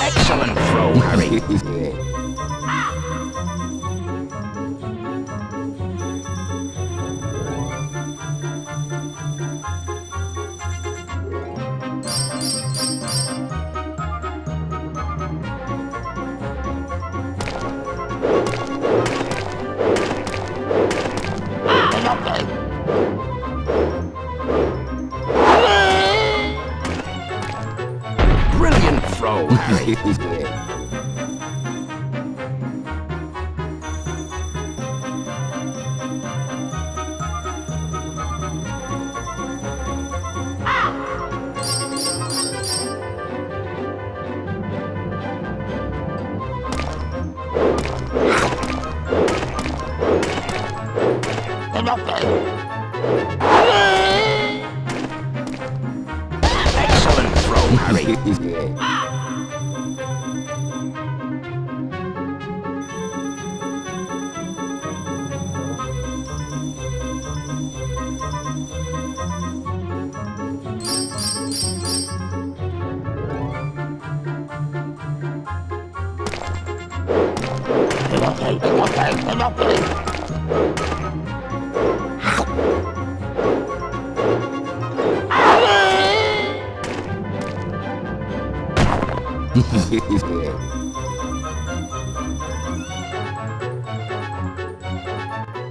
Excellent throw, Harry. Harry. Excellent throw, Harry.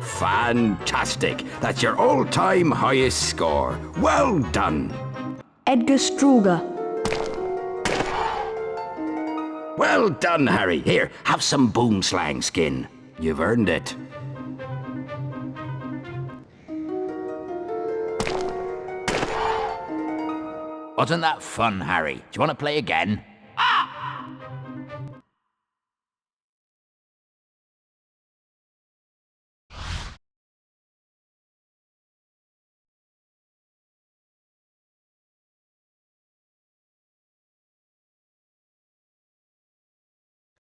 Fantastic! That's your all-time highest score. Well done. Edgar Struger. Well done, Harry. Here, have some boomslang skin. You've earned it. Wasn't that fun, Harry? Do you want to play again?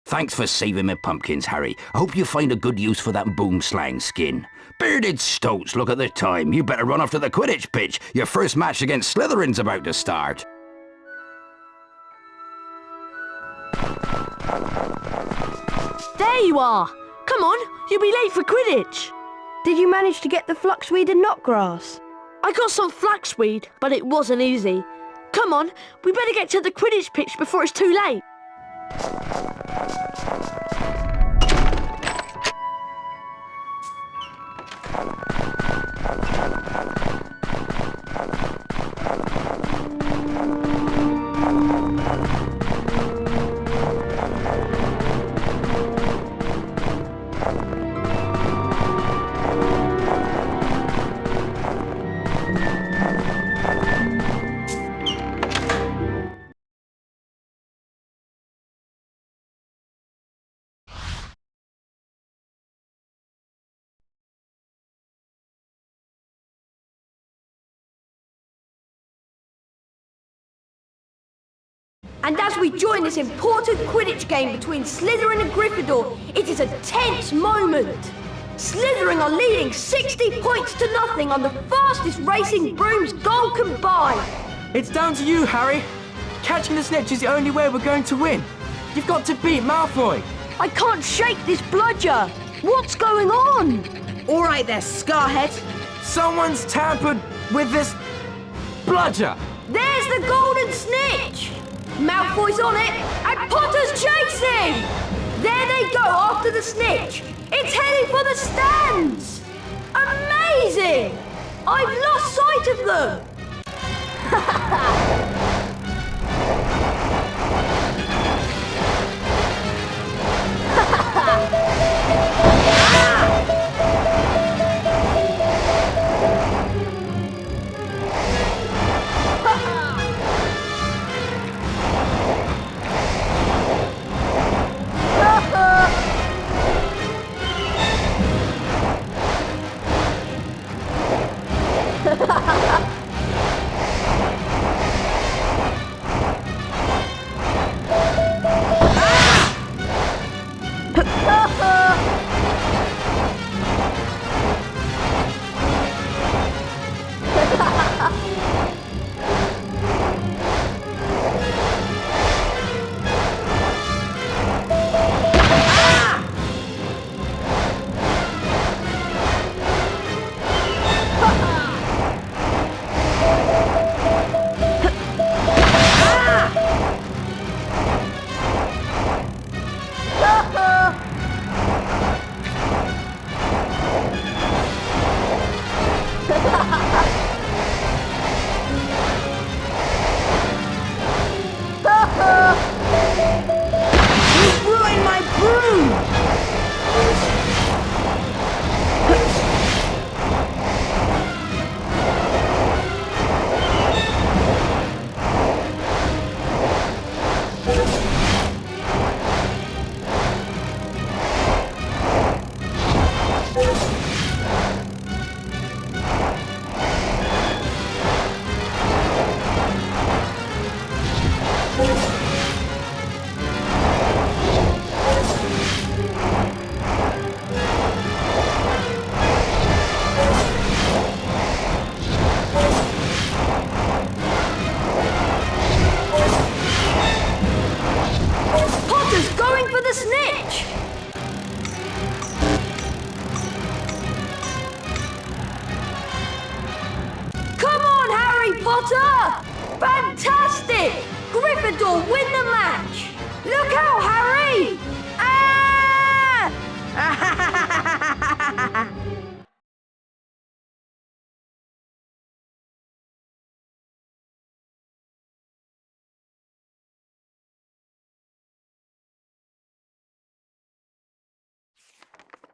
Thanks for saving me pumpkins, Harry. I hope you find a good use for that boomslang skin. Bearded stoats, look at the time. You better run off to the Quidditch pitch. Your first match against Slytherin's about to start. There you are! Come on, you'll be late for Quidditch! Did you manage to get the fluxweed and knotgrass? I got some flaxweed, but it wasn't easy. Come on, we better get to the Quidditch pitch before it's too late. And as we join this important Quidditch game between Slytherin and Gryffindor, it is a tense moment. Slytherin are leading 60 points to nothing on the fastest racing brooms goal can buy. It's down to you, Harry. Catching the snitch is the only way we're going to win. You've got to beat Malfoy. I can't shake this bludger. What's going on? All right there, Scarhead. Someone's tampered with this bludger. There's the golden snitch. Malfoy's on it, and Potter's chasing! There they go after the snitch. It's heading for the stands! Amazing! I've lost sight of them!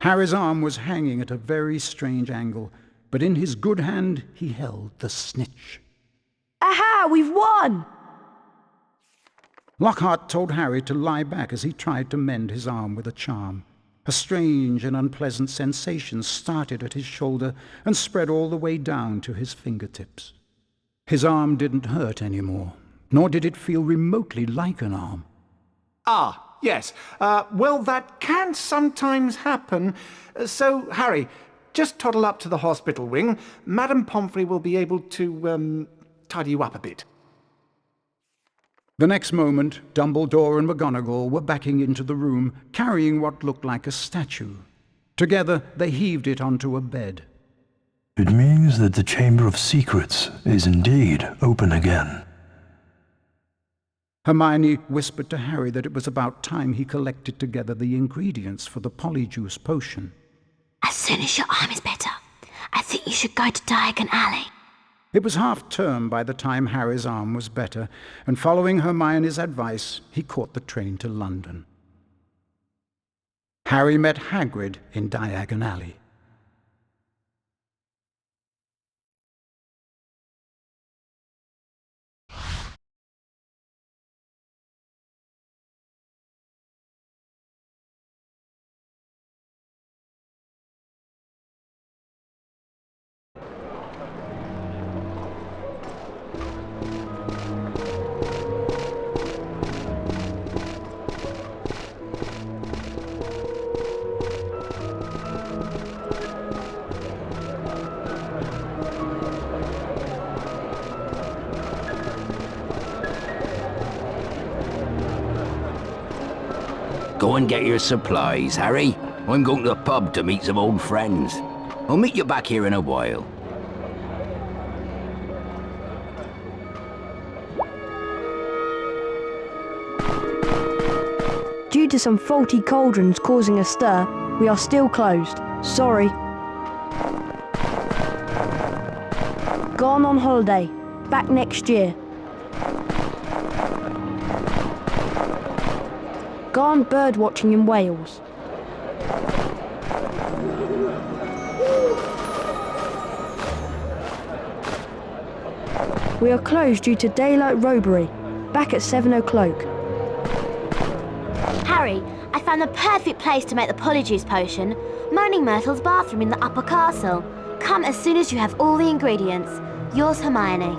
Harry's arm was hanging at a very strange angle, but in his good hand he held the snitch. Aha! We've won! Lockhart told Harry to lie back as he tried to mend his arm with a charm. A strange and unpleasant sensation started at his shoulder and spread all the way down to his fingertips. His arm didn't hurt anymore, nor did it feel remotely like an arm. Ah, yes. Well, that can sometimes happen. So, Harry, just toddle up to the hospital wing. Madame Pomfrey will be able to, tidy you up a bit. The next moment, Dumbledore and McGonagall were backing into the room, carrying what looked like a statue. Together, they heaved it onto a bed. It means that the Chamber of Secrets is indeed open again. Hermione whispered to Harry that it was about time he collected together the ingredients for the Polyjuice potion. As soon as your arm is better, I think you should go to Diagon Alley. It was half-term by the time Harry's arm was better, and following Hermione's advice, he caught the train to London. Harry met Hagrid in Diagon Alley. Go and get your supplies, Harry. I'm going to the pub to meet some old friends. I'll meet you back here in a while. Due to some faulty cauldrons causing a stir, we are still closed. Sorry. Gone on holiday. Back next year. Gone bird watching in Wales. We are closed due to daylight robbery. Back at 7 o'clock. Harry, I found the perfect place to make the Polyjuice potion. Moaning Myrtle's bathroom in the upper castle. Come as soon as you have all the ingredients. Yours, Hermione.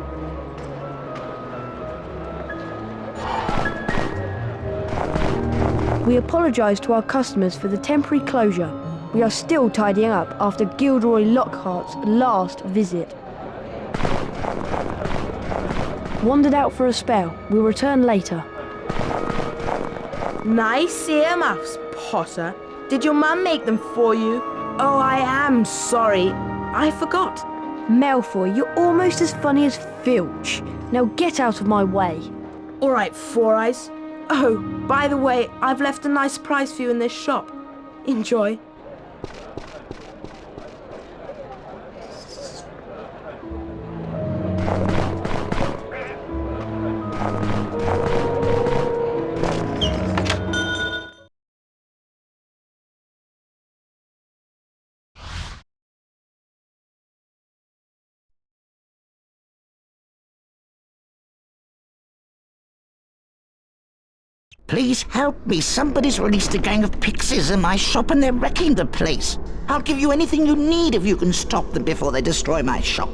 We apologise to our customers for the temporary closure. We are still tidying up after Gilderoy Lockhart's last visit. Wandered out for a spell. We'll return later. Nice earmuffs, Potter. Did your mum make them for you? Oh, I am sorry. I forgot. Malfoy, you're almost as funny as Filch. Now get out of my way. All right, Four Eyes. Oh, by the way, I've left a nice surprise for you in this shop. Enjoy. Please help me. Somebody's released a gang of pixies in my shop and they're wrecking the place. I'll give you anything you need if you can stop them before they destroy my shop.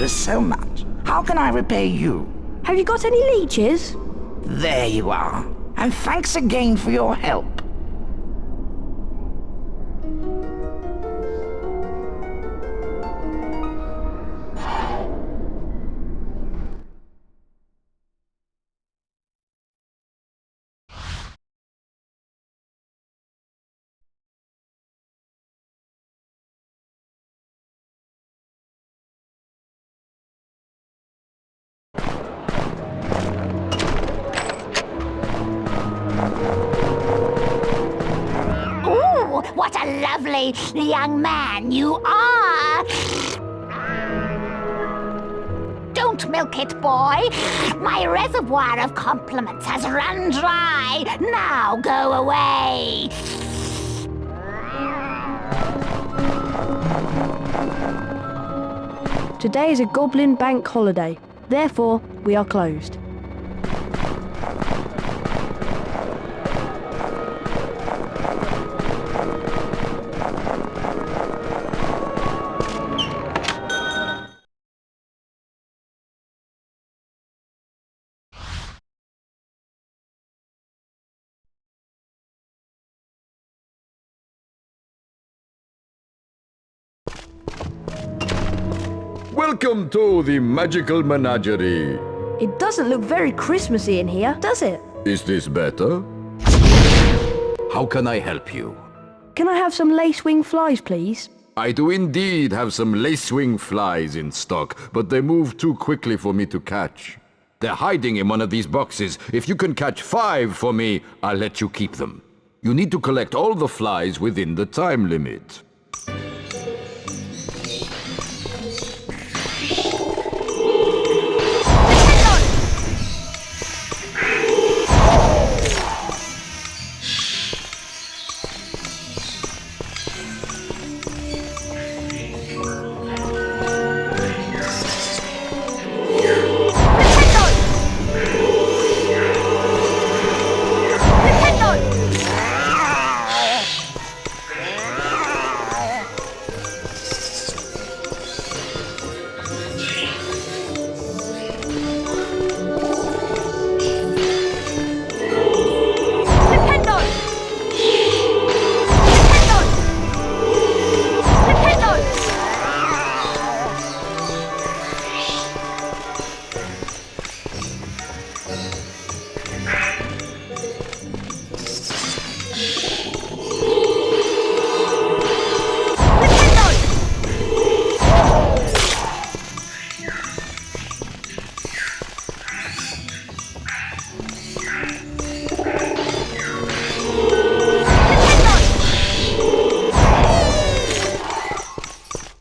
So much. How can I repay you? Have you got any leeches? There you are. And thanks again for your help. jolly young man you are. Don't milk it, boy. My reservoir of compliments has run dry. Now go away. Today is a Goblin Bank holiday. Therefore, we are closed. Welcome to the magical menagerie. It doesn't look very Christmassy in here, does it? Is this better? How can I help you? Can I have some lace-wing flies, please? I do indeed have some lacewing flies in stock, but they move too quickly for me to catch. They're hiding in one of these boxes. If you can catch 5 for me, I'll let you keep them. You need to collect all the flies within the time limit.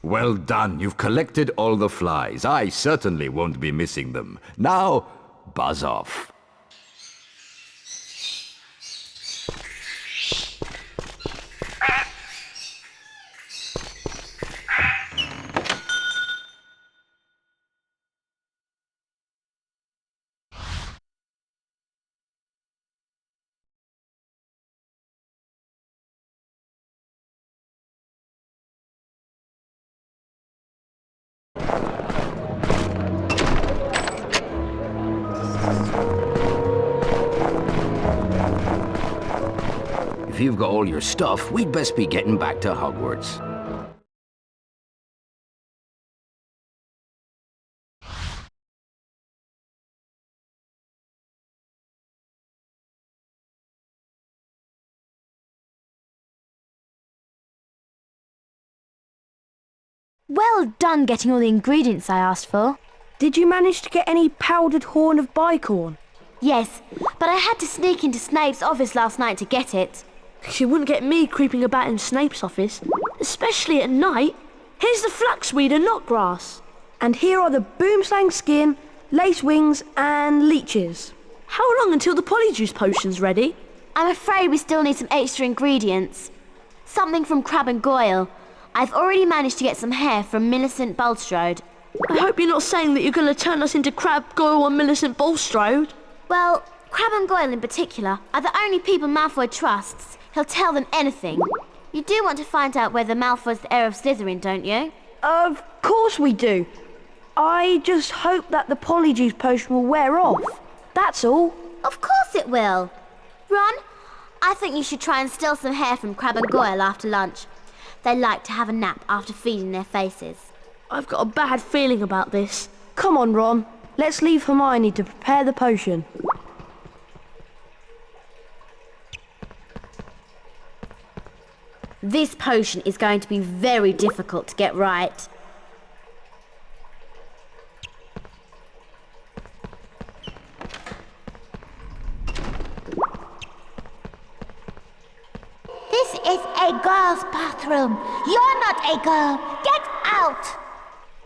Well done, you've collected all the flies. I certainly won't be missing them. Now, buzz off. If you've got all your stuff, we'd best be getting back to Hogwarts. Well done getting all the ingredients I asked for. Did you manage to get any powdered horn of bicorn? Yes, but I had to sneak into Snape's office last night to get it. She wouldn't get me creeping about in Snape's office, especially at night. Here's the flaxweed and knotgrass. And here are the boomslang skin, lace wings and leeches. How long until the polyjuice potion's ready? I'm afraid we still need some extra ingredients. Something from Crab and Goyle. I've already managed to get some hair from Millicent Bulstrode. I hope you're not saying that you're going to turn us into Crab, Goyle and Millicent Bulstrode. Well, Crab and Goyle in particular are the only people Malfoy trusts. He'll tell them anything. You do want to find out whether Malfoy's the heir of Slytherin, don't you? Of course we do. I just hope that the Polyjuice potion will wear off. That's all. Of course it will. Ron, I think you should try and steal some hair from Crab and Goyle after lunch. They like to have a nap after feeding their faces. I've got a bad feeling about this. Come on, Ron. Let's leave Hermione to prepare the potion. This potion is going to be very difficult to get right. This is a girl's bathroom. You're not a girl. Get out!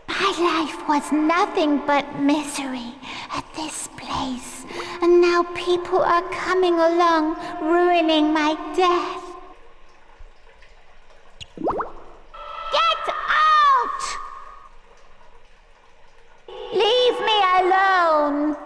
My life was nothing but misery at this place, and now people are coming along, ruining my death. Get out! Leave me alone.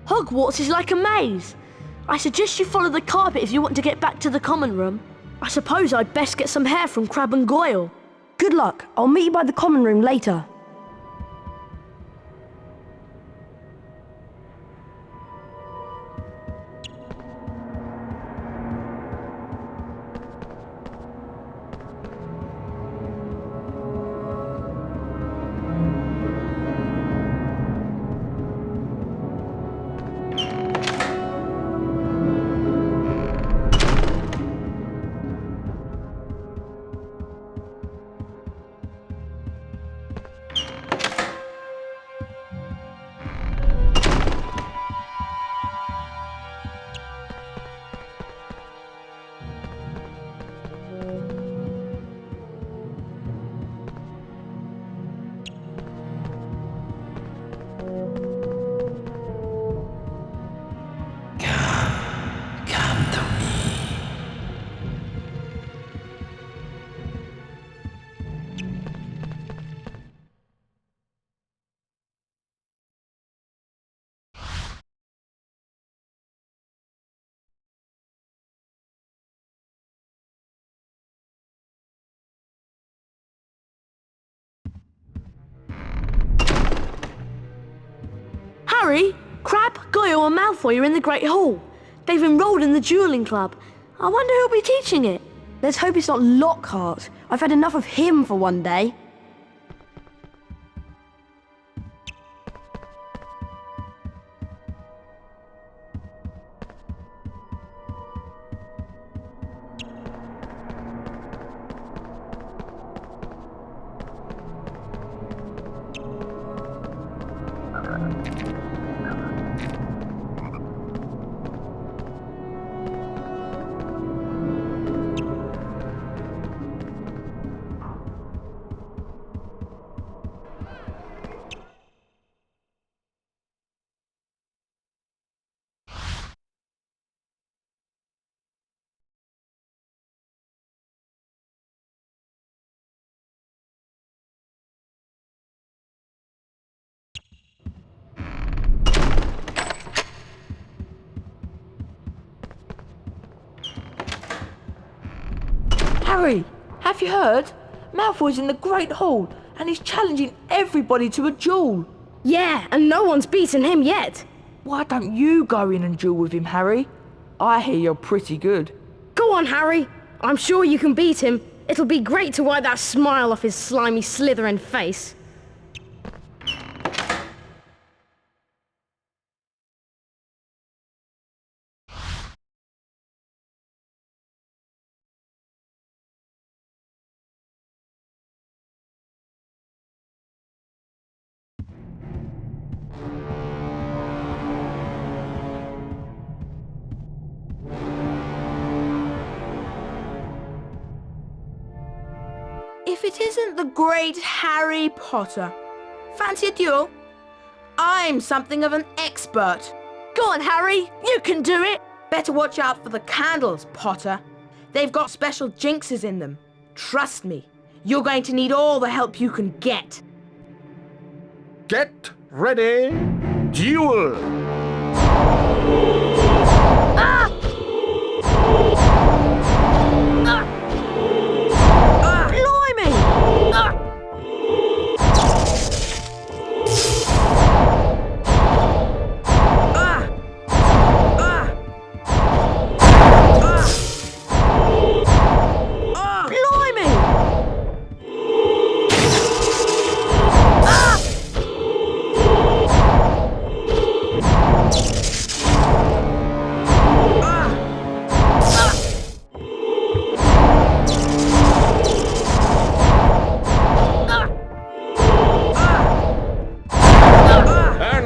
Hogwarts is like a maze. I suggest you follow the carpet if you want to get back to the common room. I suppose I'd best get some hair from Crabbe and Goyle. Good luck. I'll meet you by the common room later. Harry, Crabbe, Goyle and Malfoy are in the Great Hall. They've enrolled in the Dueling Club. I wonder who'll be teaching it. Let's hope it's not Lockhart. I've had enough of him for one day. Harry, have you heard? Malfoy's in the Great Hall and he's challenging everybody to a duel. Yeah, and no one's beaten him yet. Why don't you go in and duel with him, Harry? I hear you're pretty good. Go on, Harry. I'm sure you can beat him. It'll be great to wipe that smile off his slimy Slytherin face. If it isn't the great Harry Potter. Fancy a duel? I'm something of an expert. Go on, Harry. You can do it. Better watch out for the candles, Potter. They've got special jinxes in them. Trust me, you're going to need all the help you can get. Get ready. Duel! Ah! Blimey!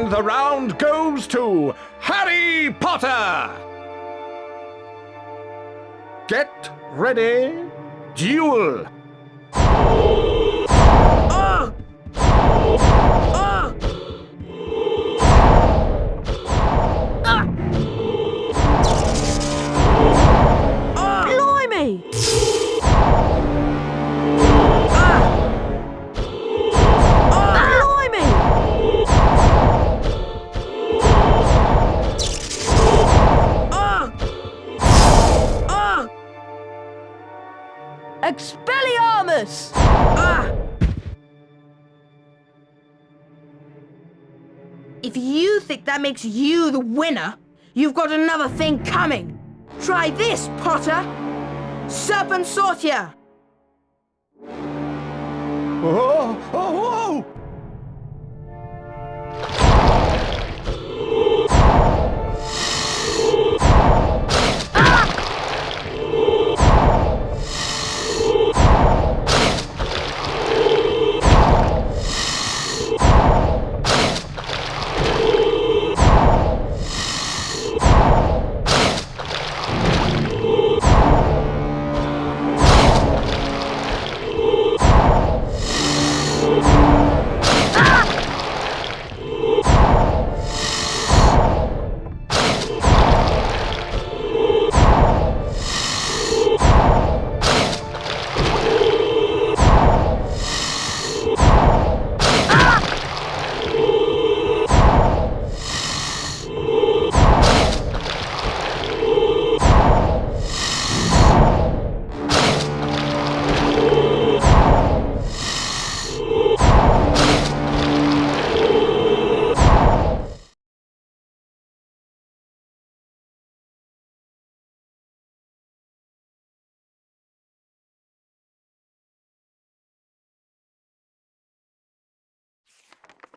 And the round goes to Harry Potter! Get ready, duel! Blimey! Expelliarmus! If you think that makes you the winner, you've got another thing coming. Try this, Potter. Serpent Sortia. Oh, oh, oh!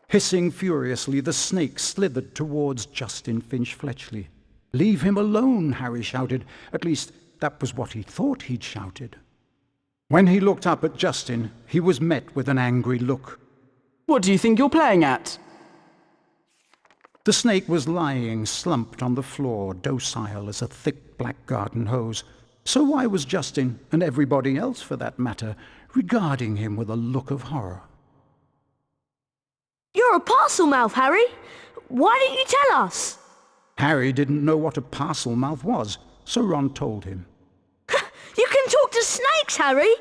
Hissing furiously, the snake slithered towards Justin Finch-Fletchley. "Leave him alone," Harry shouted. At least, that was what he thought he'd shouted. When he looked up at Justin, he was met with an angry look. "What do you think you're playing at?" The snake was lying slumped on the floor, docile as a thick black garden hose. So why was Justin, and everybody else for that matter, regarding him with a look of horror? You're a parcel mouth, Harry. Why didn't you tell us? Harry didn't know what a parcel mouth was, so Ron told him. You can talk to snakes, Harry!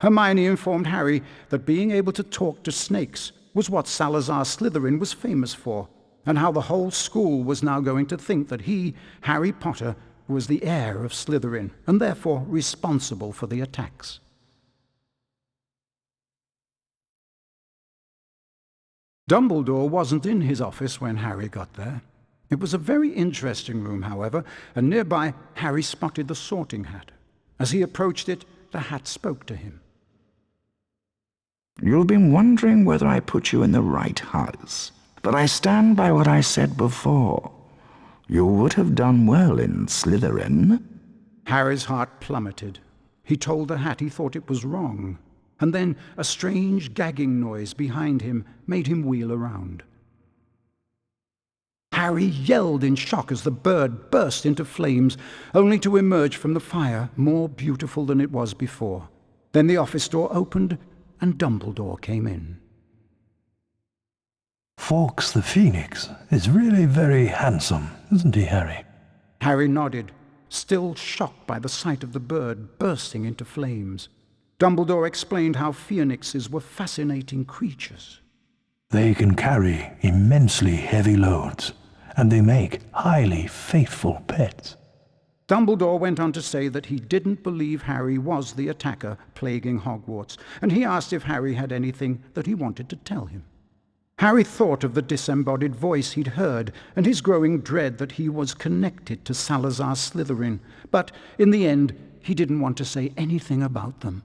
Hermione informed Harry that being able to talk to snakes was what Salazar Slytherin was famous for, and how the whole school was now going to think that he, Harry Potter, was the heir of Slytherin, and therefore responsible for the attacks. Dumbledore wasn't in his office when Harry got there. It was a very interesting room, however, and nearby Harry spotted the sorting hat. As he approached it, the hat spoke to him. You've been wondering whether I put you in the right house, but I stand by what I said before. You would have done well in Slytherin. Harry's heart plummeted. He told the hat he thought it was wrong, and then a strange gagging noise behind him made him wheel around. Harry yelled in shock as the bird burst into flames, only to emerge from the fire more beautiful than it was before. Then the office door opened, and Dumbledore came in. Fawkes the Phoenix is really very handsome, isn't he, Harry? Harry nodded, still shocked by the sight of the bird bursting into flames. Dumbledore explained how phoenixes were fascinating creatures. They can carry immensely heavy loads, and they make highly faithful pets. Dumbledore went on to say that he didn't believe Harry was the attacker plaguing Hogwarts, and he asked if Harry had anything that he wanted to tell him. Harry thought of the disembodied voice he'd heard and his growing dread that he was connected to Salazar Slytherin, but in the end he didn't want to say anything about them.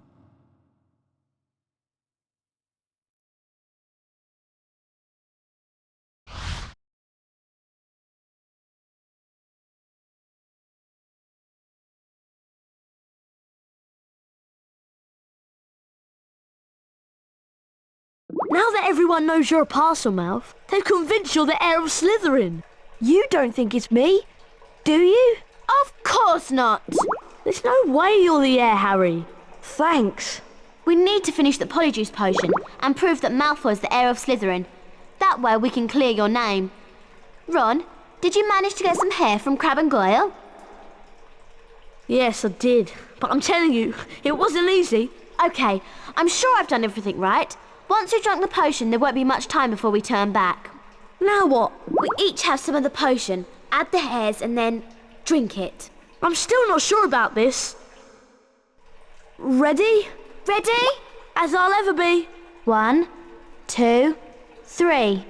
Now that everyone knows you're a Parselmouth, they've convinced you're the heir of Slytherin. You don't think it's me, do you? Of course not. There's no way you're the heir, Harry. Thanks. We need to finish the Polyjuice potion and prove that Malfoy's the heir of Slytherin. That way we can clear your name. Ron, did you manage to get some hair from Crabbe and Goyle? Yes, I did. But I'm telling you, it wasn't easy. OK, I'm sure I've done everything right. Once you've drunk the potion, there won't be much time before we turn back. Now what? We each have some of the potion, add the hairs, and then drink it. I'm still not sure about this. Ready? Ready? As I'll ever be. 1, 2, 3.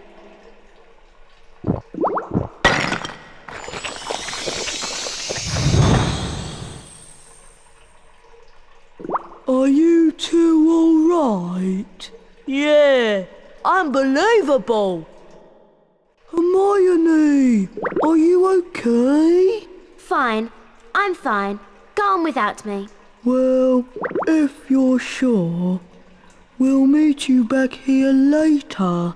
Are you two all right? Yeah, unbelievable. Hermione, are you okay? Fine. I'm fine. Go on without me. Well, if you're sure, we'll meet you back here later.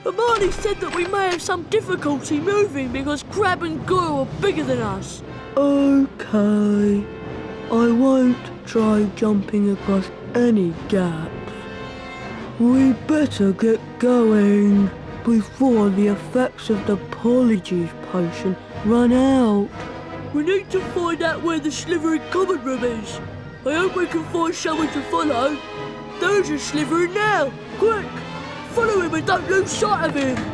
Hermione said that we may have some difficulty moving because Crabbe and Goyle are bigger than us. Okay. I won't try jumping across any gaps. We better get going before the effects of the Polyjuice potion run out. We need to find out where the Slytherin common room is. I hope we can find someone to follow. There's a Slytherin now. Quick! Follow him and don't lose sight of him!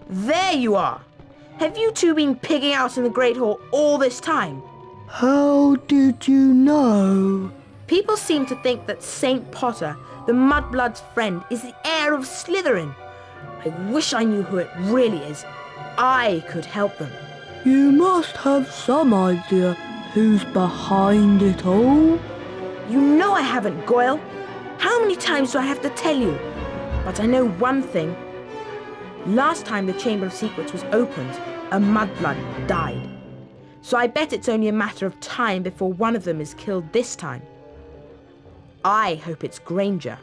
There you are! Have you two been pigging out in the Great Hall all this time? How did you know? People seem to think that St. Potter, the Mudblood's friend, is the heir of Slytherin. I wish I knew who it really is. I could help them. You must have some idea who's behind it all. You know I haven't, Goyle. How many times do I have to tell you? But I know one thing. Last time the Chamber of Secrets was opened, a Mudblood died. So I bet it's only a matter of time before one of them is killed this time. I hope it's Granger.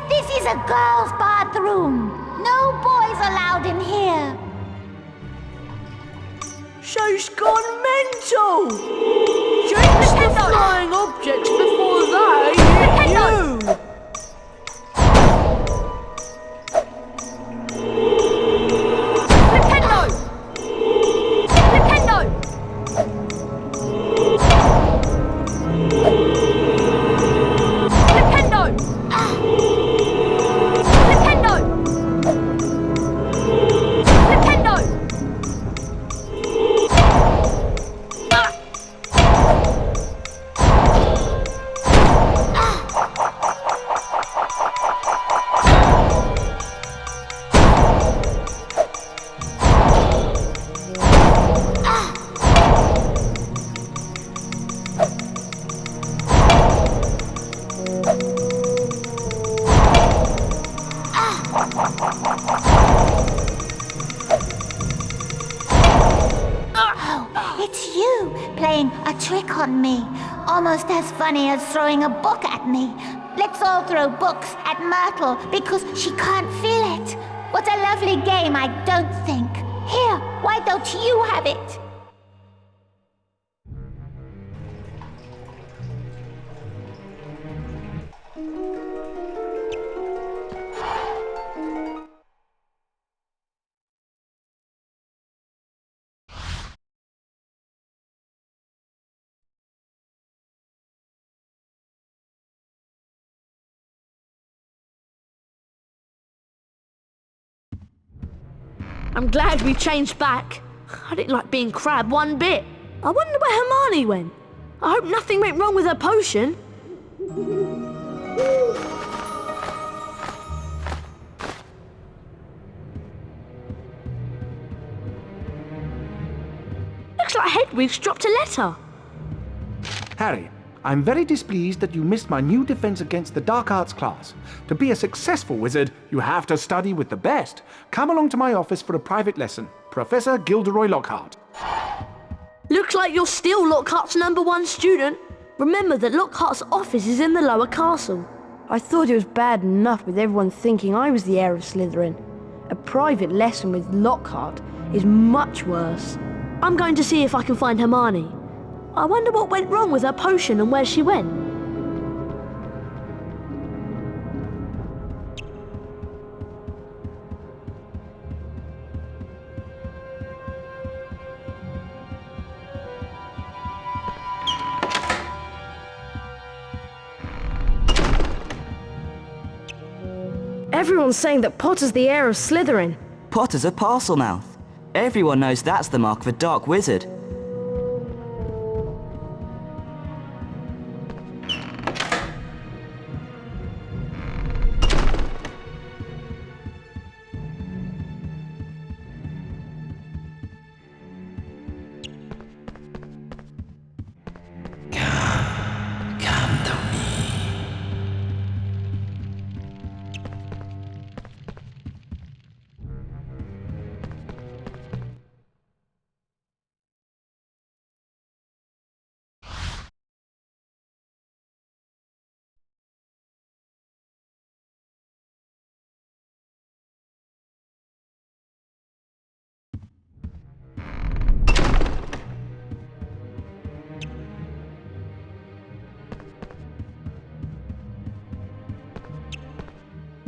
This is a girl's bathroom. No boys allowed in here. She's gone mental! Chase the flying objects before they hit you! It's you playing a trick on me. Almost as funny as throwing a book at me. Let's all throw books at Myrtle because she can't feel it. What a lovely game, I don't think. Here, why don't you have it? I'm glad we changed back. I didn't like being Crab one bit. I wonder where Hermione went. I hope nothing went wrong with her potion. Looks like Hedwig's dropped a letter. Harry, I'm very displeased that you missed my new defense against the dark arts class. To be a successful wizard, you have to study with the best. Come along to my office for a private lesson. Professor Gilderoy Lockhart. Looks like you're still Lockhart's #1 student. Remember that Lockhart's office is in the lower castle. I thought it was bad enough with everyone thinking I was the heir of Slytherin. A private lesson with Lockhart is much worse. I'm going to see if I can find Hermione. I wonder what went wrong with her potion and where she went. Everyone's saying that Potter's the heir of Slytherin. Potter's a Parselmouth. Everyone knows that's the mark of a dark wizard.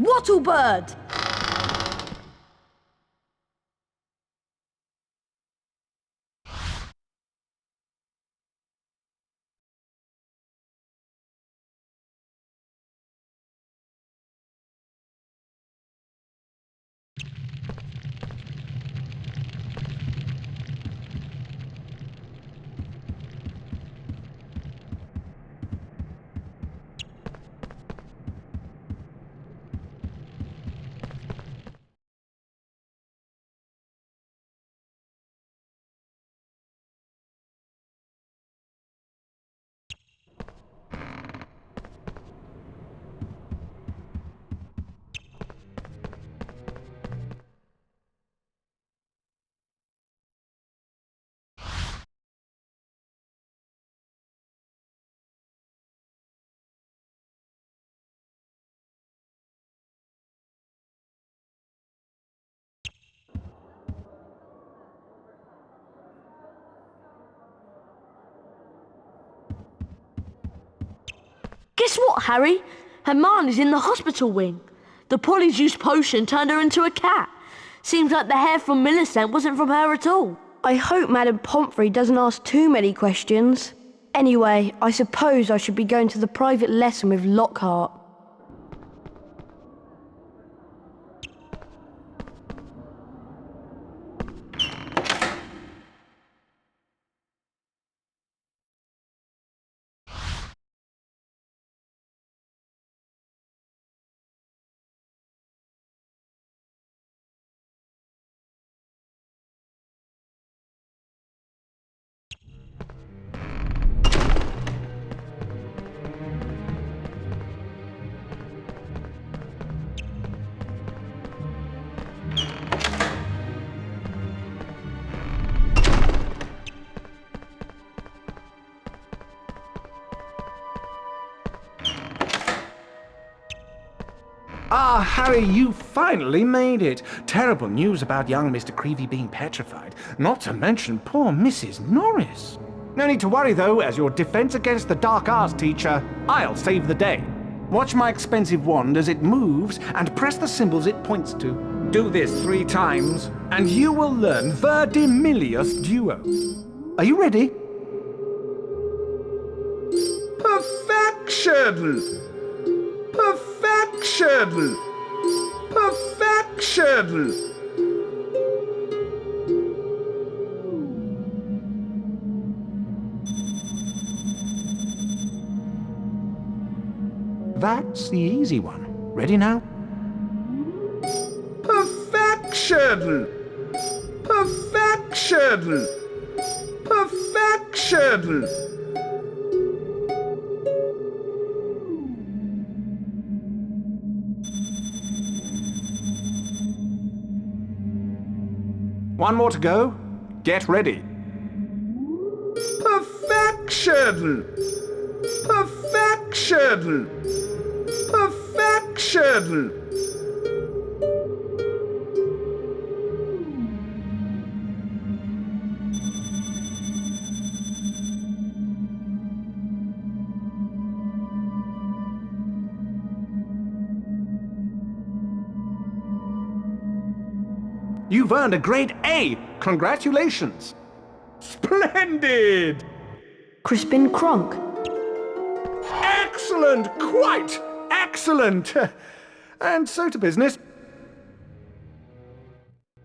Wattlebird! Guess what, Harry? Hermione's in the hospital wing. The Polyjuice potion turned her into a cat. Seems like the hair from Millicent wasn't from her at all. I hope Madame Pomfrey doesn't ask too many questions. Anyway, I suppose I should be going to the private lesson with Lockhart. Ah, Harry, you finally made it. Terrible news about young Mr. Creevy being petrified, not to mention poor Mrs. Norris. No need to worry, though, as your defense against the dark arts teacher, I'll save the day. Watch my expensive wand as it moves and press the symbols it points to. Do this 3 times, and you will learn Verdimillious Duo. Are you ready? Perfection! Perfection! Perfection! That's the easy one. Ready now? Perfection! Perfection! Perfection! One more to go. Get ready. Perfection! Perfection! Perfection! You've earned a grade A! Congratulations! Splendid! Crispin Kronk. Excellent! Quite excellent! And so to business.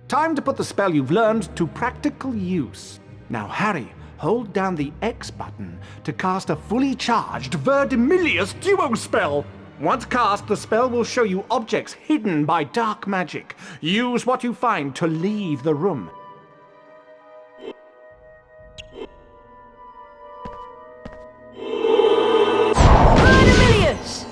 Time to put the spell you've learned to practical use. Now, Harry, hold down the X button to cast a fully charged Verdimillious Duo spell. Once cast, the spell will show you objects hidden by dark magic. Use what you find to leave the room. Verdimillious!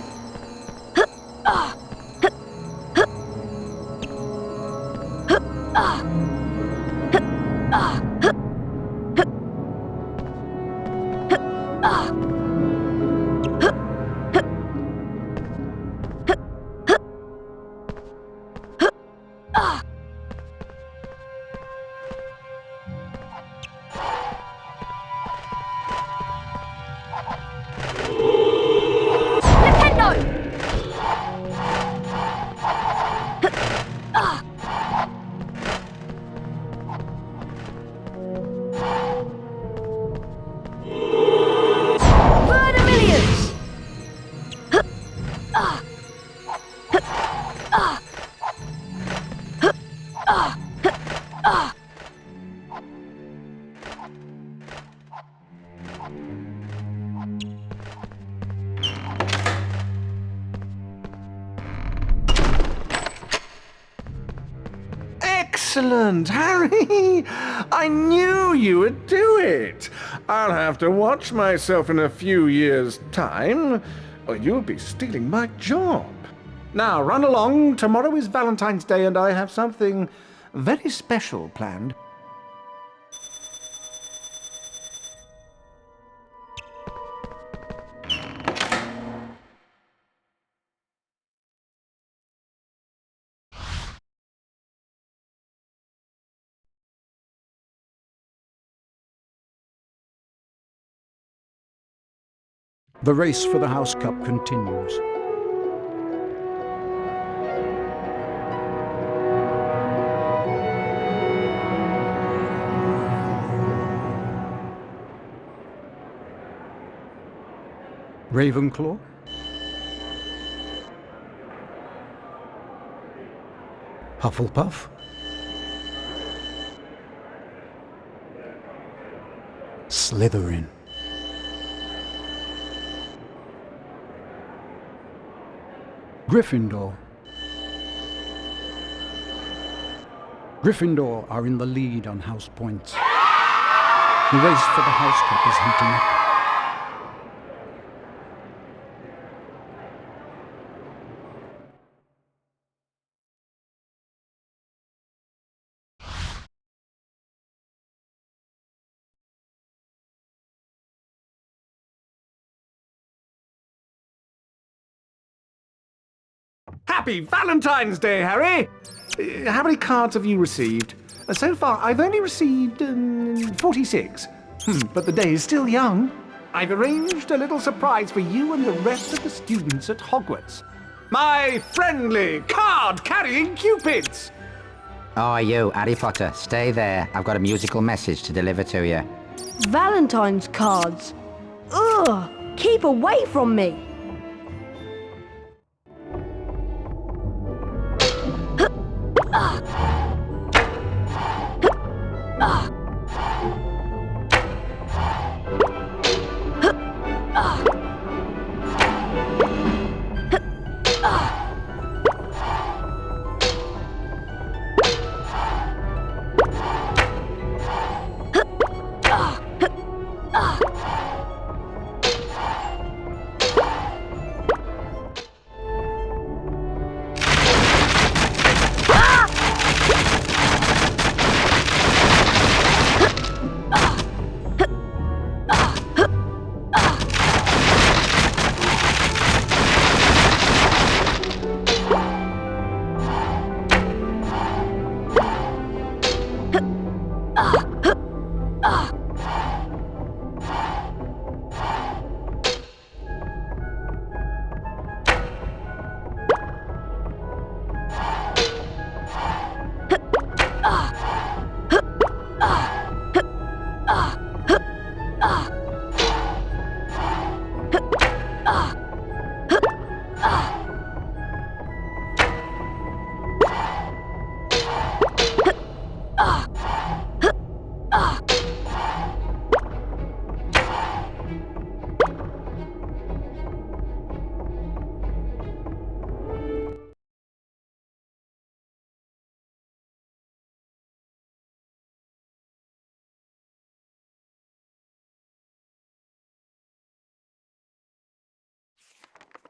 Excellent, Harry! I knew you would do it! I'll have to watch myself in a few years' time, or you'll be stealing my job. Now, run along. Tomorrow is Valentine's Day, and I have something very special planned. The race for the House Cup continues. Ravenclaw, Hufflepuff, Slytherin, Gryffindor. Gryffindor are in the lead on house points. The race for the House Cup is heating up. Happy Valentine's Day, Harry! How many cards have you received? So far, I've only received 46. But the day is still young. I've arranged a little surprise for you and the rest of the students at Hogwarts. My friendly card-carrying cupids! Oh, you, Harry Potter, stay there. I've got a musical message to deliver to you. Valentine's cards? Ugh! Keep away from me!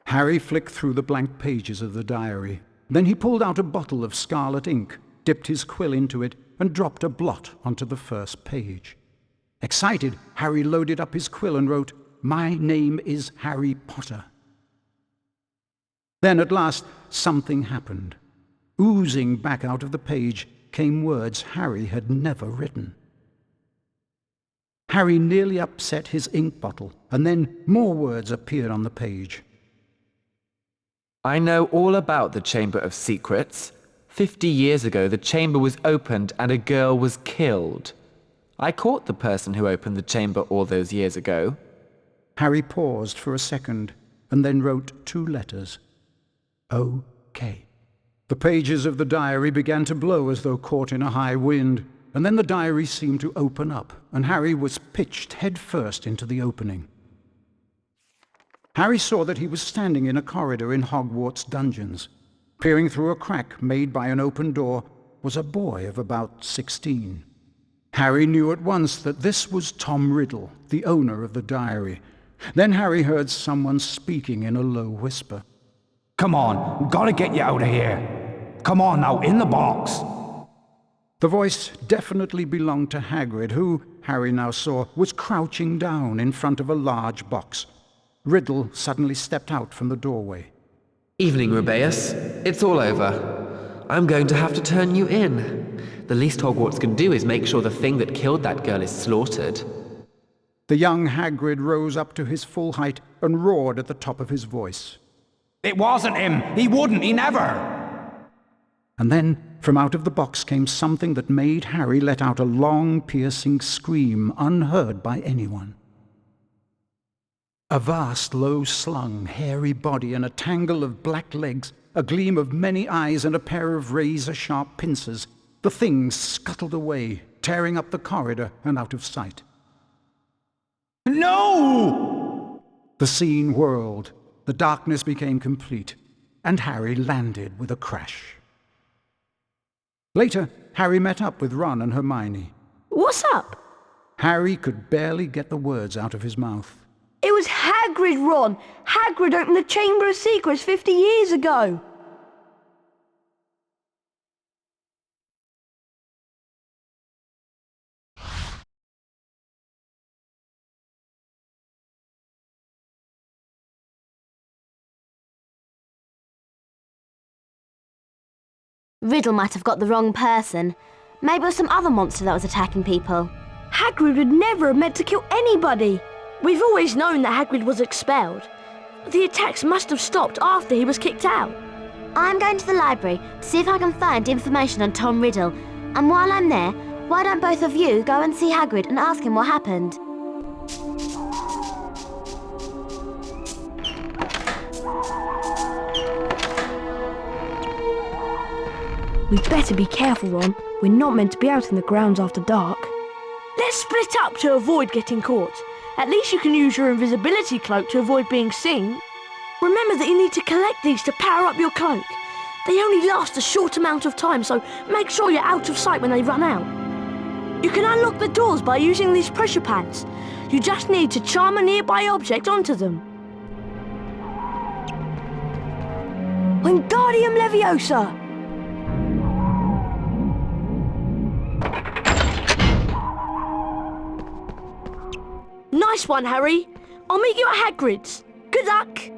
Harry flicked through the blank pages of the diary. Then he pulled out a bottle of scarlet ink, dipped his quill into it, and dropped a blot onto the first page. Excited, Harry loaded up his quill and wrote, "My name is Harry Potter." Then at last something happened. Oozing back out of the page came words Harry had never written. Harry nearly upset his ink bottle, and then more words appeared on the page. I know all about the Chamber of Secrets. 50 years ago, the chamber was opened and a girl was killed. I caught the person who opened the chamber all those years ago. Harry paused for a second and then wrote 2 letters. O.K. The pages of the diary began to blow as though caught in a high wind, and then the diary seemed to open up, and Harry was pitched head first into the opening. Harry saw that he was standing in a corridor in Hogwarts dungeons. Peering through a crack made by an open door, was a boy of about 16. Harry knew at once that this was Tom Riddle, the owner of the diary. Then Harry heard someone speaking in a low whisper. Come on, gotta get you out of here. Come on now, in the box. The voice definitely belonged to Hagrid, who, Harry now saw, was crouching down in front of a large box. Riddle suddenly stepped out from the doorway. Evening, Rubeus. It's all over. I'm going to have to turn you in. The least Hogwarts can do is make sure the thing that killed that girl is slaughtered. The young Hagrid rose up to his full height and roared at the top of his voice. It wasn't him! He wouldn't! He never! And then, from out of the box came something that made Harry let out a long, piercing scream unheard by anyone. A vast, low-slung, hairy body and a tangle of black legs, a gleam of many eyes and a pair of razor-sharp pincers. The thing scuttled away, tearing up the corridor and out of sight. No! The scene whirled, the darkness became complete, and Harry landed with a crash. Later, Harry met up with Ron and Hermione. What's up? Harry could barely get the words out of his mouth. It was Hagrid, Ron! Hagrid opened the Chamber of Secrets 50 years ago! Riddle might have got the wrong person. Maybe it was some other monster that was attacking people. Hagrid would never have meant to kill anybody! We've always known that Hagrid was expelled. The attacks must have stopped after he was kicked out. I'm going to the library to see if I can find information on Tom Riddle. And while I'm there, why don't both of you go and see Hagrid and ask him what happened? We'd better be careful, Ron. We're not meant to be out in the grounds after dark. Let's split up to avoid getting caught. At least you can use your invisibility cloak to avoid being seen. Remember that you need to collect these to power up your cloak. They only last a short amount of time, so make sure you're out of sight when they run out. You can unlock the doors by using these pressure pads. You just need to charm a nearby object onto them. Wingardium Leviosa! Nice one, Harry. I'll meet you at Hagrid's. Good luck.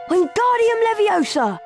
Wingardium Leviosa!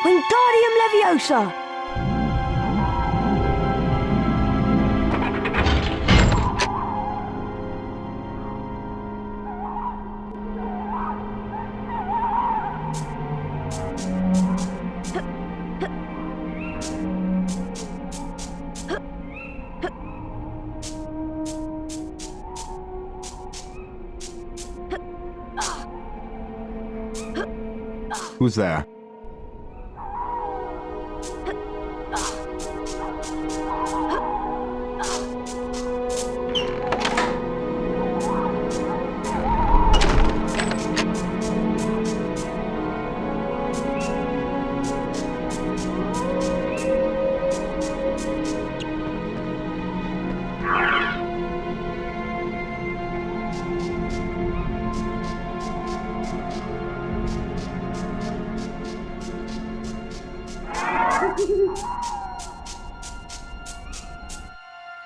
Wingardium Leviosa! Who's there?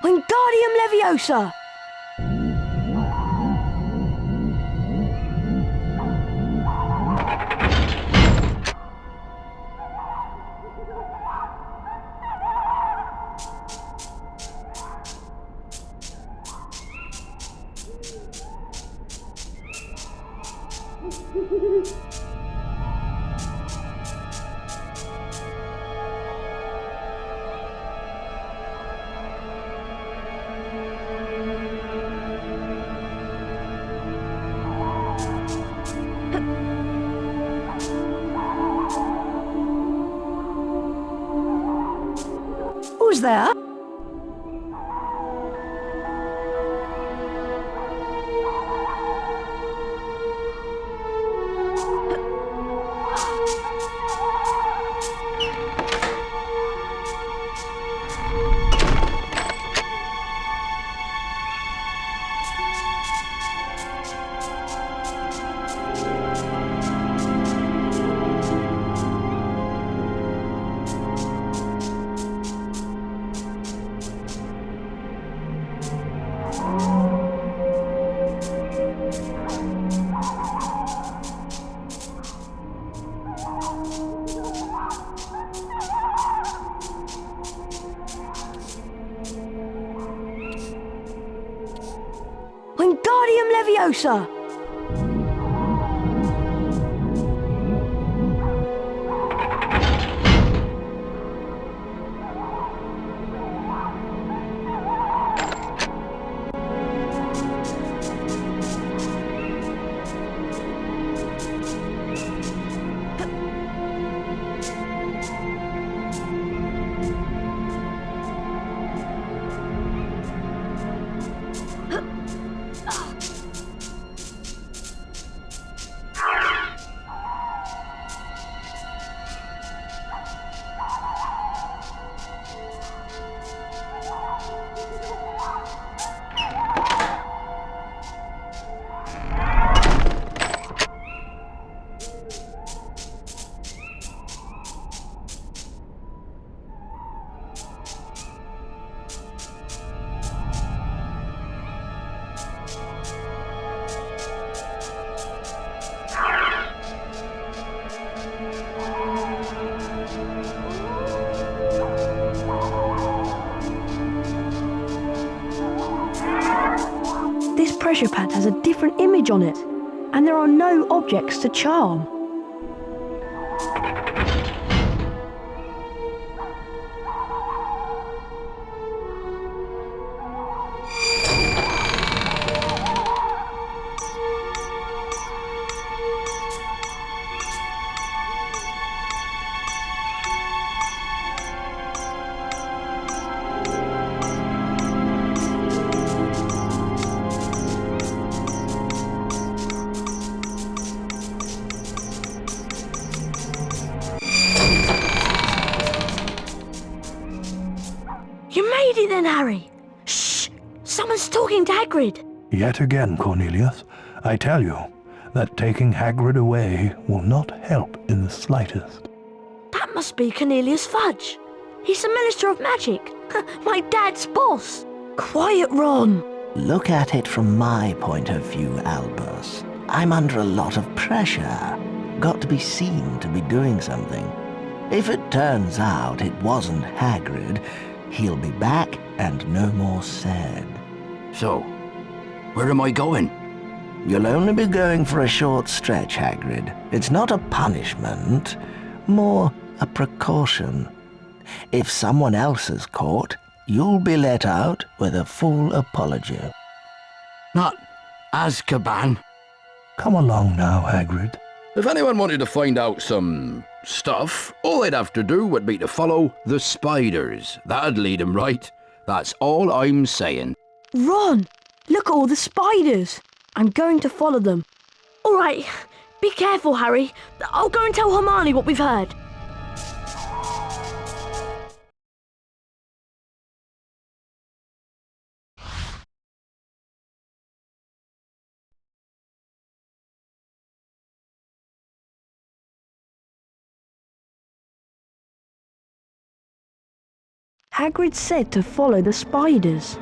Wingardium Leviosa! Who's there? Wingardium Leviosa! This pressure pad has a different image on it, and there are no objects to charm. You made it then, Harry! Shh! Someone's talking to Hagrid! Yet again, Cornelius, I tell you that taking Hagrid away will not help in the slightest. That must be Cornelius Fudge. He's the Minister of Magic. My dad's boss. Quiet, Ron. Look at it from my point of view, Albus. I'm under a lot of pressure. Got to be seen to be doing something. If it turns out it wasn't Hagrid, he'll be back and no more said. So, where am I going? You'll only be going for a short stretch, Hagrid. It's not a punishment, more a precaution. If someone else is caught, you'll be let out with a full apology. Not Azkaban. Come along now, Hagrid. If anyone wanted to find out some stuff, all they'd have to do would be to follow the spiders. That'd lead 'em right. That's all I'm saying. Ron, look at all the spiders. I'm going to follow them. All right, be careful, Harry. I'll go and tell Hermione what we've heard. Hagrid said to follow the spiders.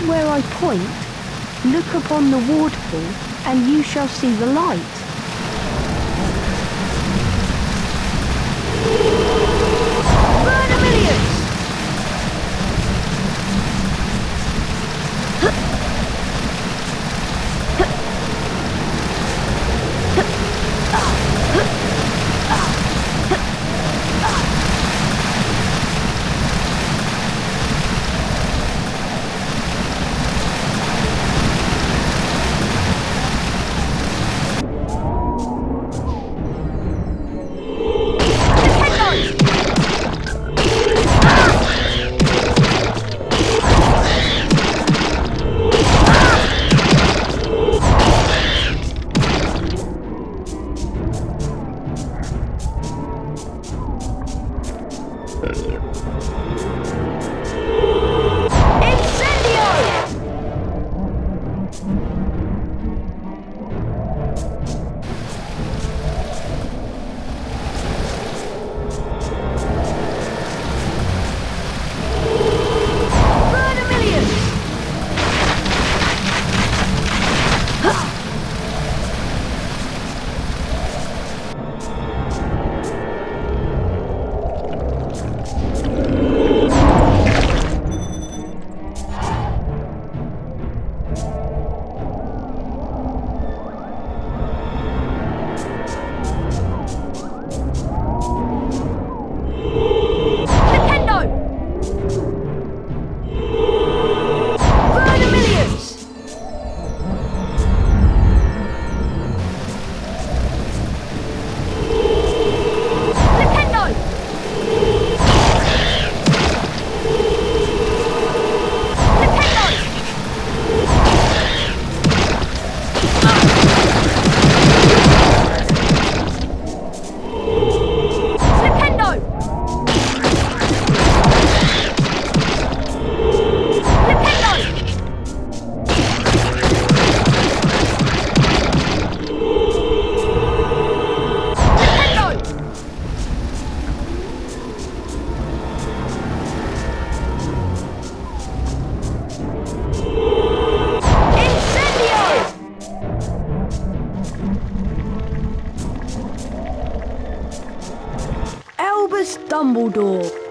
Where I point, look upon the ward pool, and you shall see the light. Albus Dumbledore.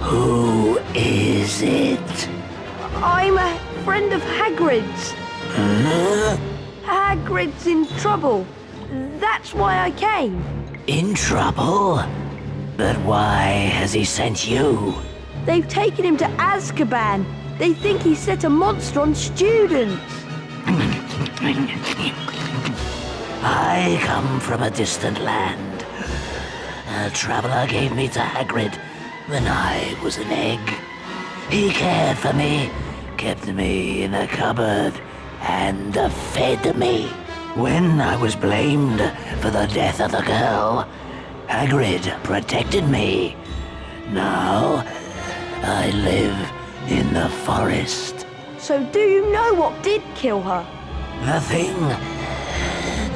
Who is it? I'm a friend of Hagrid's. Hagrid's in trouble. That's why I came. In trouble? But why has he sent you? They've taken him to Azkaban. They think he set a monster on students. I come from a distant land. A traveler gave me to Hagrid when I was an egg. He cared for me, kept me in a cupboard, and fed me. When I was blamed for the death of the girl, Hagrid protected me. Now, I live in the forest. So do you know what did kill her? The thing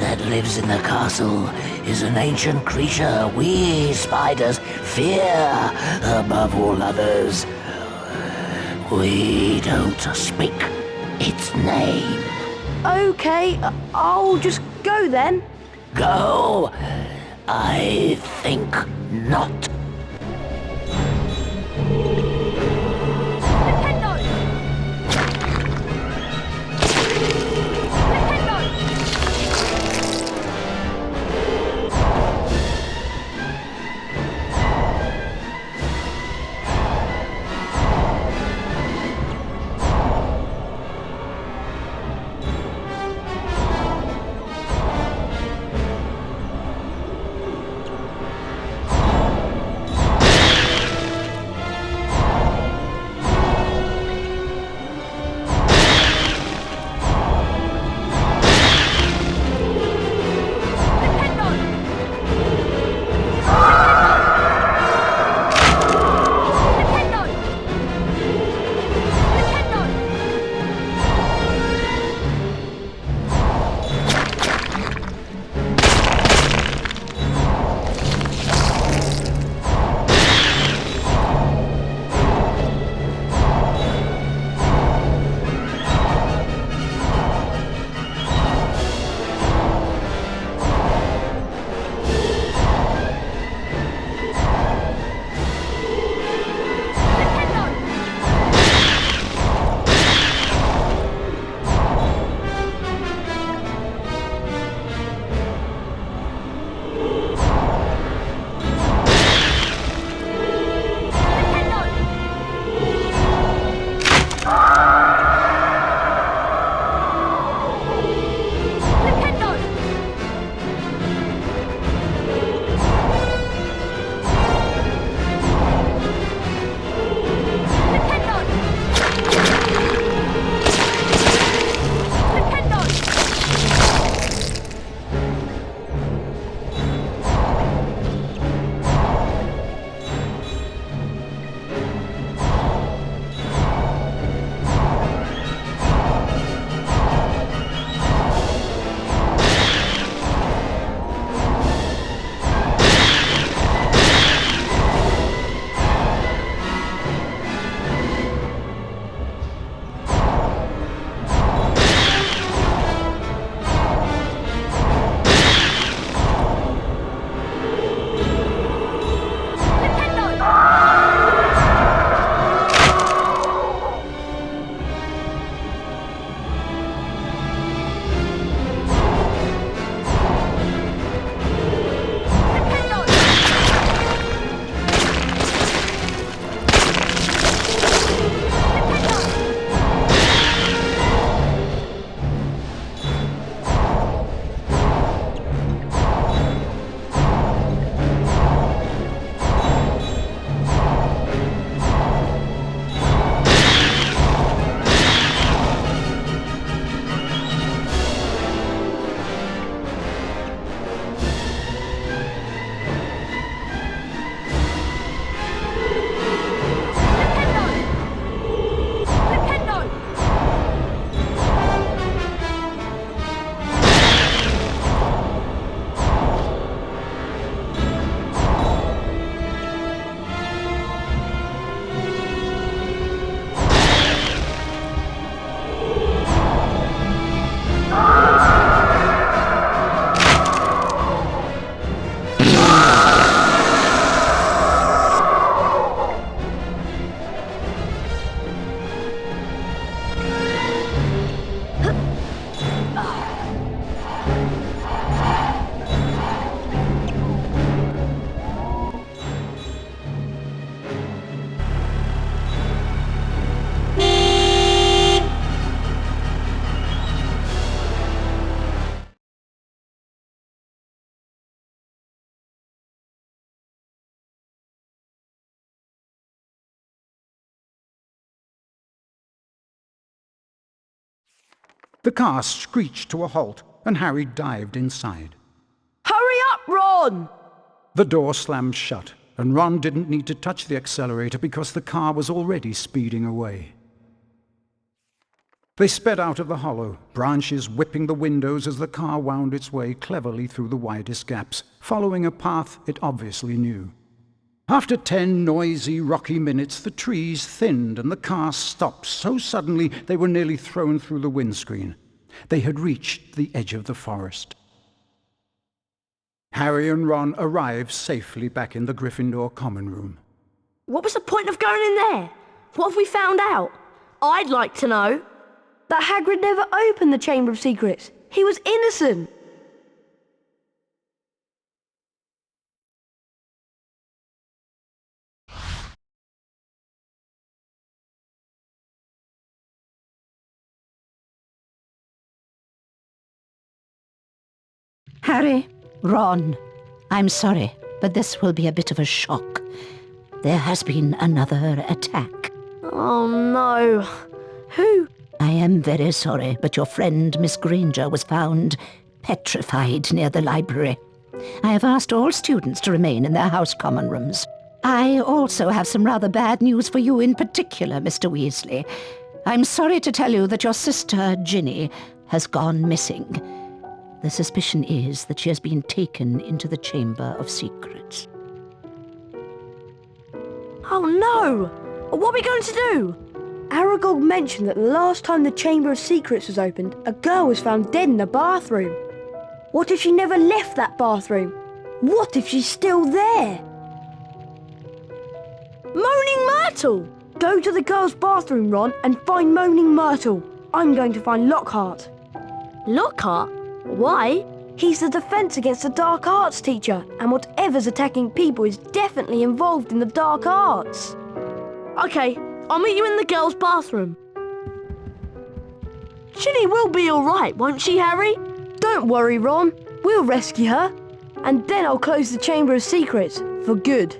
that lives in the castle is an ancient creature we spiders fear above all others. We don't speak its name. Okay, I'll just go then. Go? I think not. The car screeched to a halt, and Harry dived inside. Hurry up, Ron! The door slammed shut, and Ron didn't need to touch the accelerator because the car was already speeding away. They sped out of the hollow, branches whipping the windows as the car wound its way cleverly through the widest gaps, following a path it obviously knew. After 10 noisy, rocky minutes, the trees thinned and the car stopped so suddenly they were nearly thrown through the windscreen. They had reached the edge of the forest. Harry and Ron arrived safely back in the Gryffindor common room. What was the point of going in there? What have we found out? I'd like to know. That Hagrid never opened the Chamber of Secrets. He was innocent. Harry, Ron, I'm sorry, but this will be a bit of a shock. There has been another attack. Oh no. Who? I am very sorry, but your friend Miss Granger was found petrified near the library. I have asked all students to remain in their house common rooms. I also have some rather bad news for you in particular, Mr. Weasley. I'm sorry to tell you that your sister, Ginny, has gone missing. The suspicion is that she has been taken into the Chamber of Secrets. Oh no! What are we going to do? Aragog mentioned that the last time the Chamber of Secrets was opened, a girl was found dead in the bathroom. What if she never left that bathroom? What if she's still there? Moaning Myrtle! Go to the girl's bathroom, Ron, and find Moaning Myrtle. I'm going to find Lockhart. Lockhart? Why? He's the Defense Against the Dark Arts teacher, and whatever's attacking people is definitely involved in the dark arts. Okay, I'll meet you in the girls' bathroom. Ginny will be all right, won't she, Harry? Don't worry, Ron. We'll rescue her. And then I'll close the Chamber of Secrets for good.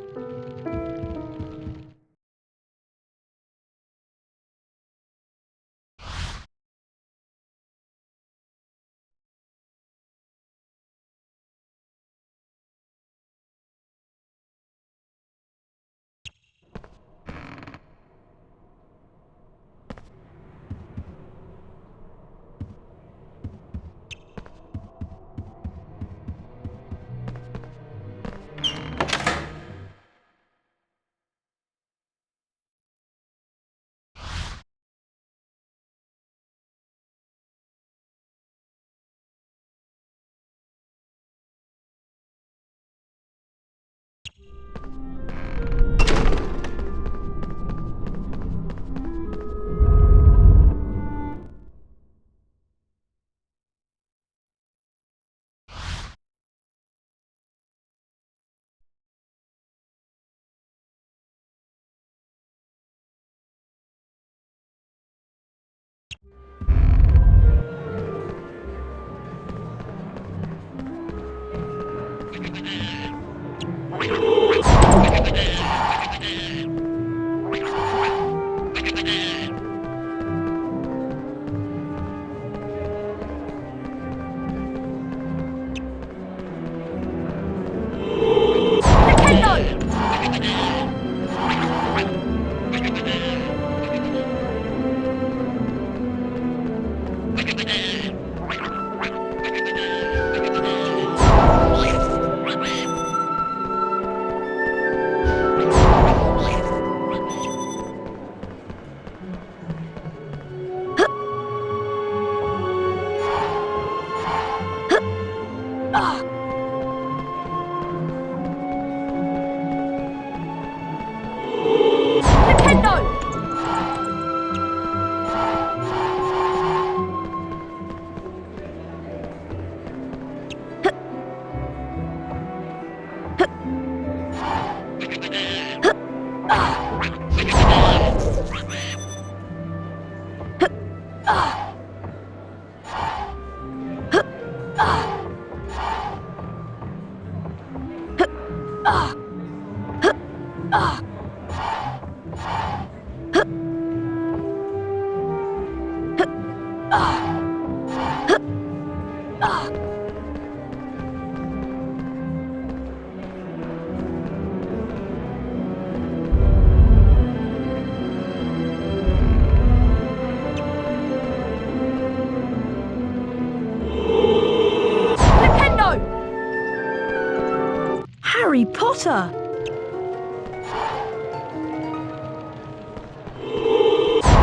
Harry Potter!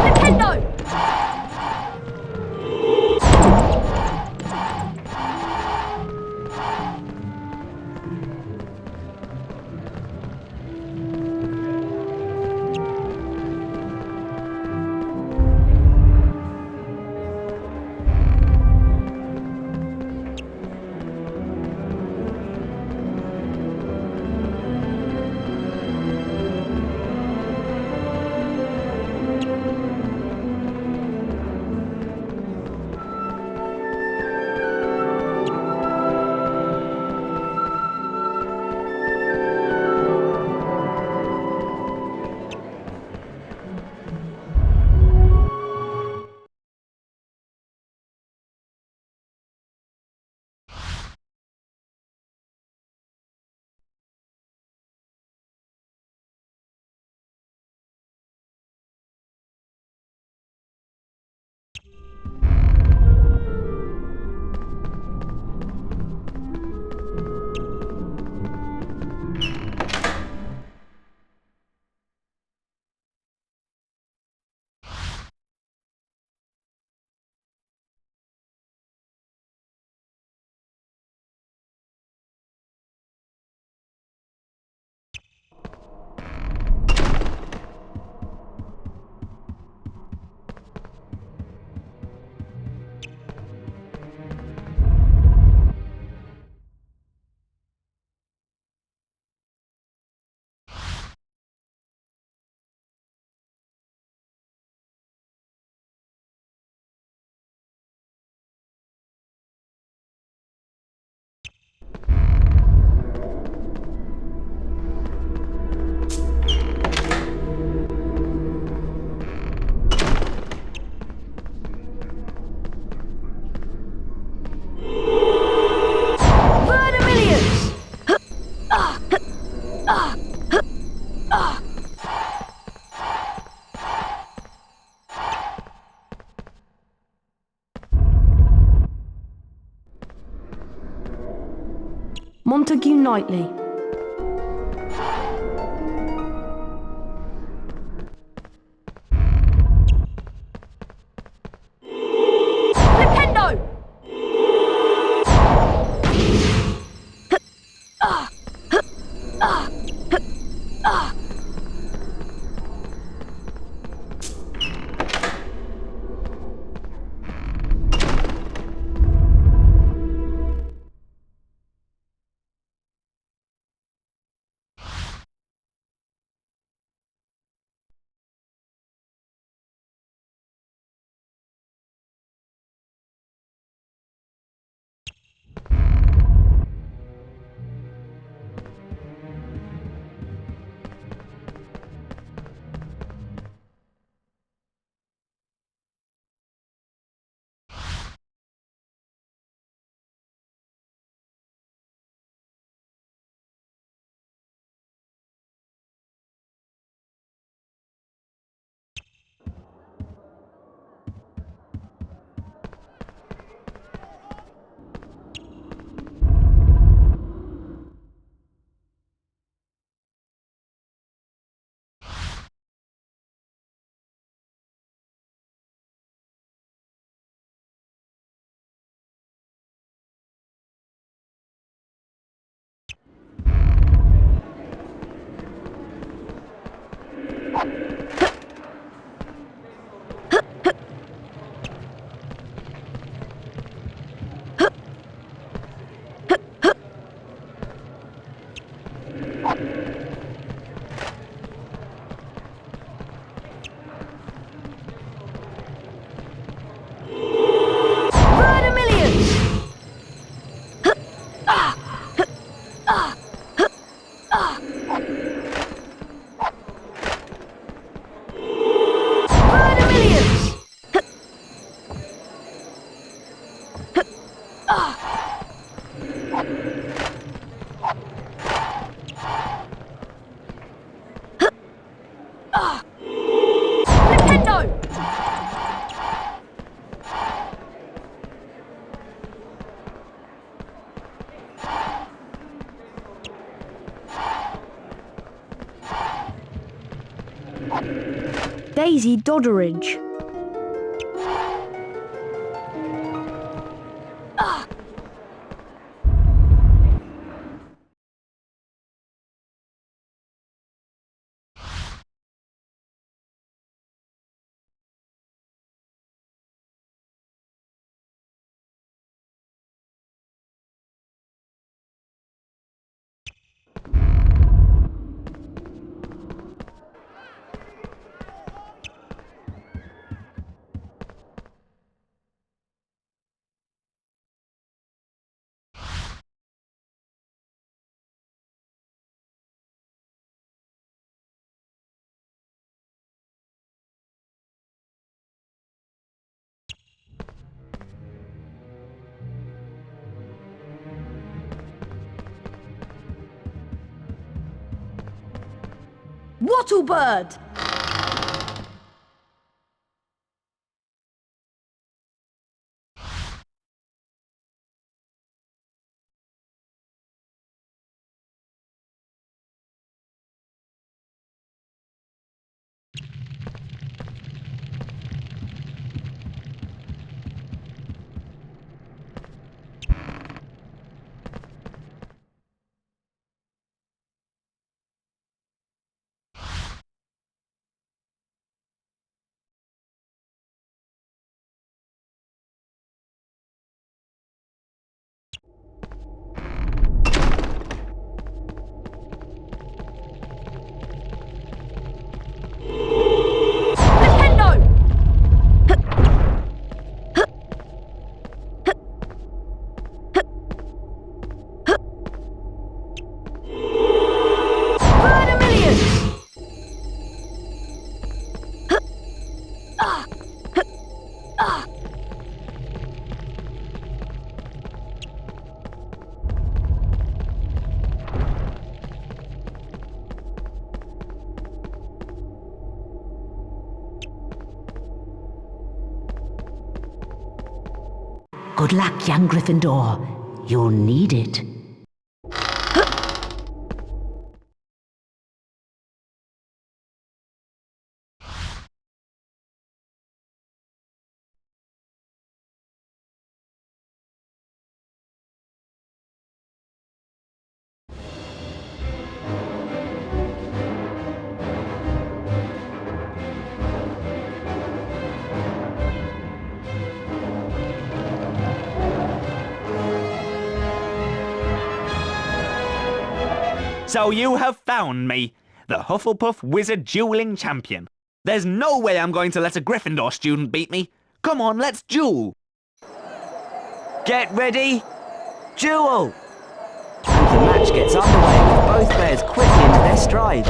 Nintendo! Montague Knightley. Nintendo! Daisy Dodderidge. Wattlebird! Good luck, young Gryffindor. You'll need it. So you have found me, the Hufflepuff Wizard Dueling Champion. There's no way I'm going to let a Gryffindor student beat me. Come on, let's duel. Get ready, duel! And the match gets underway with both players quickly into their stride.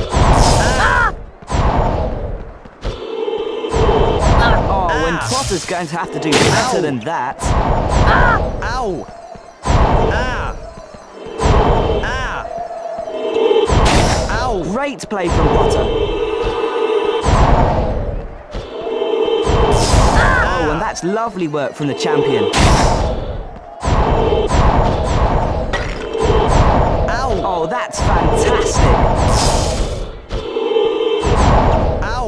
Oh, and Potter's going to have to do better than that. Ow! Great play from Potter. Oh, and that's lovely work from the champion. Oh, that's fantastic.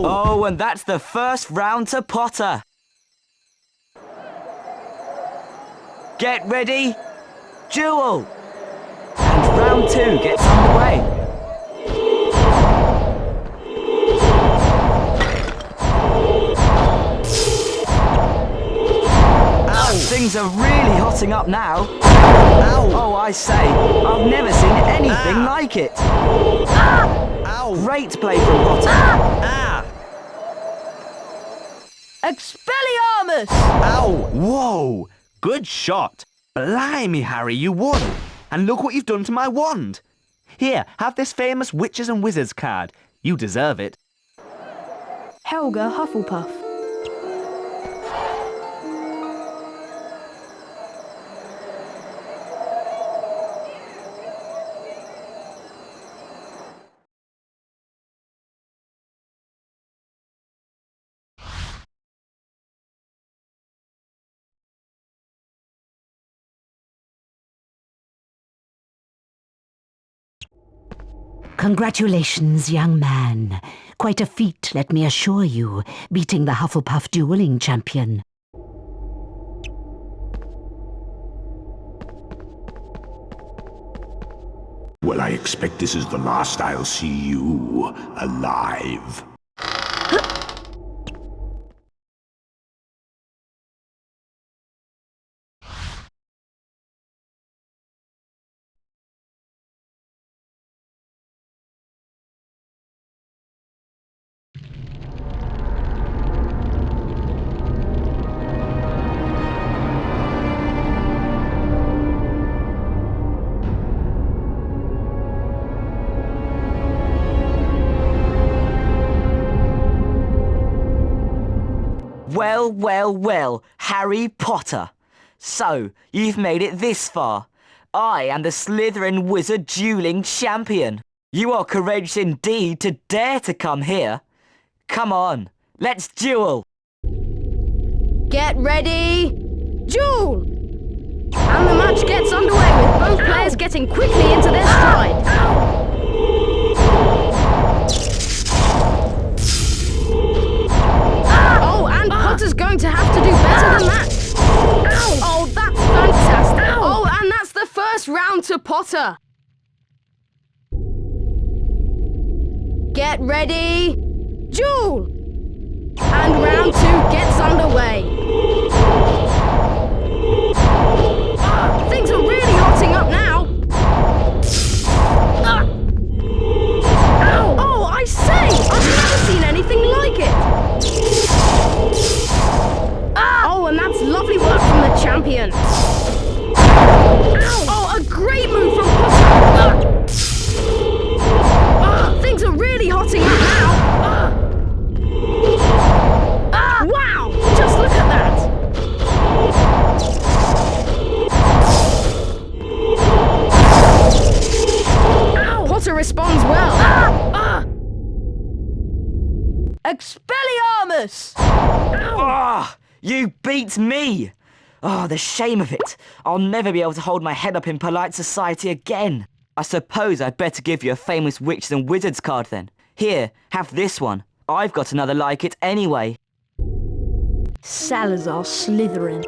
Oh, and that's the first round to Potter. Get ready, duel! And round 2 gets underway. Things are really hotting up now. Oh, I say, I've never seen anything like it. Great play from Potter. Expelliarmus! Ow! Whoa! Good shot. Blimey, Harry, you won. And look what you've done to my wand. Here, have this famous Witches and Wizards card. You deserve it. Helga Hufflepuff. Congratulations, young man. Quite a feat, let me assure you, beating the Hufflepuff dueling champion. Well, I expect this is the last I'll see you alive. Well, well, well, Harry Potter. So, you've made it this far. I am the Slytherin Wizard Dueling Champion. You are courageous indeed to dare to come here. Come on, let's duel. Get ready, duel! And the match gets underway with both players getting quickly into their stride. Potter's going to have to do better than that. Oh, that's fantastic. Oh, and that's the first round to Potter. Get ready, duel! And round 2 gets underway. Things are really hotting up now. Oh, I say, I've never seen anything like it. Oh, and that's lovely work from the champion. Oh, a great move from Potter. Things are really hotting up now. Wow, just look at that. Potter responds well. Expelliarmus! You beat me! Oh, the shame of it. I'll never be able to hold my head up in polite society again. I suppose I'd better give you a famous witches and wizards card then. Here, have this one. I've got another like it anyway. Salazar Slytherin.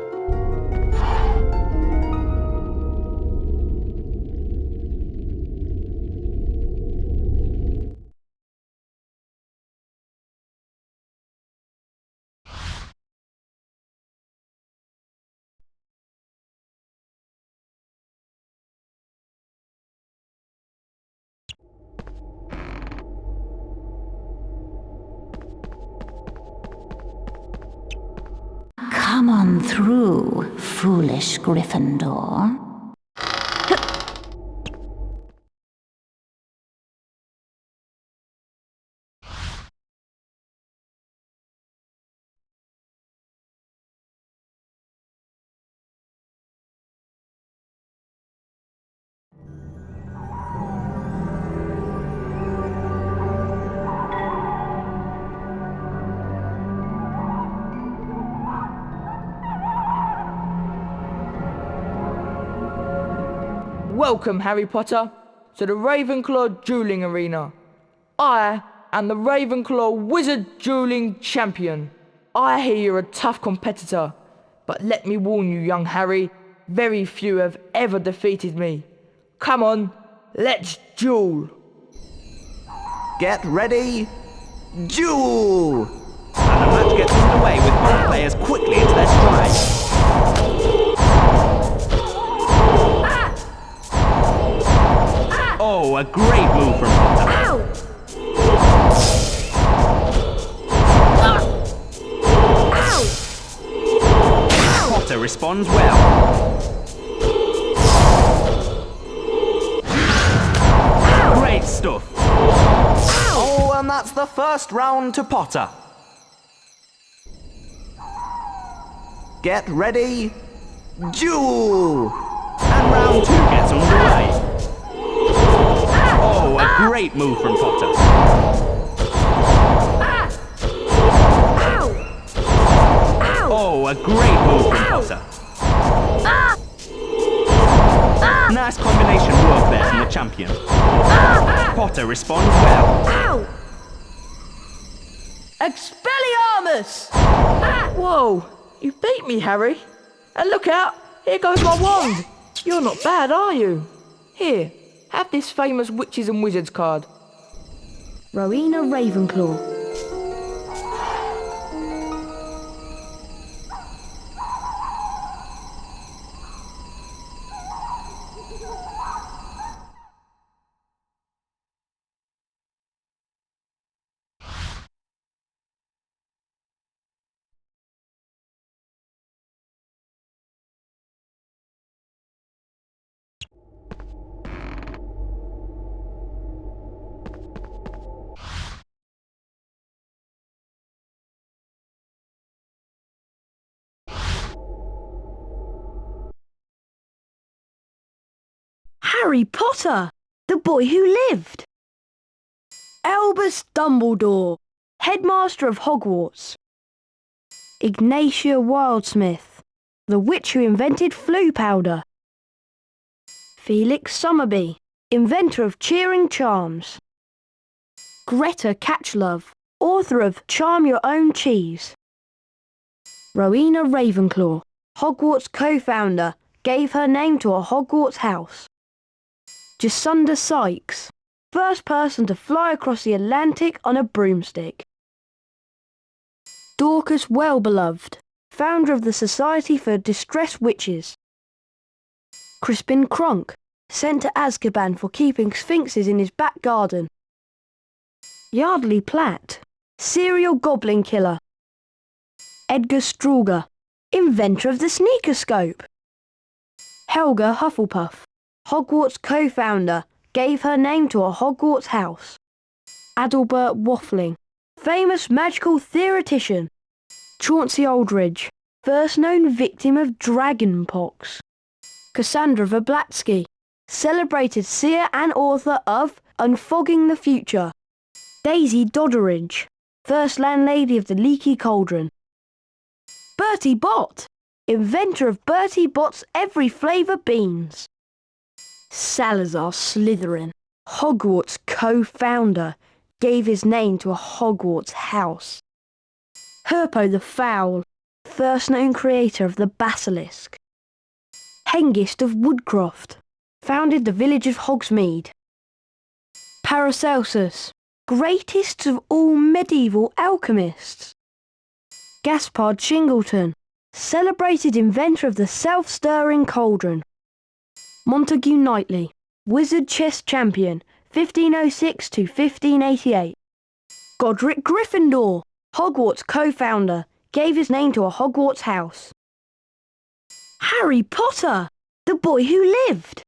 Come on through, foolish Gryffindor. Welcome, Harry Potter, to the Ravenclaw Dueling Arena. I am the Ravenclaw Wizard Dueling Champion. I hear you're a tough competitor, but let me warn you, young Harry, very few have ever defeated me. Come on, let's duel. Get ready, duel! And the match gets underway with both players quickly into their stride. Oh, a great move from Potter. Potter responds well. Great stuff. Oh, and that's the first round to Potter. Get ready, duel! And round 2 gets underway. Oh, a great move from Potter. Oh, a great move from Potter. Nice combination work there from the champion. Potter responds well. Expelliarmus! Ah! Whoa! You beat me, Harry. And look out! Here goes my wand! You're not bad, are you? Here, have this famous witches and wizards card. Rowena Ravenclaw. Harry Potter, the boy who lived. Albus Dumbledore, headmaster of Hogwarts. Ignatia Wildsmith, the witch who invented Floo powder. Felix Summerby, inventor of cheering charms. Greta Catchlove, author of Charm Your Own Cheese. Rowena Ravenclaw, Hogwarts co-founder, gave her name to a Hogwarts house. Jacinda Sykes, first person to fly across the Atlantic on a broomstick. Dorcas Wellbeloved, founder of the Society for Distressed Witches. Crispin Cronk, sent to Azkaban for keeping sphinxes in his back garden. Yardley Platt, serial goblin killer. Edgar Struger, inventor of the sneakoscope. Helga Hufflepuff, Hogwarts co-founder, gave her name to a Hogwarts house. Adalbert Waffling, famous magical theoretician. Chauncey Aldridge, first known victim of dragonpox. Cassandra Verblatsky, celebrated seer and author of Unfogging the Future. Daisy Dodderidge, first landlady of the Leaky Cauldron. Bertie Bott, inventor of Bertie Bott's every flavour beans. Salazar Slytherin, Hogwarts co-founder, gave his name to a Hogwarts house. Herpo the Foul, first known creator of the Basilisk. Hengist of Woodcroft, founded the village of Hogsmeade. Paracelsus, greatest of all medieval alchemists. Gaspard Shingleton, celebrated inventor of the self-stirring cauldron. Montague Knightley, wizard chess champion, 1506 to 1588. Godric Gryffindor, Hogwarts co-founder, gave his name to a Hogwarts house. Harry Potter, the boy who lived.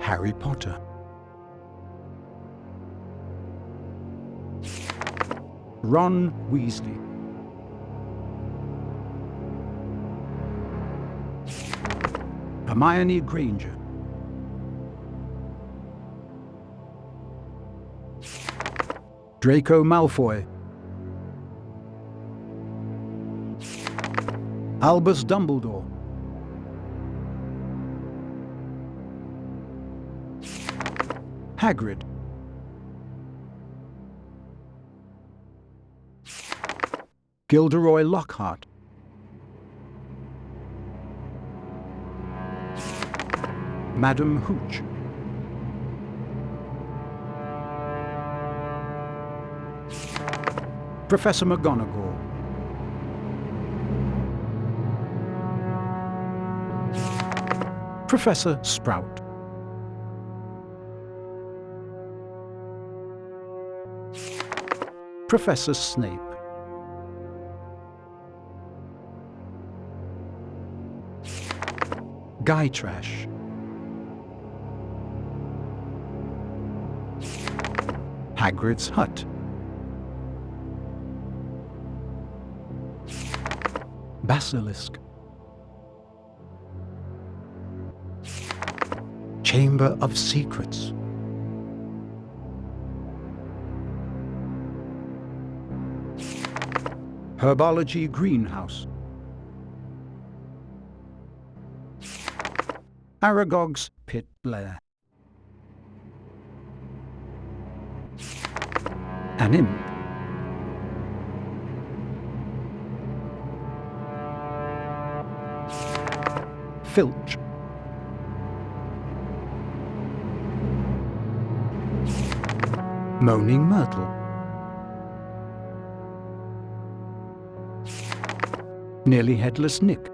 Harry Potter. Ron Weasley. Hermione Granger. Draco Malfoy. Albus Dumbledore. Hagrid. Gilderoy Lockhart. Madam Hooch. Professor McGonagall. Professor Sprout. Professor Snape. Guy Trash. Hagrid's Hut. Basilisk. Chamber of Secrets. Herbology Greenhouse. Aragog's Pit Lair. An imp. Filch. Moaning Myrtle. Nearly Headless Nick.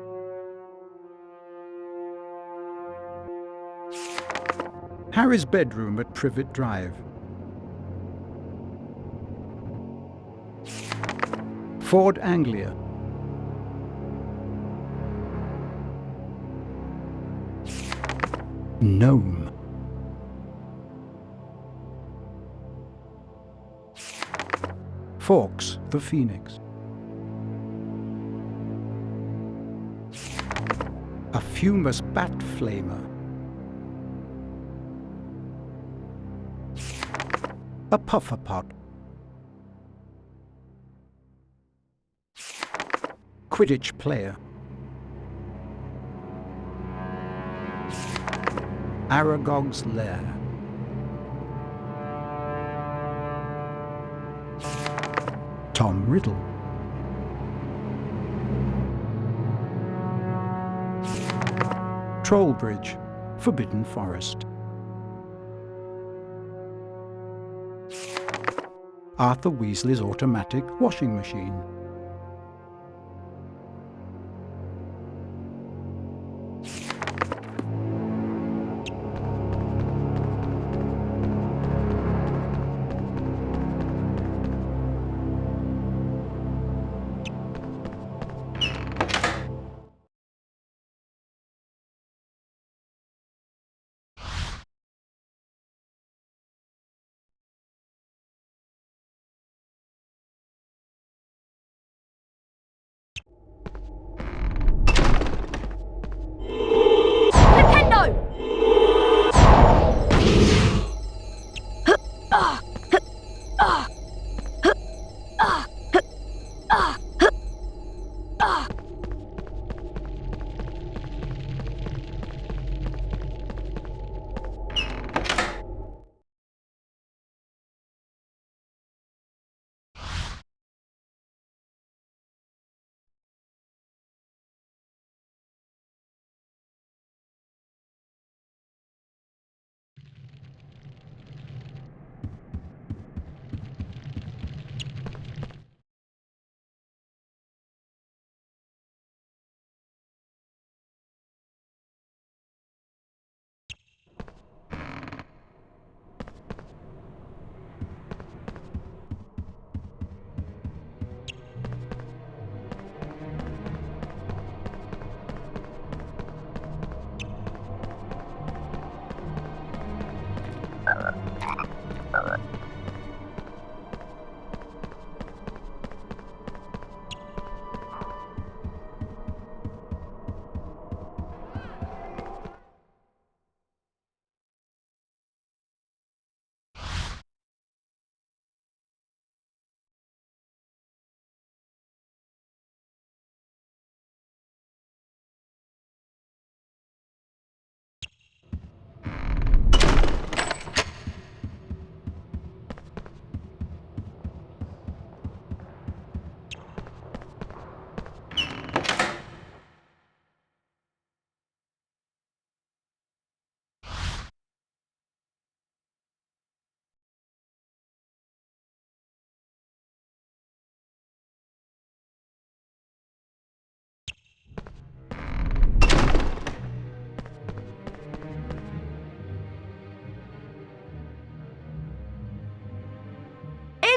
Harry's bedroom at Privet Drive. Ford Anglia. Gnome. Fawkes the Phoenix. A fumous bat flamer. A puffer pot. Quidditch player. Aragog's lair. Tom Riddle. Trollbridge, Forbidden Forest. Arthur Weasley's automatic washing machine.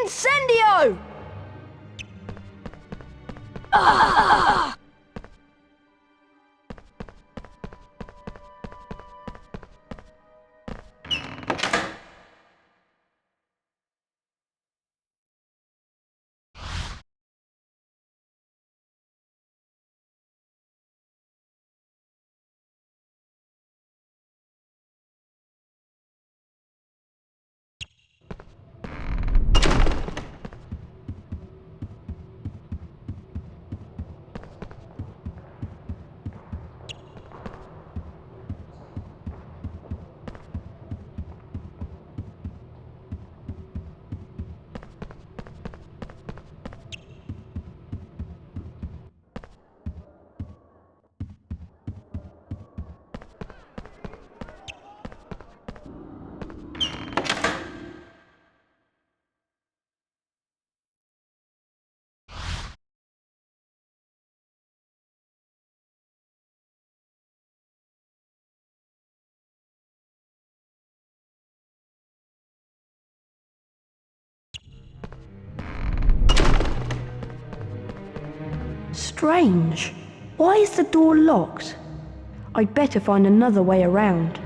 Incendio! Strange. Why is the door locked? I'd better find another way around.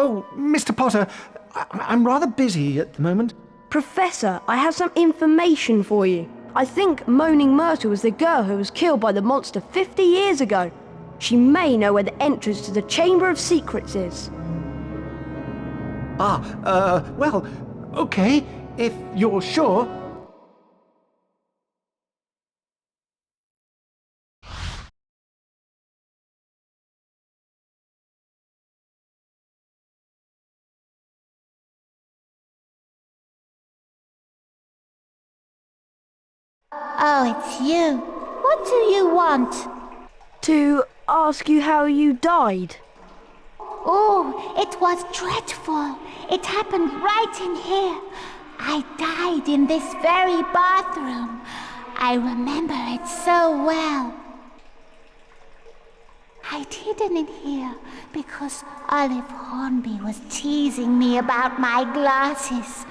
Oh, Mr. Potter, I'm rather busy at the moment. Professor, I have some information for you. I think Moaning Myrtle was the girl who was killed by the monster 50 years ago. She may know where the entrance to the Chamber of Secrets is. Well, okay, if you're sure. Oh, it's you. What do you want? To ask you how you died. Oh, it was dreadful. It happened right in here. I died in this very bathroom. I remember it so well. I'd hidden in here because Olive Hornby was teasing me about my glasses.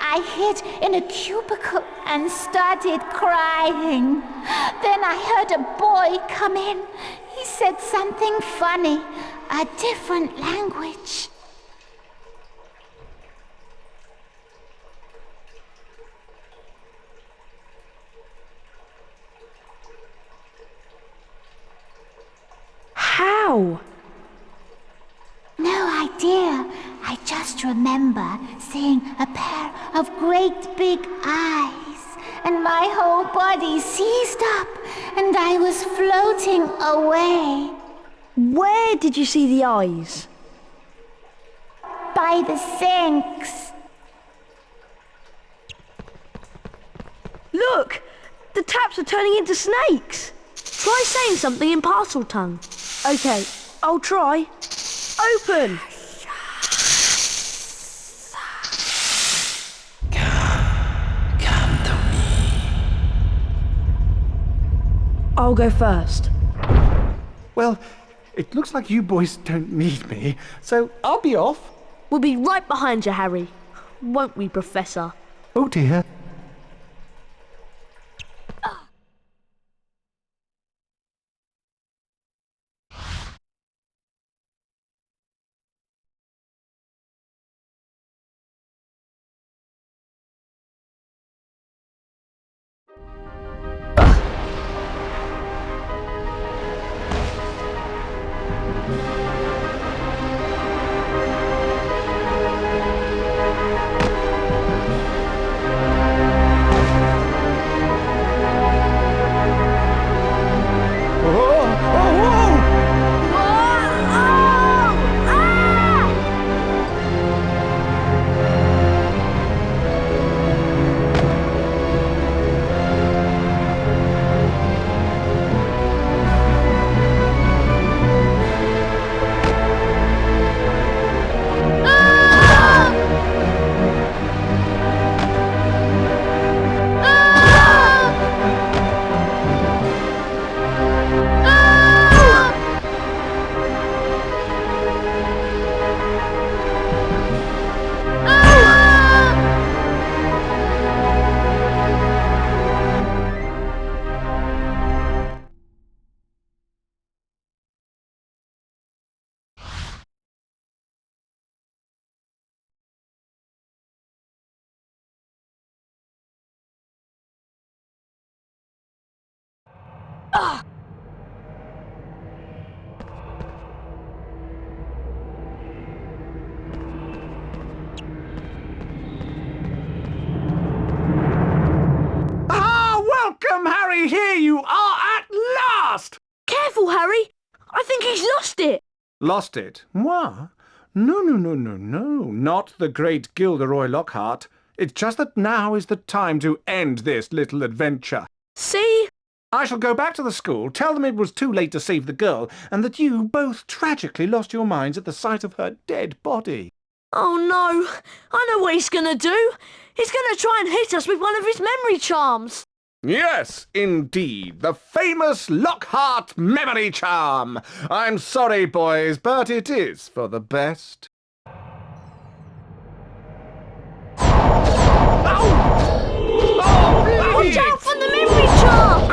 I hid in a cubicle and started crying. Then I heard a boy come in. He said something funny, a different language. How? No idea. I just remember seeing a pair of great big eyes, and my whole body seized up, and I was floating away. Where did you see the eyes? By the sinks. Look! The taps are turning into snakes! Try saying something in parcel tongue. Okay, I'll try. Open! I'll go first. Well, it looks like you boys don't need me, so I'll be off. We'll be right behind you, Harry. Won't we, Professor? Oh dear. Welcome, Harry! Here you are at last! Careful, Harry! I think he's lost it! Lost it? What? No. Not the great Gilderoy Lockhart. It's just that now is the time to end this little adventure. See? I shall go back to the school, tell them it was too late to save the girl, and that you both tragically lost your minds at the sight of her dead body. Oh no! I know what he's gonna do! He's gonna try and hit us with one of his memory charms! Yes, indeed, the famous Lockhart memory charm. I'm sorry, boys, but it is for the best. Watch out for the memory charm!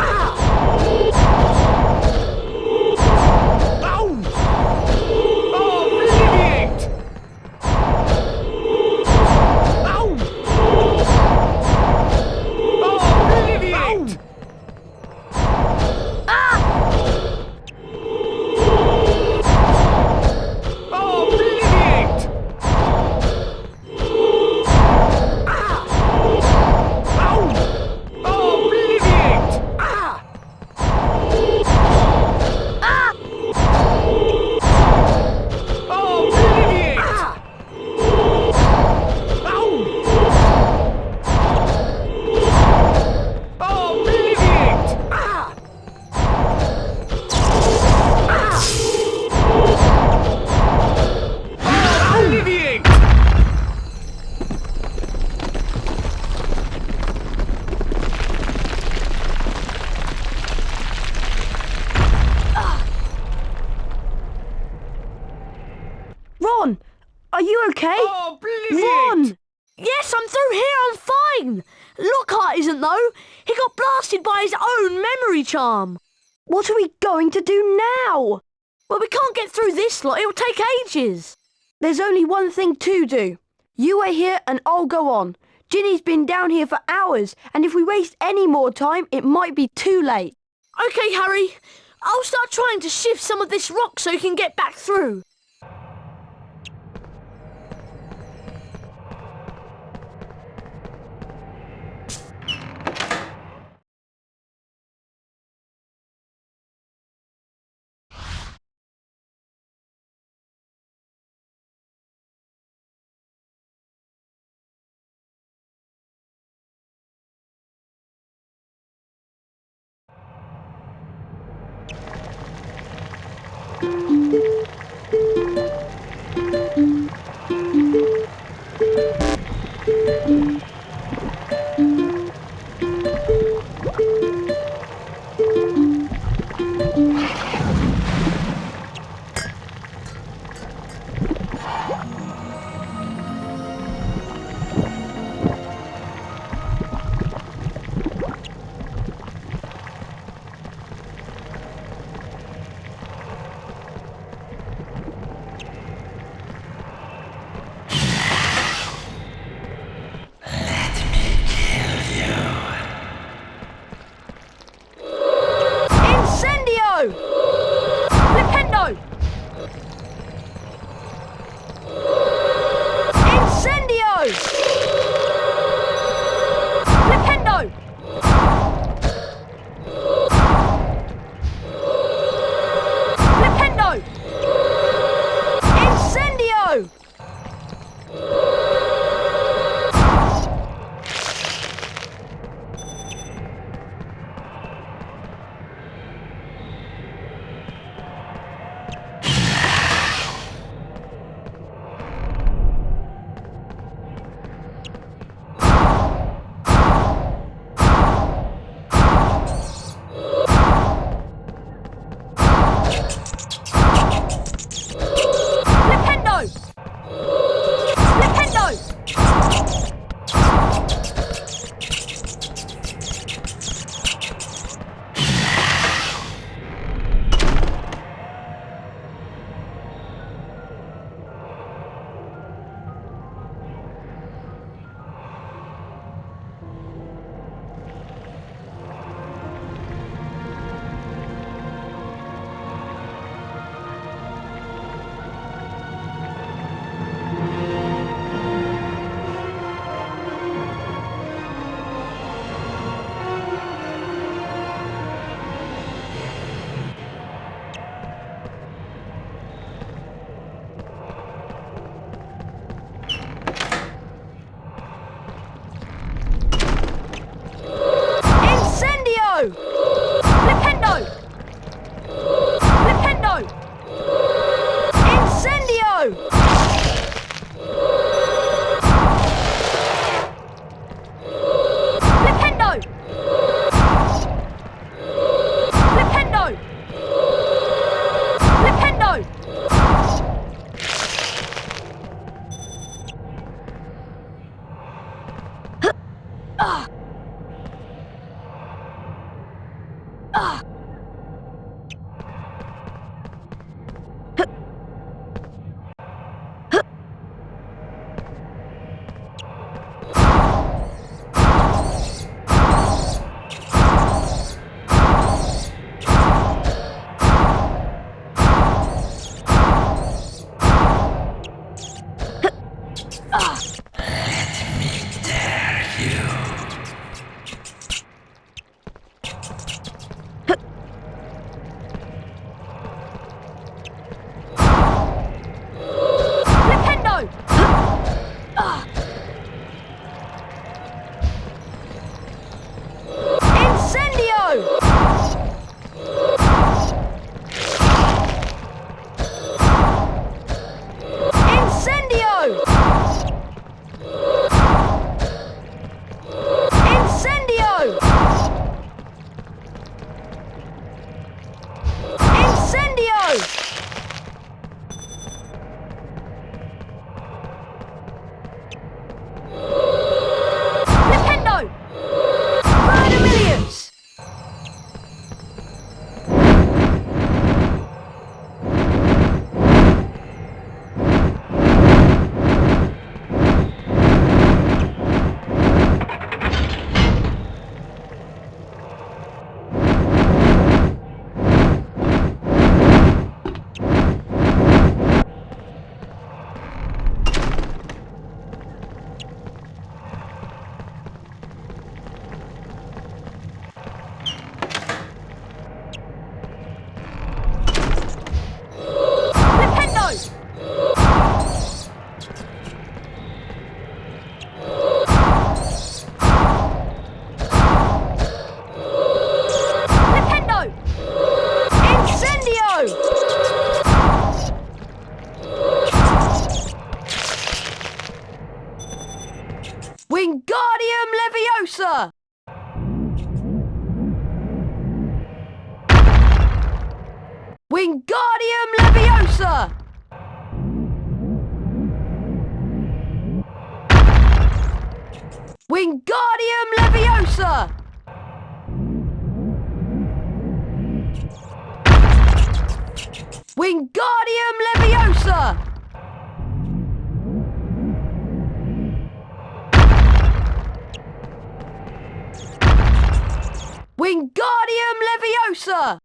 Ron! Are you okay? Oh, Ron! Yes, I'm through here, I'm fine. Lockhart isn't though. He got blasted by his own memory charm. What are we going to do now? Well, we can't get through this lot, it'll take ages. There's only one thing to do. You wait here and I'll go on. Ginny's been down here for hours, and if we waste any more time, it might be too late. Okay, Harry. I'll start trying to shift some of this rock so you can get back through. Wingardium Leviosa! Wingardium Leviosa! Wingardium Leviosa!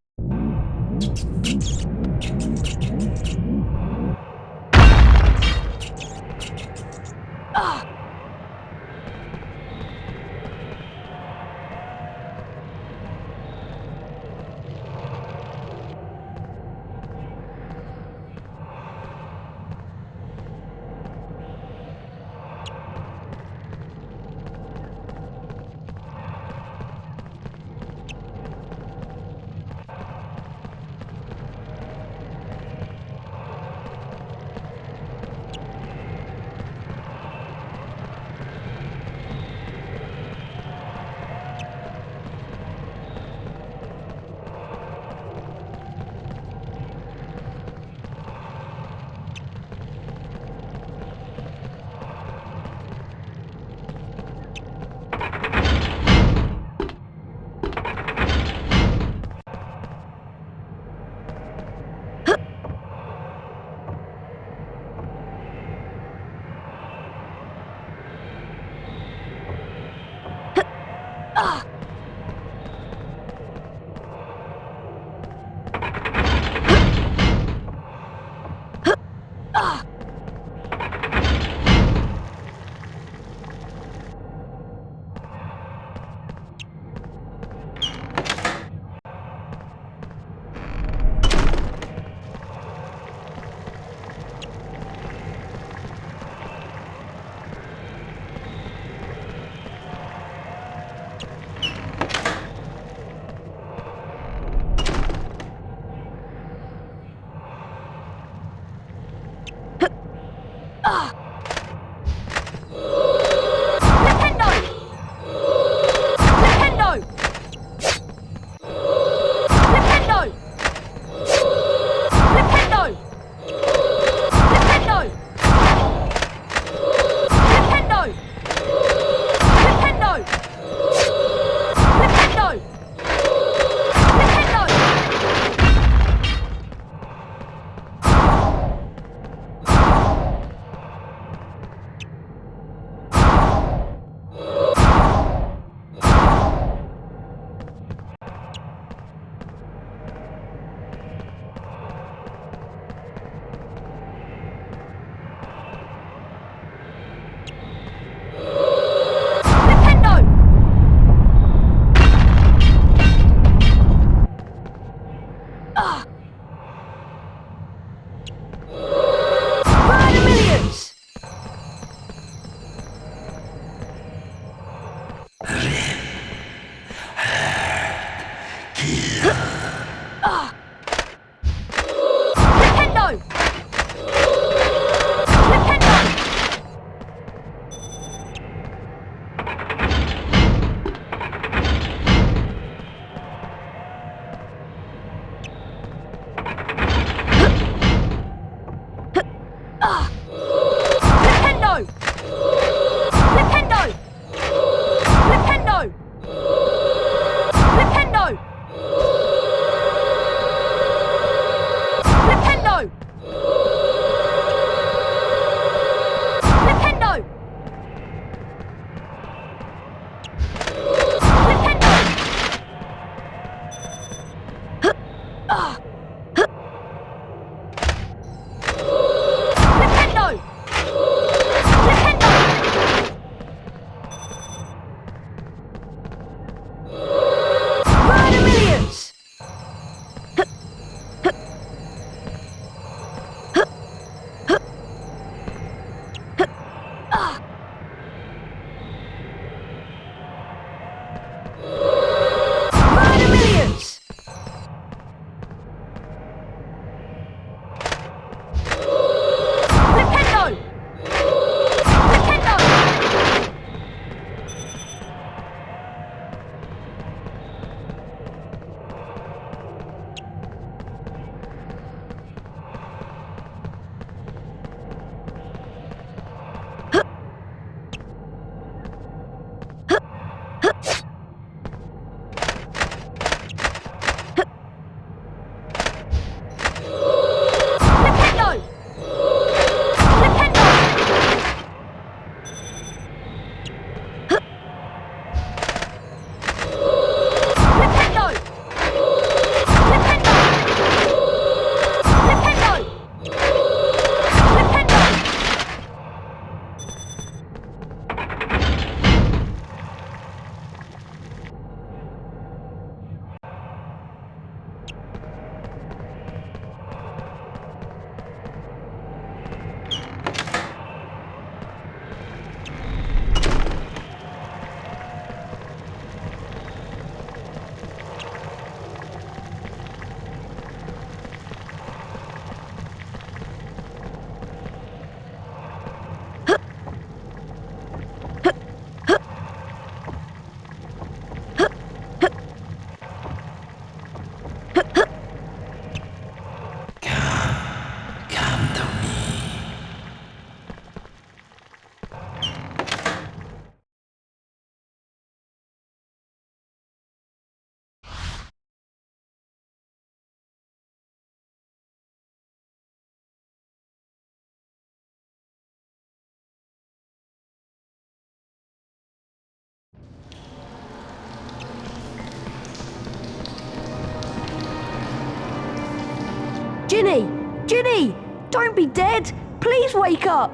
Ginny! Ginny! Don't be dead! Please wake up!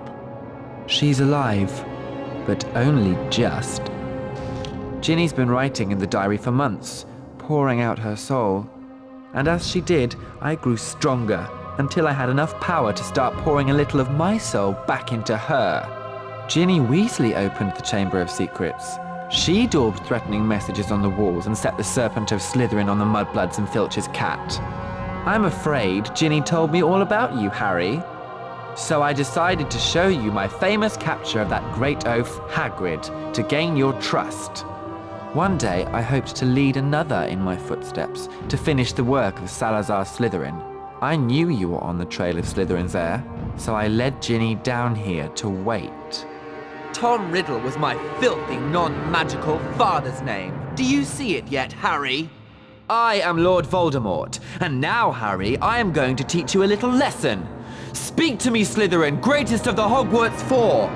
She's alive, but only just. Ginny's been writing in the diary for months, pouring out her soul. And as she did, I grew stronger, until I had enough power to start pouring a little of my soul back into her. Ginny Weasley opened the Chamber of Secrets. She daubed threatening messages on the walls and set the Serpent of Slytherin on the Mudbloods and Filch's cat. I'm afraid Ginny told me all about you, Harry. So I decided to show you my famous capture of that great oaf, Hagrid, to gain your trust. One day, I hoped to lead another in my footsteps, to finish the work of Salazar Slytherin. I knew you were on the trail of Slytherin's heir, so I led Ginny down here to wait. Tom Riddle was my filthy, non-magical father's name. Do you see it yet, Harry? I am Lord Voldemort, and now, Harry, I am going to teach you a little lesson. Speak to me, Slytherin, greatest of the Hogwarts Four!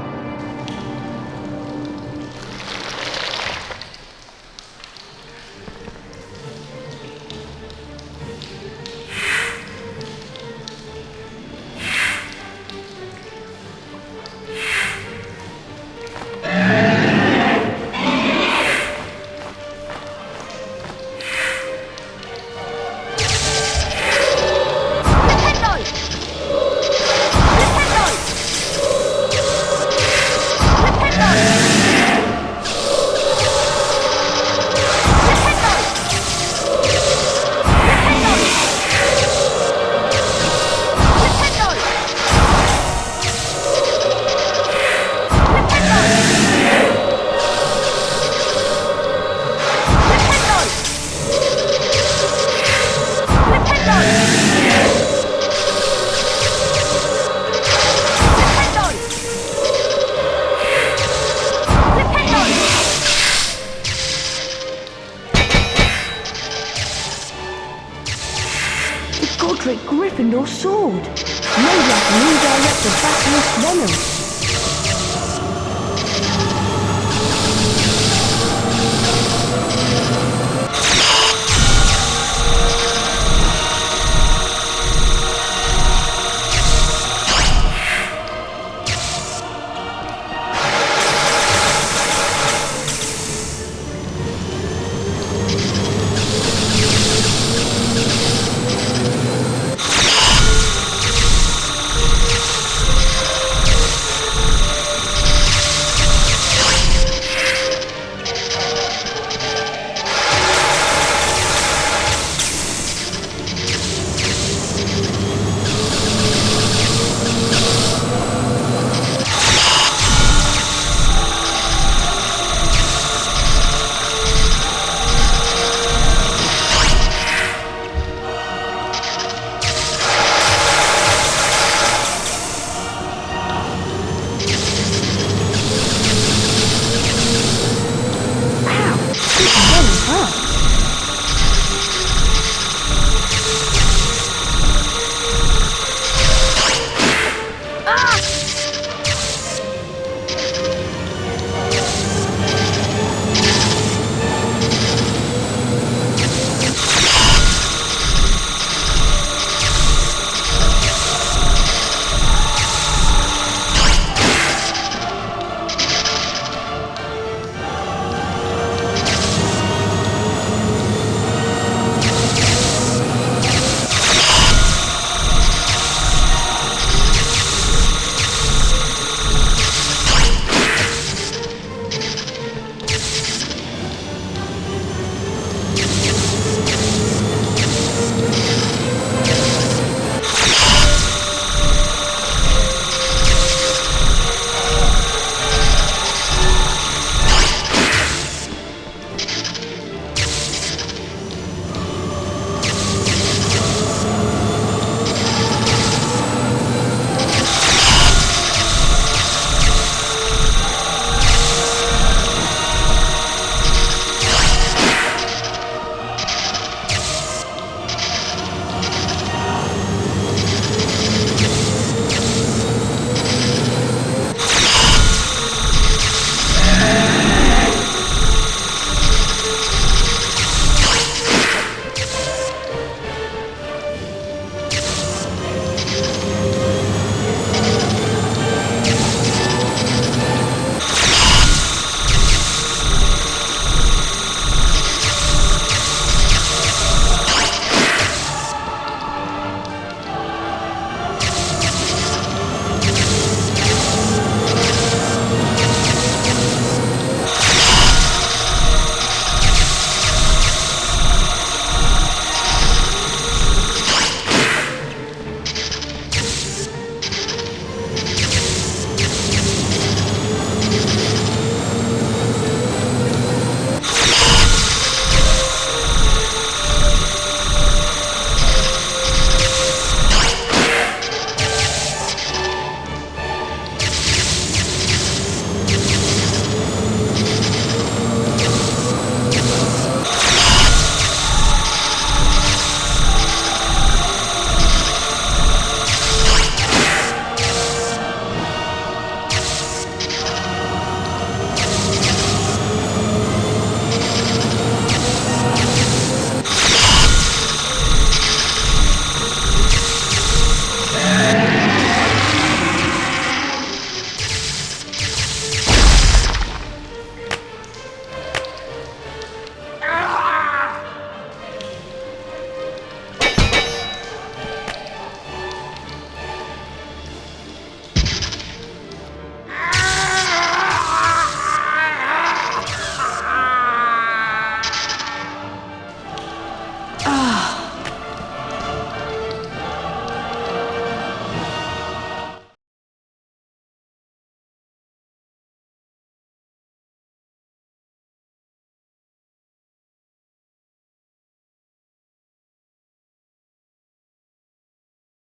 Gryffindor sword. Maybe I can redirect the basilisk venom.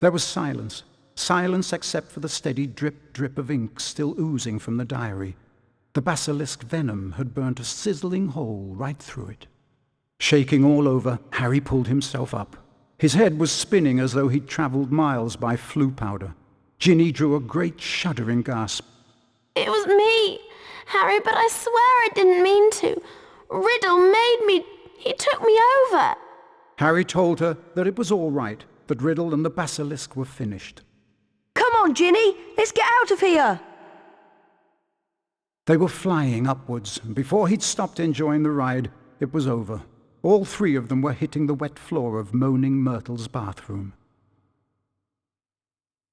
There was silence. Silence except for the steady drip-drip of ink still oozing from the diary. The basilisk venom had burnt a sizzling hole right through it. Shaking all over, Harry pulled himself up. His head was spinning as though he'd travelled miles by Floo powder. Ginny drew a great shuddering gasp. It was me, Harry, but I swear I didn't mean to. Riddle made me. He took me over. Harry told her that it was all right, that Riddle and the basilisk were finished. Come on, Ginny, let's get out of here. They were flying upwards, and before he'd stopped enjoying the ride, it was over. All three of them were hitting the wet floor of Moaning Myrtle's bathroom.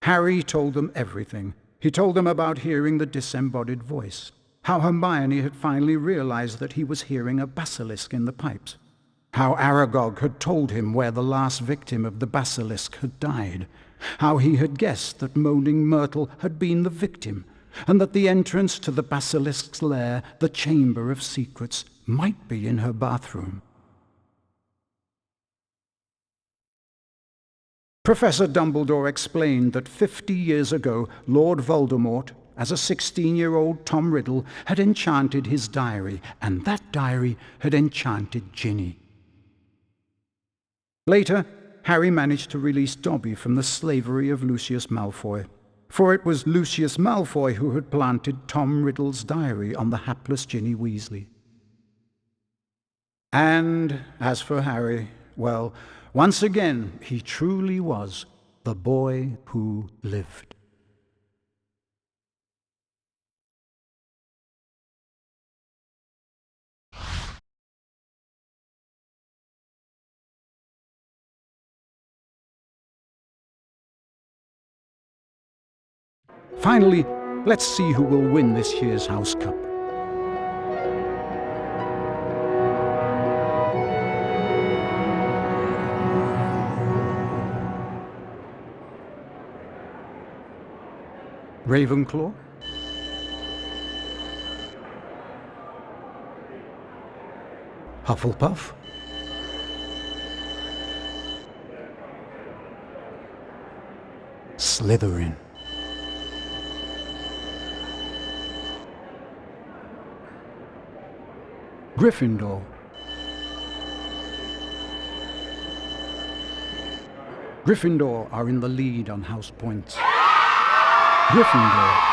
Harry told them everything. He told them about hearing the disembodied voice, how Hermione had finally realized that he was hearing a basilisk in the pipes, how Aragog had told him where the last victim of the basilisk had died, how he had guessed that Moaning Myrtle had been the victim, and that the entrance to the basilisk's lair, the Chamber of Secrets, might be in her bathroom. Professor Dumbledore explained that 50 years ago, Lord Voldemort, as a 16-year-old Tom Riddle, had enchanted his diary, and that diary had enchanted Ginny. Later, Harry managed to release Dobby from the slavery of Lucius Malfoy, for it was Lucius Malfoy who had planted Tom Riddle's diary on the hapless Ginny Weasley. And as for Harry, well, once again, he truly was the boy who lived. Finally, let's see who will win this year's House Cup. Ravenclaw? Hufflepuff? Slytherin? Gryffindor? Gryffindor are in the lead on house points. Gryffindor.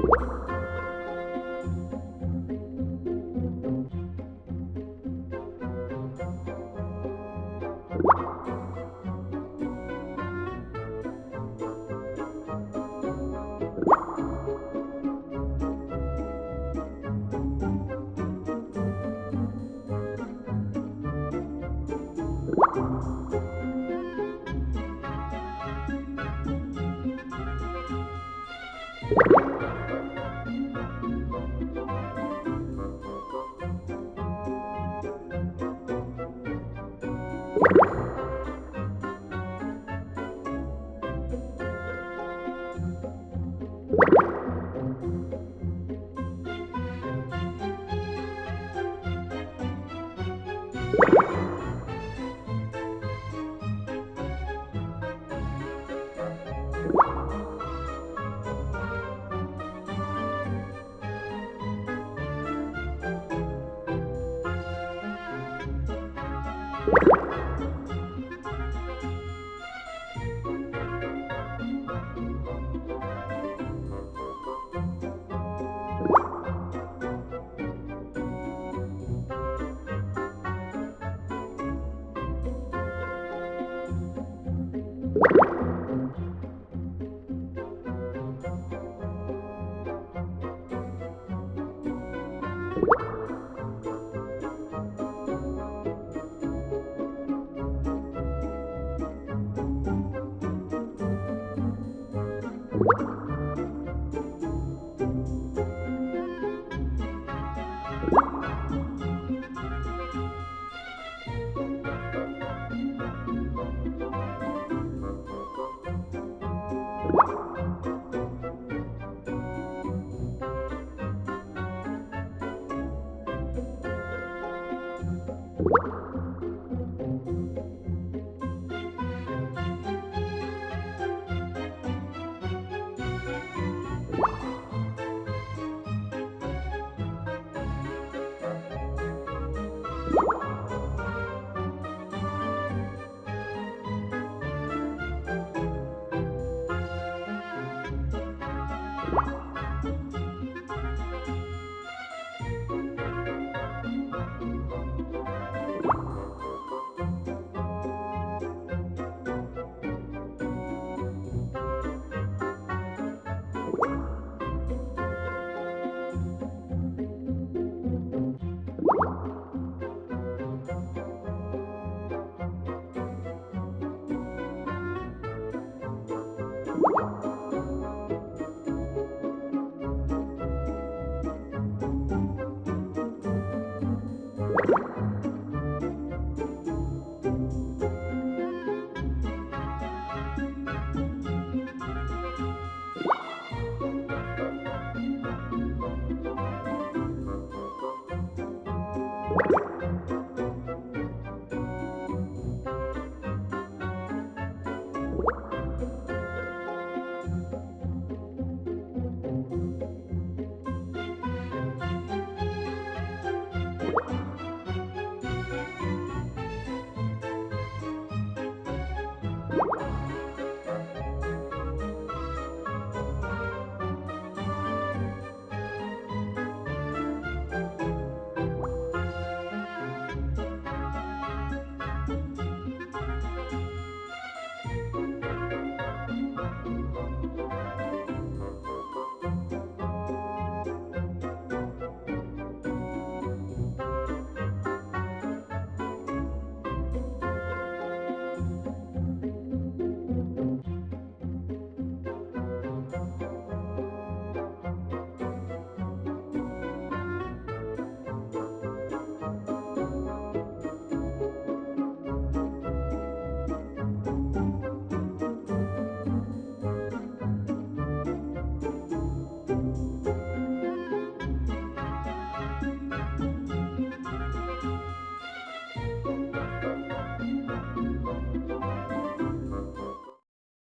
you